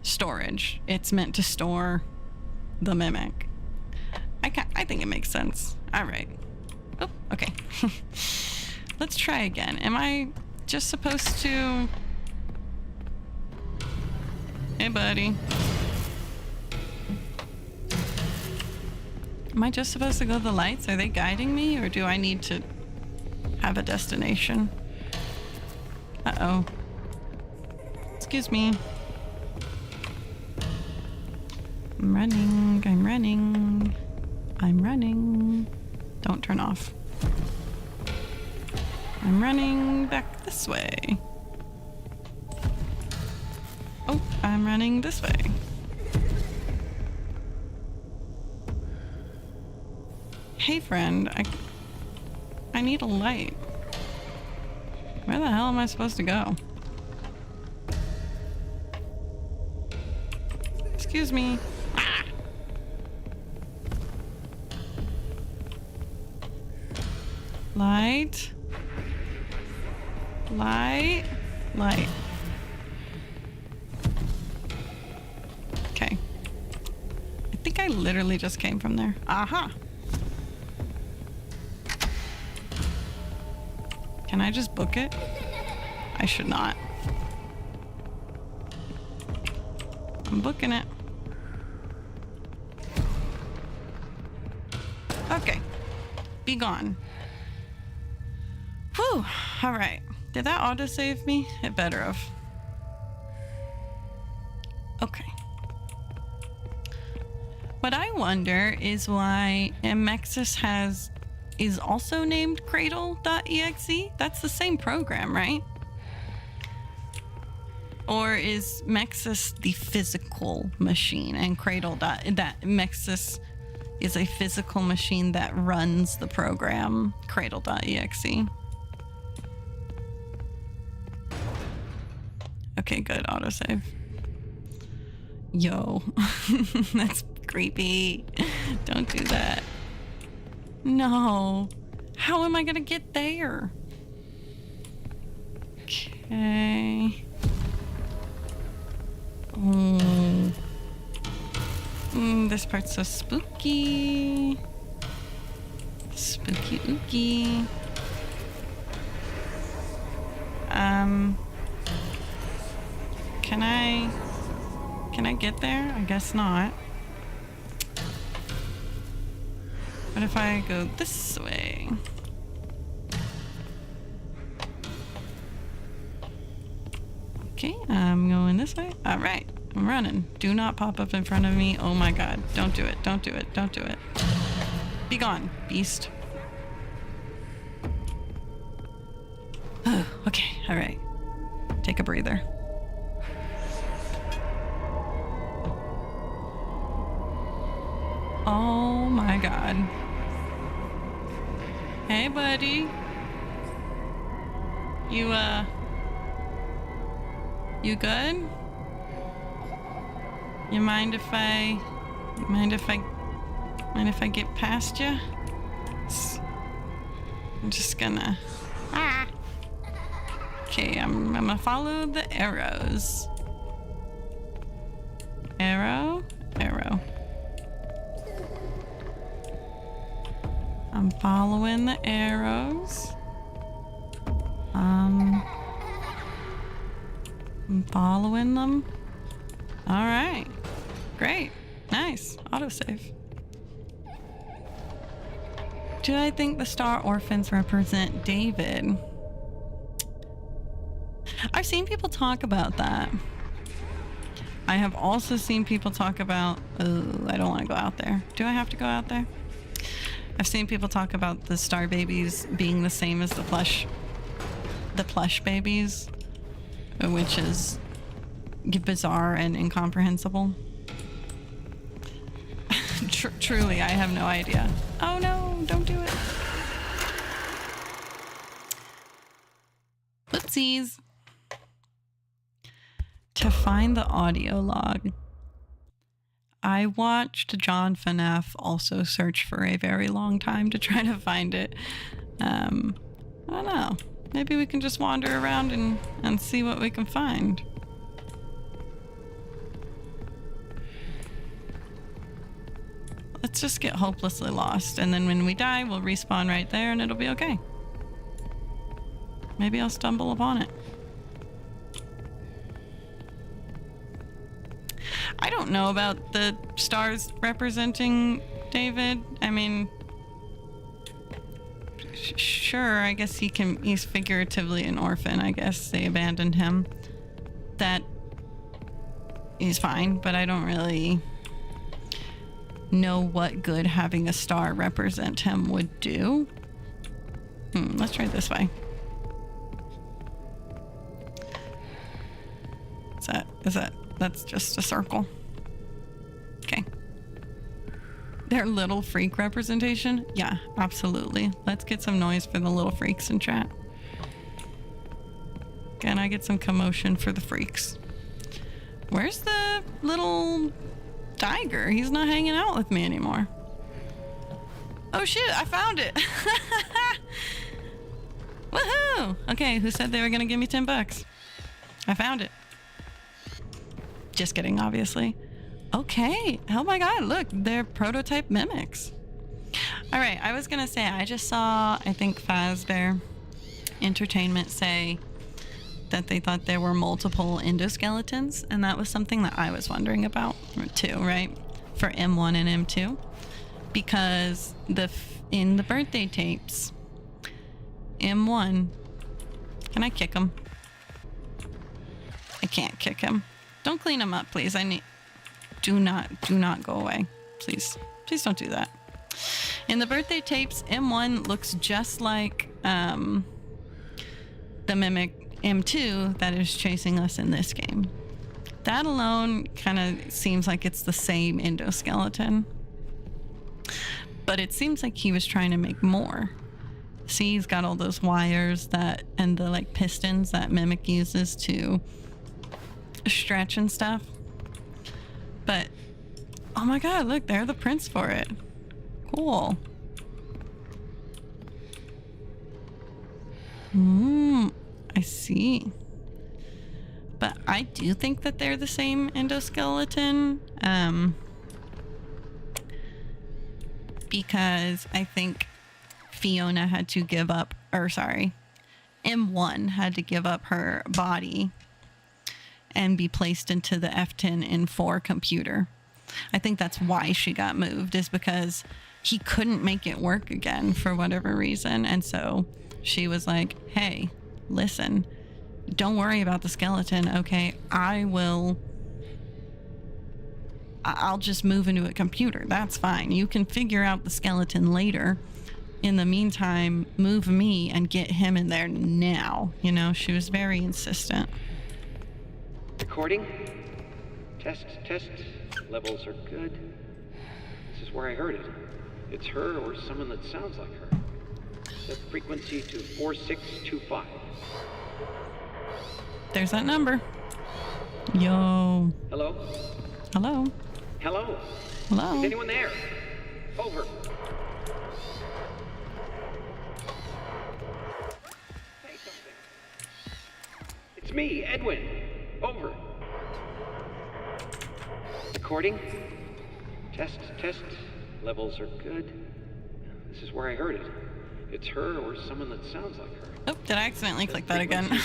storage. It's meant to store the mimic. I think it makes sense. All right. Oh, okay. Let's try again. Am I just supposed to... Hey, buddy. Am I just supposed to go to the lights? Are they guiding me, or do I need to have a destination? Uh-oh. Excuse me. I'm running. I'm running. I'm running. Don't turn off. I'm running back this way. Oh, I'm running this way. Hey, friend. I need a light. Where the hell am I supposed to go? Excuse me. Ah. Light. Light. Light. Okay. I think I literally just came from there. Aha. Can I just book it? I should not. I'm booking it. Okay. Be gone. Whew. All right. Did that autosave me? It better have. Okay. What I wonder is why Mexis is also named Cradle.exe. That's the same program, right? Or is Mexis the physical machine and that Mexis is a physical machine that runs the program Cradle.exe? Okay, good. Autosave. Yo. That's creepy. Don't do that. No. How am I gonna get there? Okay. Oh. This part's so spooky. Spooky ooky. Can I get there? I guess not. What if I go this way? Okay, I'm going this way. All right, I'm running. Do not pop up in front of me. Oh my God, don't do it, don't do it, don't do it. Be gone, beast. Okay, all right. Take a breather. Oh my God. Hey, buddy. You good? You mind if I get past you? I'm just gonna... Okay, I'm gonna follow the arrows. Arrow, arrow. I'm following the arrows. I'm following them. All right, great, nice, autosave. Do I think the star orphans represent David? I've seen people talk about that. I have also seen people talk about, I don't want to go out there. Do I have to go out there? I've seen people talk about the star babies being the same as the plush babies, which is bizarre and incomprehensible. Truly, I have no idea. Oh no, don't do it. Whoopsies. To find the audio log, I watched John FNAF also search for a very long time to try to find it. I don't know. Maybe we can just wander around and see what we can find. Let's just get hopelessly lost, and then when we die, we'll respawn right there and it'll be okay. Maybe I'll stumble upon it. I don't know about the stars representing David. I mean, sure, I guess he's figuratively an orphan. I guess they abandoned him. That is fine, but I don't really know what good having a star represent him would do. Let's try it this way. That's just a circle. Okay. Their little freak representation? Yeah, absolutely. Let's get some noise for the little freaks in chat. Can I get some commotion for the freaks? Where's the little tiger? He's not hanging out with me anymore. Oh shit, I found it. Woohoo! Okay, who said they were gonna give me $10? I found it. Just kidding, obviously. Okay. Oh my god, look, they're prototype mimics. Alright, I was gonna say, I just saw, I think Fazbear Entertainment say that they thought there were multiple endoskeletons, and that was something that I was wondering about too, right? For M1 and M2. Because in the birthday tapes, M1, can I kick him? I can't kick him. Don't clean him up, please. Do not go away. Please don't do that. In the birthday tapes, M1 looks just like the mimic M2 that is chasing us in this game. That alone kind of seems like it's the same endoskeleton. But it seems like he was trying to make more. See, he's got all those wires and the like pistons that Mimic uses to stretch and stuff. But oh my god, look, they're the prints for it. Cool. I see. But I do think that they're the same endoskeleton. Because I think Fiona had to give up, M1 had to give up her body and be placed into the F10N4 computer. I think that's why she got moved, is because he couldn't make it work again for whatever reason. And so she was like, hey, listen, don't worry about the skeleton, okay? I'll just move into a computer. That's fine. You can figure out the skeleton later. In the meantime, move me and get him in there now. You know, she was very insistent. Recording. Test. Levels are good. This is where I heard it. It's her or someone that sounds like her. Set frequency to 4625. There's that number. Yo. Hello? Hello? Hello? Hello? Is anyone there? Over. Say something. It's me, Edwin. Over. Recording. Test. Levels are good. This is where I heard it. It's her or someone that sounds like her. Oh, did I accidentally click that again?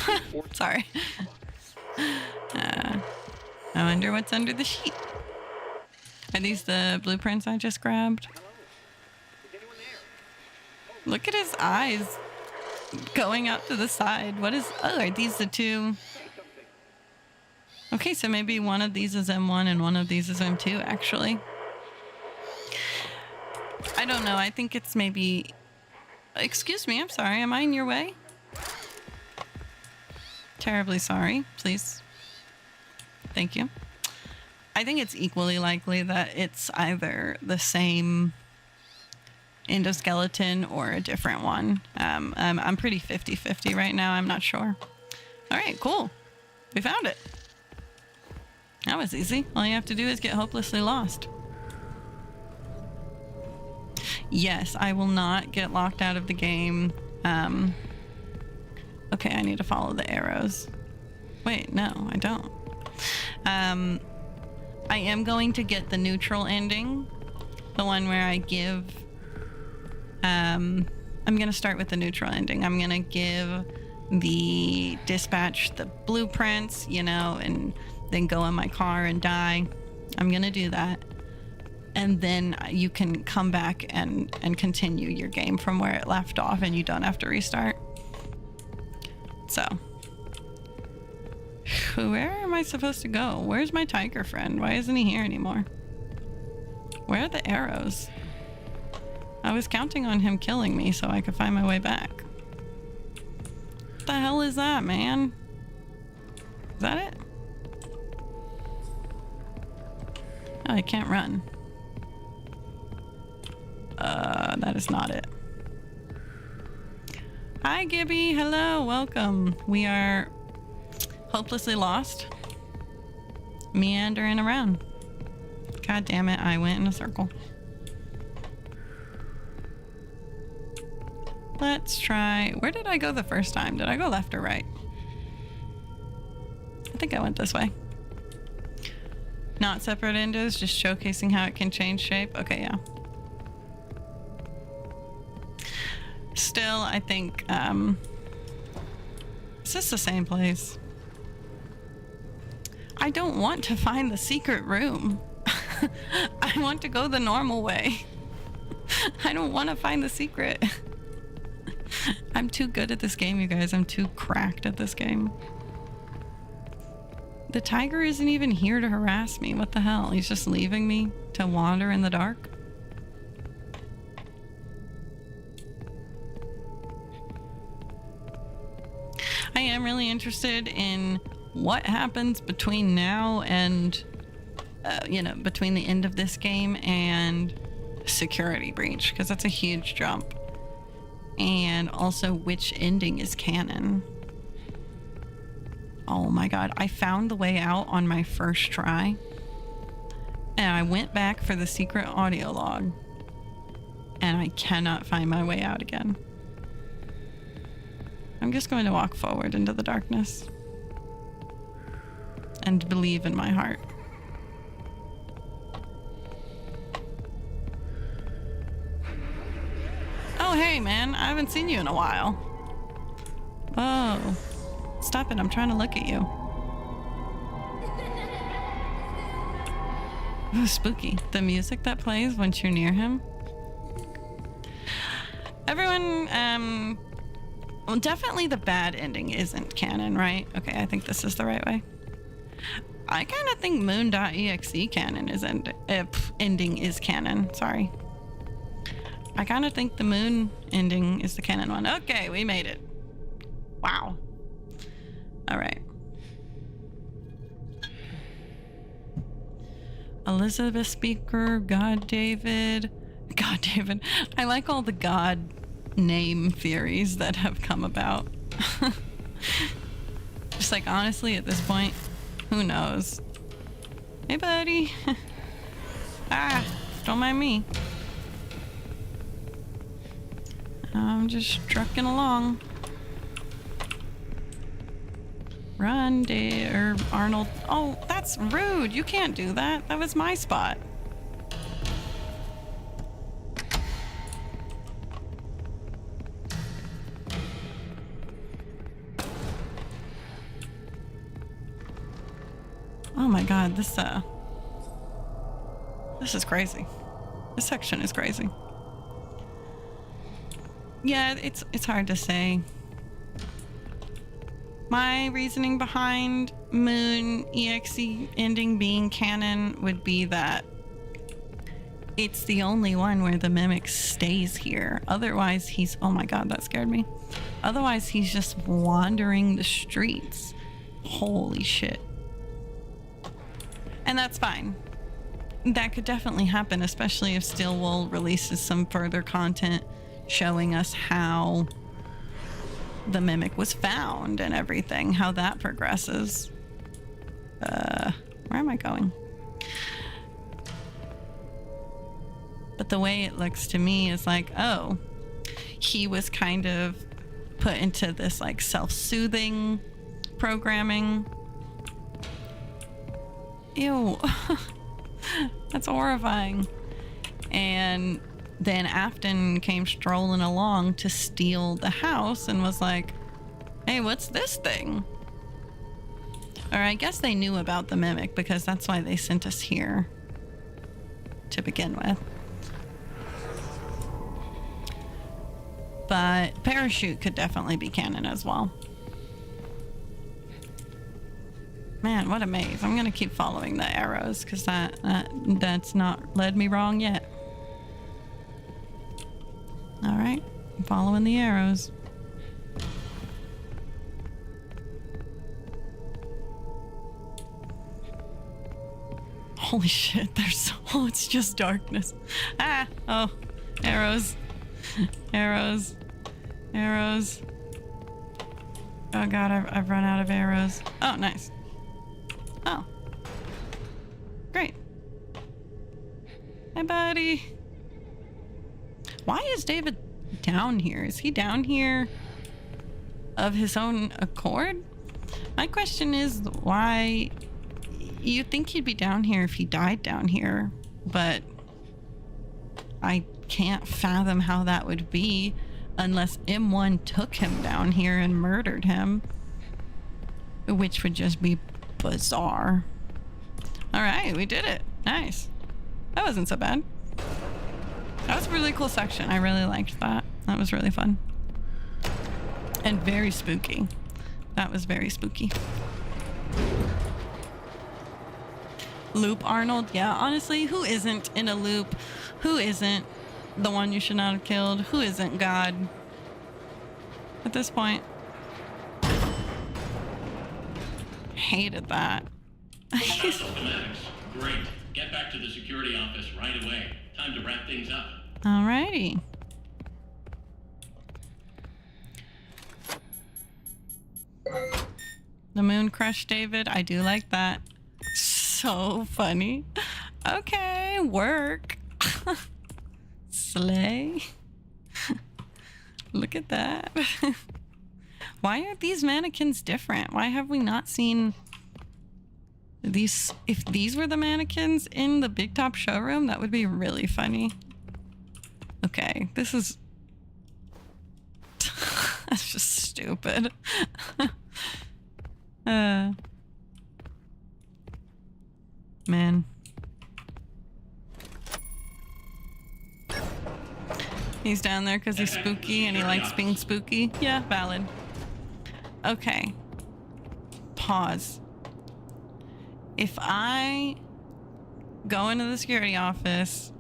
Sorry. I wonder what's under the sheet. Are these the blueprints I just grabbed? Look at his eyes going out to the side. What is... Oh, are these the two... Okay. Okay, so maybe one of these is M1 and one of these is M2, actually. I don't know. I think it's maybe... Excuse me, I'm sorry. Am I in your way? Terribly sorry. Please. Thank you. I think it's equally likely that it's either the same endoskeleton or a different one. I'm pretty 50-50 right now. I'm not sure. All right, cool. We found it. That was easy. All you have to do is get hopelessly lost. Yes, I will not get locked out of the game. Okay, I need to follow the arrows. Wait, no, I don't. I am going to get the neutral ending. The one where I give... I'm going to start with the neutral ending. I'm going to give the dispatch the blueprints, you know, and then go in my car and die. I'm going to do that. And then you can come back and continue your game from where it left off, and you don't have to restart. So, where am I supposed to go? Where's my tiger friend? Why isn't he here anymore? Where are the arrows? I was counting on him killing me so I could find my way back. What the hell is that, man? Is that it? Oh, I can't run. That is not it. Hi, Gibby. Hello. Welcome. We are hopelessly lost. Meandering around. God damn it. I went in a circle. Let's try... Where did I go the first time? Did I go left or right? I think I went this way. Not separate endos, just showcasing how it can change shape. Okay, yeah. Still, I think, is this the same place? I don't want to find the secret room. I want to go the normal way. I don't want to find the secret. I'm too good at this game, you guys. I'm too cracked at this game. The tiger isn't even here to harass me. What the hell? He's just leaving me to wander in the dark? I am really interested in what happens between now and, you know, between the end of this game and Security Breach, because that's a huge jump. And also which ending is canon. Oh my god, I found the way out on my first try. And I went back for the secret audio log. And I cannot find my way out again. I'm just going to walk forward into the darkness. And believe in my heart. Oh, hey, man. I haven't seen you in a while. Whoa. Stop it. I'm trying to look at you. Oh, spooky. The music that plays once you're near him. Everyone, well, definitely the bad ending isn't canon, right? Okay, I think this is the right way. I kind of think Moon.exe canon isn't, ending is canon. Sorry. I kind of think the Moon ending is the canon one. Okay, we made it. Wow. All right. Elizabeth Speaker, God David. I like all the God name theories that have come about. Just like, honestly, at this point, who knows? Hey, buddy. Ah, don't mind me. I'm just trucking along. Run, Arnold. Oh, that's rude. You can't do that. That was my spot. Oh my god, this is crazy. This section is crazy. Yeah, it's hard to say. My reasoning behind Moon EXE ending being canon would be that it's the only one where the mimic stays here. Otherwise, he's... Oh my god, that scared me. Otherwise, he's just wandering the streets. Holy shit. And that's fine. That could definitely happen, especially if Stillwool releases some further content showing us how the mimic was found and everything, how that progresses. Where am I going? But the way it looks to me is like, oh, he was kind of put into this like self-soothing programming. Ew. That's horrifying. And then Afton came strolling along to steal the house and was like, hey, what's this thing? Or I guess they knew about the mimic because that's why they sent us here to begin with. But parachute could definitely be canon as well. Man, what a maze. I'm gonna keep following the arrows because that's not led me wrong yet. All right, I'm following the arrows. Holy shit, there's so... Oh, it's just darkness. Ah, oh, arrows. Arrows. Arrows. Oh god, I've run out of arrows. Oh, nice. Oh. Great. Hi, buddy. Why is David down here? Is he down here of his own accord? My question is why... You'd think he'd be down here if he died down here, but I can't fathom how that would be unless M1 took him down here and murdered him, which would just be bizarre. All right, we did it. Nice. That wasn't so bad. That was a really cool section. I really liked that. That was really fun. And very spooky. That was very spooky. Loop Arnold? Yeah, honestly, who isn't in a loop? Who isn't the one you should not have killed? Who isn't God? At this point. Hated that. Great. Get back to the security office right away. Time to wrap things up. Alrighty. The moon crush, David. I do like that. So funny. Okay, work. Slay. Look at that. Why are these mannequins different? Why have we not seen these? If these were the mannequins in the Big Top showroom, that would be really funny. Okay, this is... That's just stupid. Man. He's down there because he's spooky and he likes being spooky. Yeah, valid. Okay. Pause. If I go into the security office,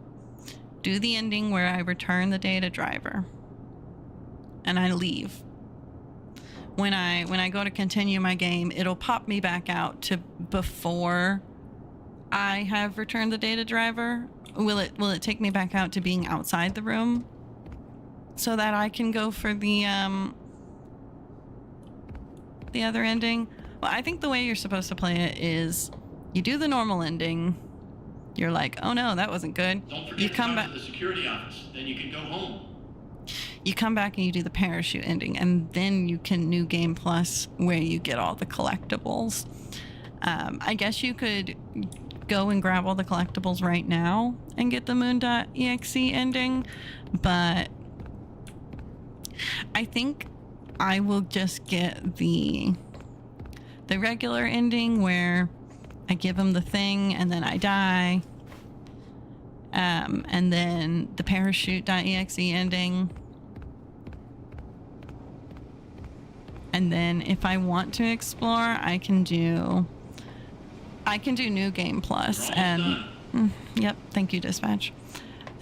do the ending where I return the data driver, and I leave. When I go to continue my game, it'll pop me back out to before I have returned the data driver. Will it take me back out to being outside the room so that I can go for the other ending? Well, I think the way you're supposed to play it is you do the normal ending. You're like, oh no, that wasn't good. Don't forget You to come talk back. to the security office. Then you can go home. You come back and you do the parachute ending, and then you can New Game Plus where you get all the collectibles. I guess you could go and grab all the collectibles right now and get the moon.exe ending, but I think I will just get the regular ending where I give him the thing and then I die, and then the parachute.exe ending. And then if I want to explore, I can do New Game Plus, and yep, thank you, Dispatch.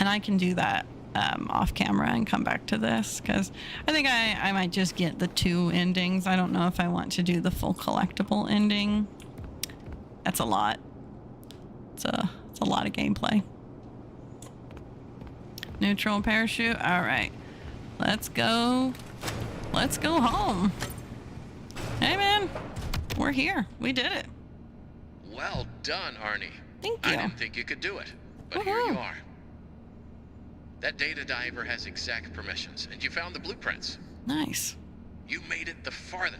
And I can do that off camera and come back to this, because I think I might just get the 2 endings. I don't know if I want to do the full collectible ending. That's a lot. It's a lot of gameplay. Neutral parachute. All right, let's go home. Hey man, we're here. We did it. Well done, Arnie. Thank you. I didn't think you could do it, but here you are. That data diver has exact permissions, and you found the blueprints. Nice. You made it the farther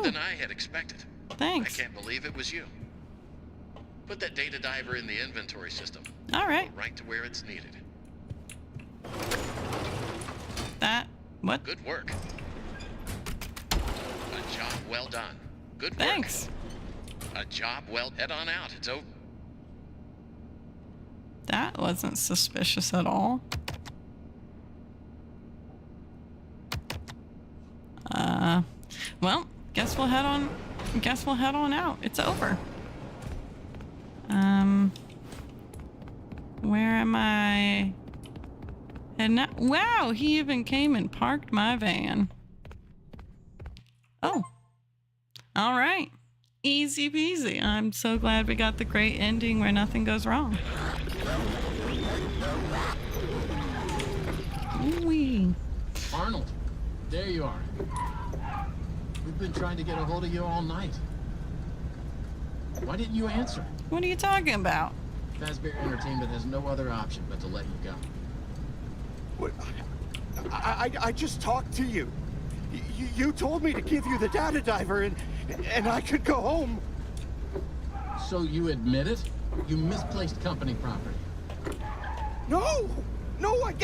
than I had expected. Thanks. I can't believe it was you. Put that data diver in the inventory system. All right. Right to where it's needed. What? Good work. A job well done. Good work. Thanks. A job well. Head on out. It's over. That wasn't suspicious at all. Well, guess we'll head on out. It's over. Where am I? And wow, he even came and parked my van. Oh. All right. Easy peasy. I'm so glad we got the great ending where nothing goes wrong. Ooh-wee. Arnold, there you are. We've been trying to get a hold of you all night. Why didn't you answer? What are you talking about? Fazbear Entertainment has no other option but to let you go. What? I just talked to you. You told me to give you the data diver and I could go home. So you admit it? You misplaced company property. No,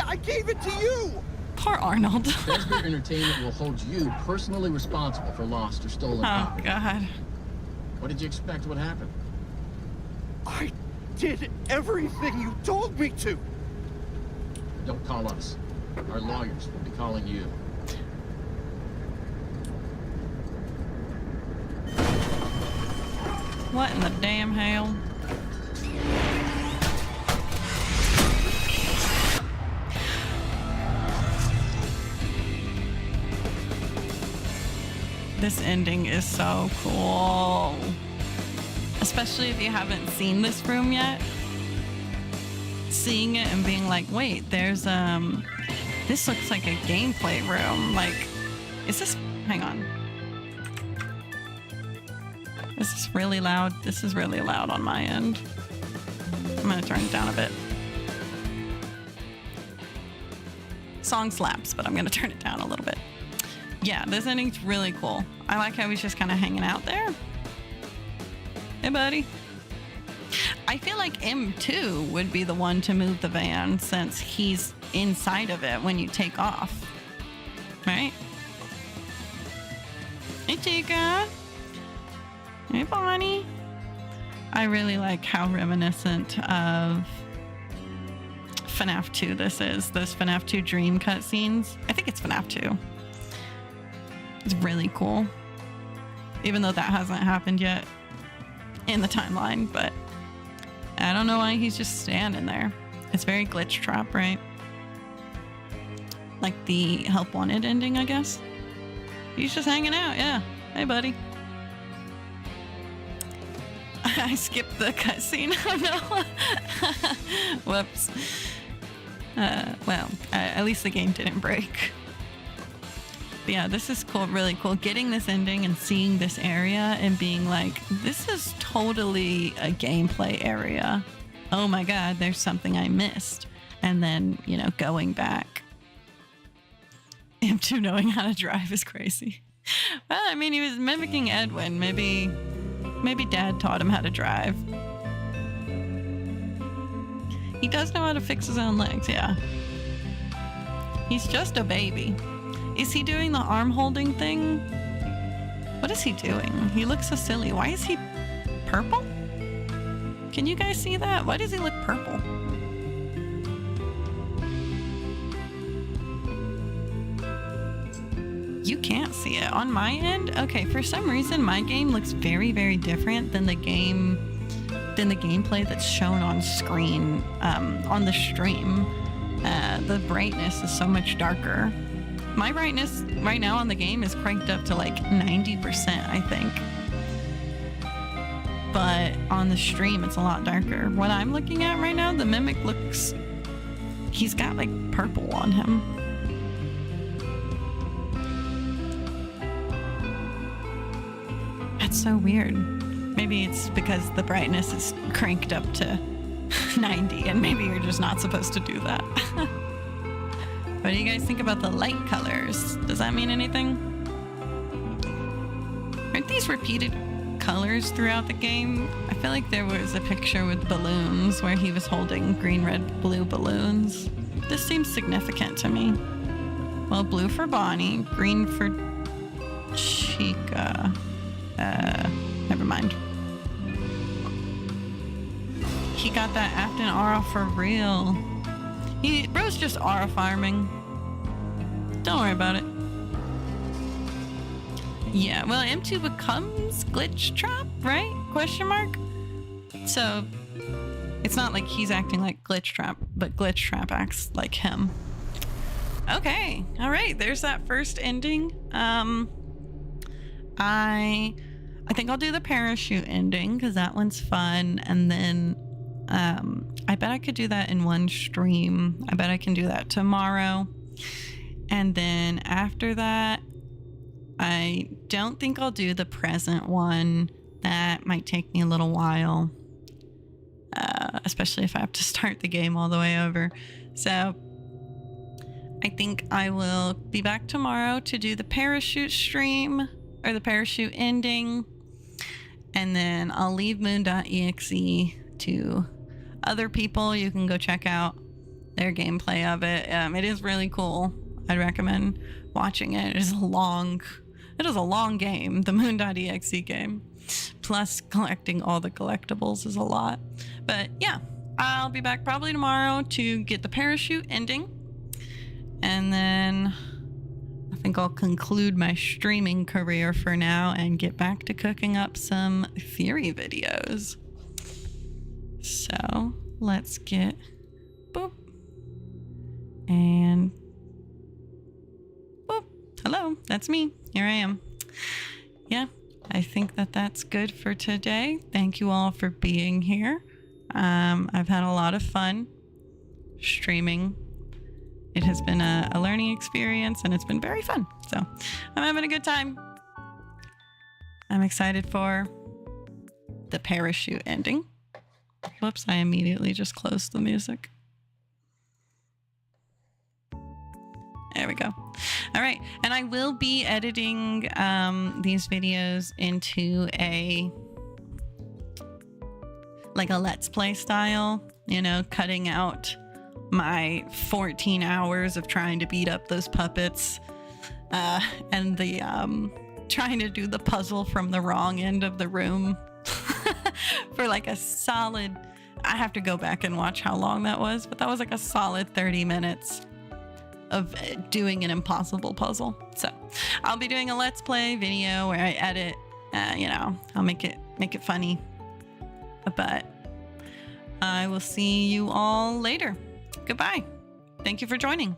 I gave it to you. Poor Arnold. Fazbear Entertainment will hold you personally responsible for lost or stolen property. Oh, God. What did you expect would happen? I did everything you told me to. Don't call us. Our lawyers will be calling you. What in the damn hell? This ending is so cool. Especially if you haven't seen this room yet. Seeing it and being like, wait, there's this looks like a gameplay room. Like, is this, hang on. Is this really loud? This is really loud on my end. I'm gonna turn it down a bit. Song slaps, but I'm gonna turn it down a little bit. Yeah, this ending's really cool. I like how he's just kind of hanging out there. Hey, buddy. I feel like M2 would be the one to move the van since he's inside of it when you take off. Right? Hey, Chica. Hey, Bonnie. I really like how reminiscent of FNAF 2 this is. Those FNAF 2 dream cutscenes. I think it's FNAF 2. It's really cool. Even though that hasn't happened yet in the timeline, but I don't know why he's just standing there. It's very glitch trap, right? Like the Help Wanted ending, I guess. He's just hanging out, yeah. Hey, buddy. I skipped the cutscene. Oh no. Whoops. Well, at least the game didn't break. But yeah, this is cool, really cool. Getting this ending and seeing this area and being like, this is totally a gameplay area. Oh my God, there's something I missed. And then, you know, going back. M2 knowing how to drive is crazy. Well, I mean, he was mimicking Edwin. Maybe Dad taught him how to drive. He does know how to fix his own legs, yeah. He's just a baby. Is he doing the arm holding thing? What is he doing? He looks so silly. Why is he purple? Can you guys see that? Why does he look purple? You can't see it on my end. Okay, for some reason my game looks very, very different than the gameplay that's shown on screen on the stream. The brightness is so much darker. My brightness right now on the game is cranked up to like 90%, I think. But on the stream, it's a lot darker. What I'm looking at right now, the Mimic looks... He's got like purple on him. That's so weird. Maybe it's because the brightness is cranked up to 90 and maybe you're just not supposed to do that. What do you guys think about the light colors? Does that mean anything? Aren't these repeated colors throughout the game? I feel like there was a picture with balloons where he was holding green, red, blue balloons. This seems significant to me. Well, blue for Bonnie, green for Chica. Never mind. He got that Afton aura for real. Bro's just aura farming. Don't worry about it. Yeah, well, M2 becomes Glitch Trap, right? Question mark? So, it's not like he's acting like Glitch Trap, but Glitch Trap acts like him. Okay, alright, there's that first ending. I think I'll do the parachute ending, because that one's fun, and then I bet I could do that in one stream. I bet I can do that tomorrow. And then after that, I don't think I'll do the present one. That might take me a little while, especially if I have to start the game all the way over. So I think I will be back tomorrow to do the parachute stream, or the parachute ending. And then I'll leave moon.exe to other people. You can go check out their gameplay of it. It is really cool. I'd recommend watching it. It is a long game, the moon.exe game. Plus collecting all the collectibles is a lot. But yeah, I'll be back probably tomorrow to get the parachute ending. And then I think I'll conclude my streaming career for now and get back to cooking up some theory videos. So let's get boop and boop. Hello, that's me. Here I am. Yeah, I think that that's good for today. Thank you all for being here. I've had a lot of fun streaming. It has been a learning experience and it's been very fun. So I'm having a good time. I'm excited for the parachute ending. Whoops, I immediately just closed the music. There we go. All right, and I will be editing these videos into a Let's Play style, you know, cutting out my 14 hours of trying to beat up those puppets and the trying to do the puzzle from the wrong end of the room for like a solid, I have to go back and watch how long that was, but that was like a solid 30 minutes of doing an impossible puzzle. So I'll be doing a Let's Play video where I edit, you know, I'll make it funny, but I will see you all later. Goodbye. Thank you for joining.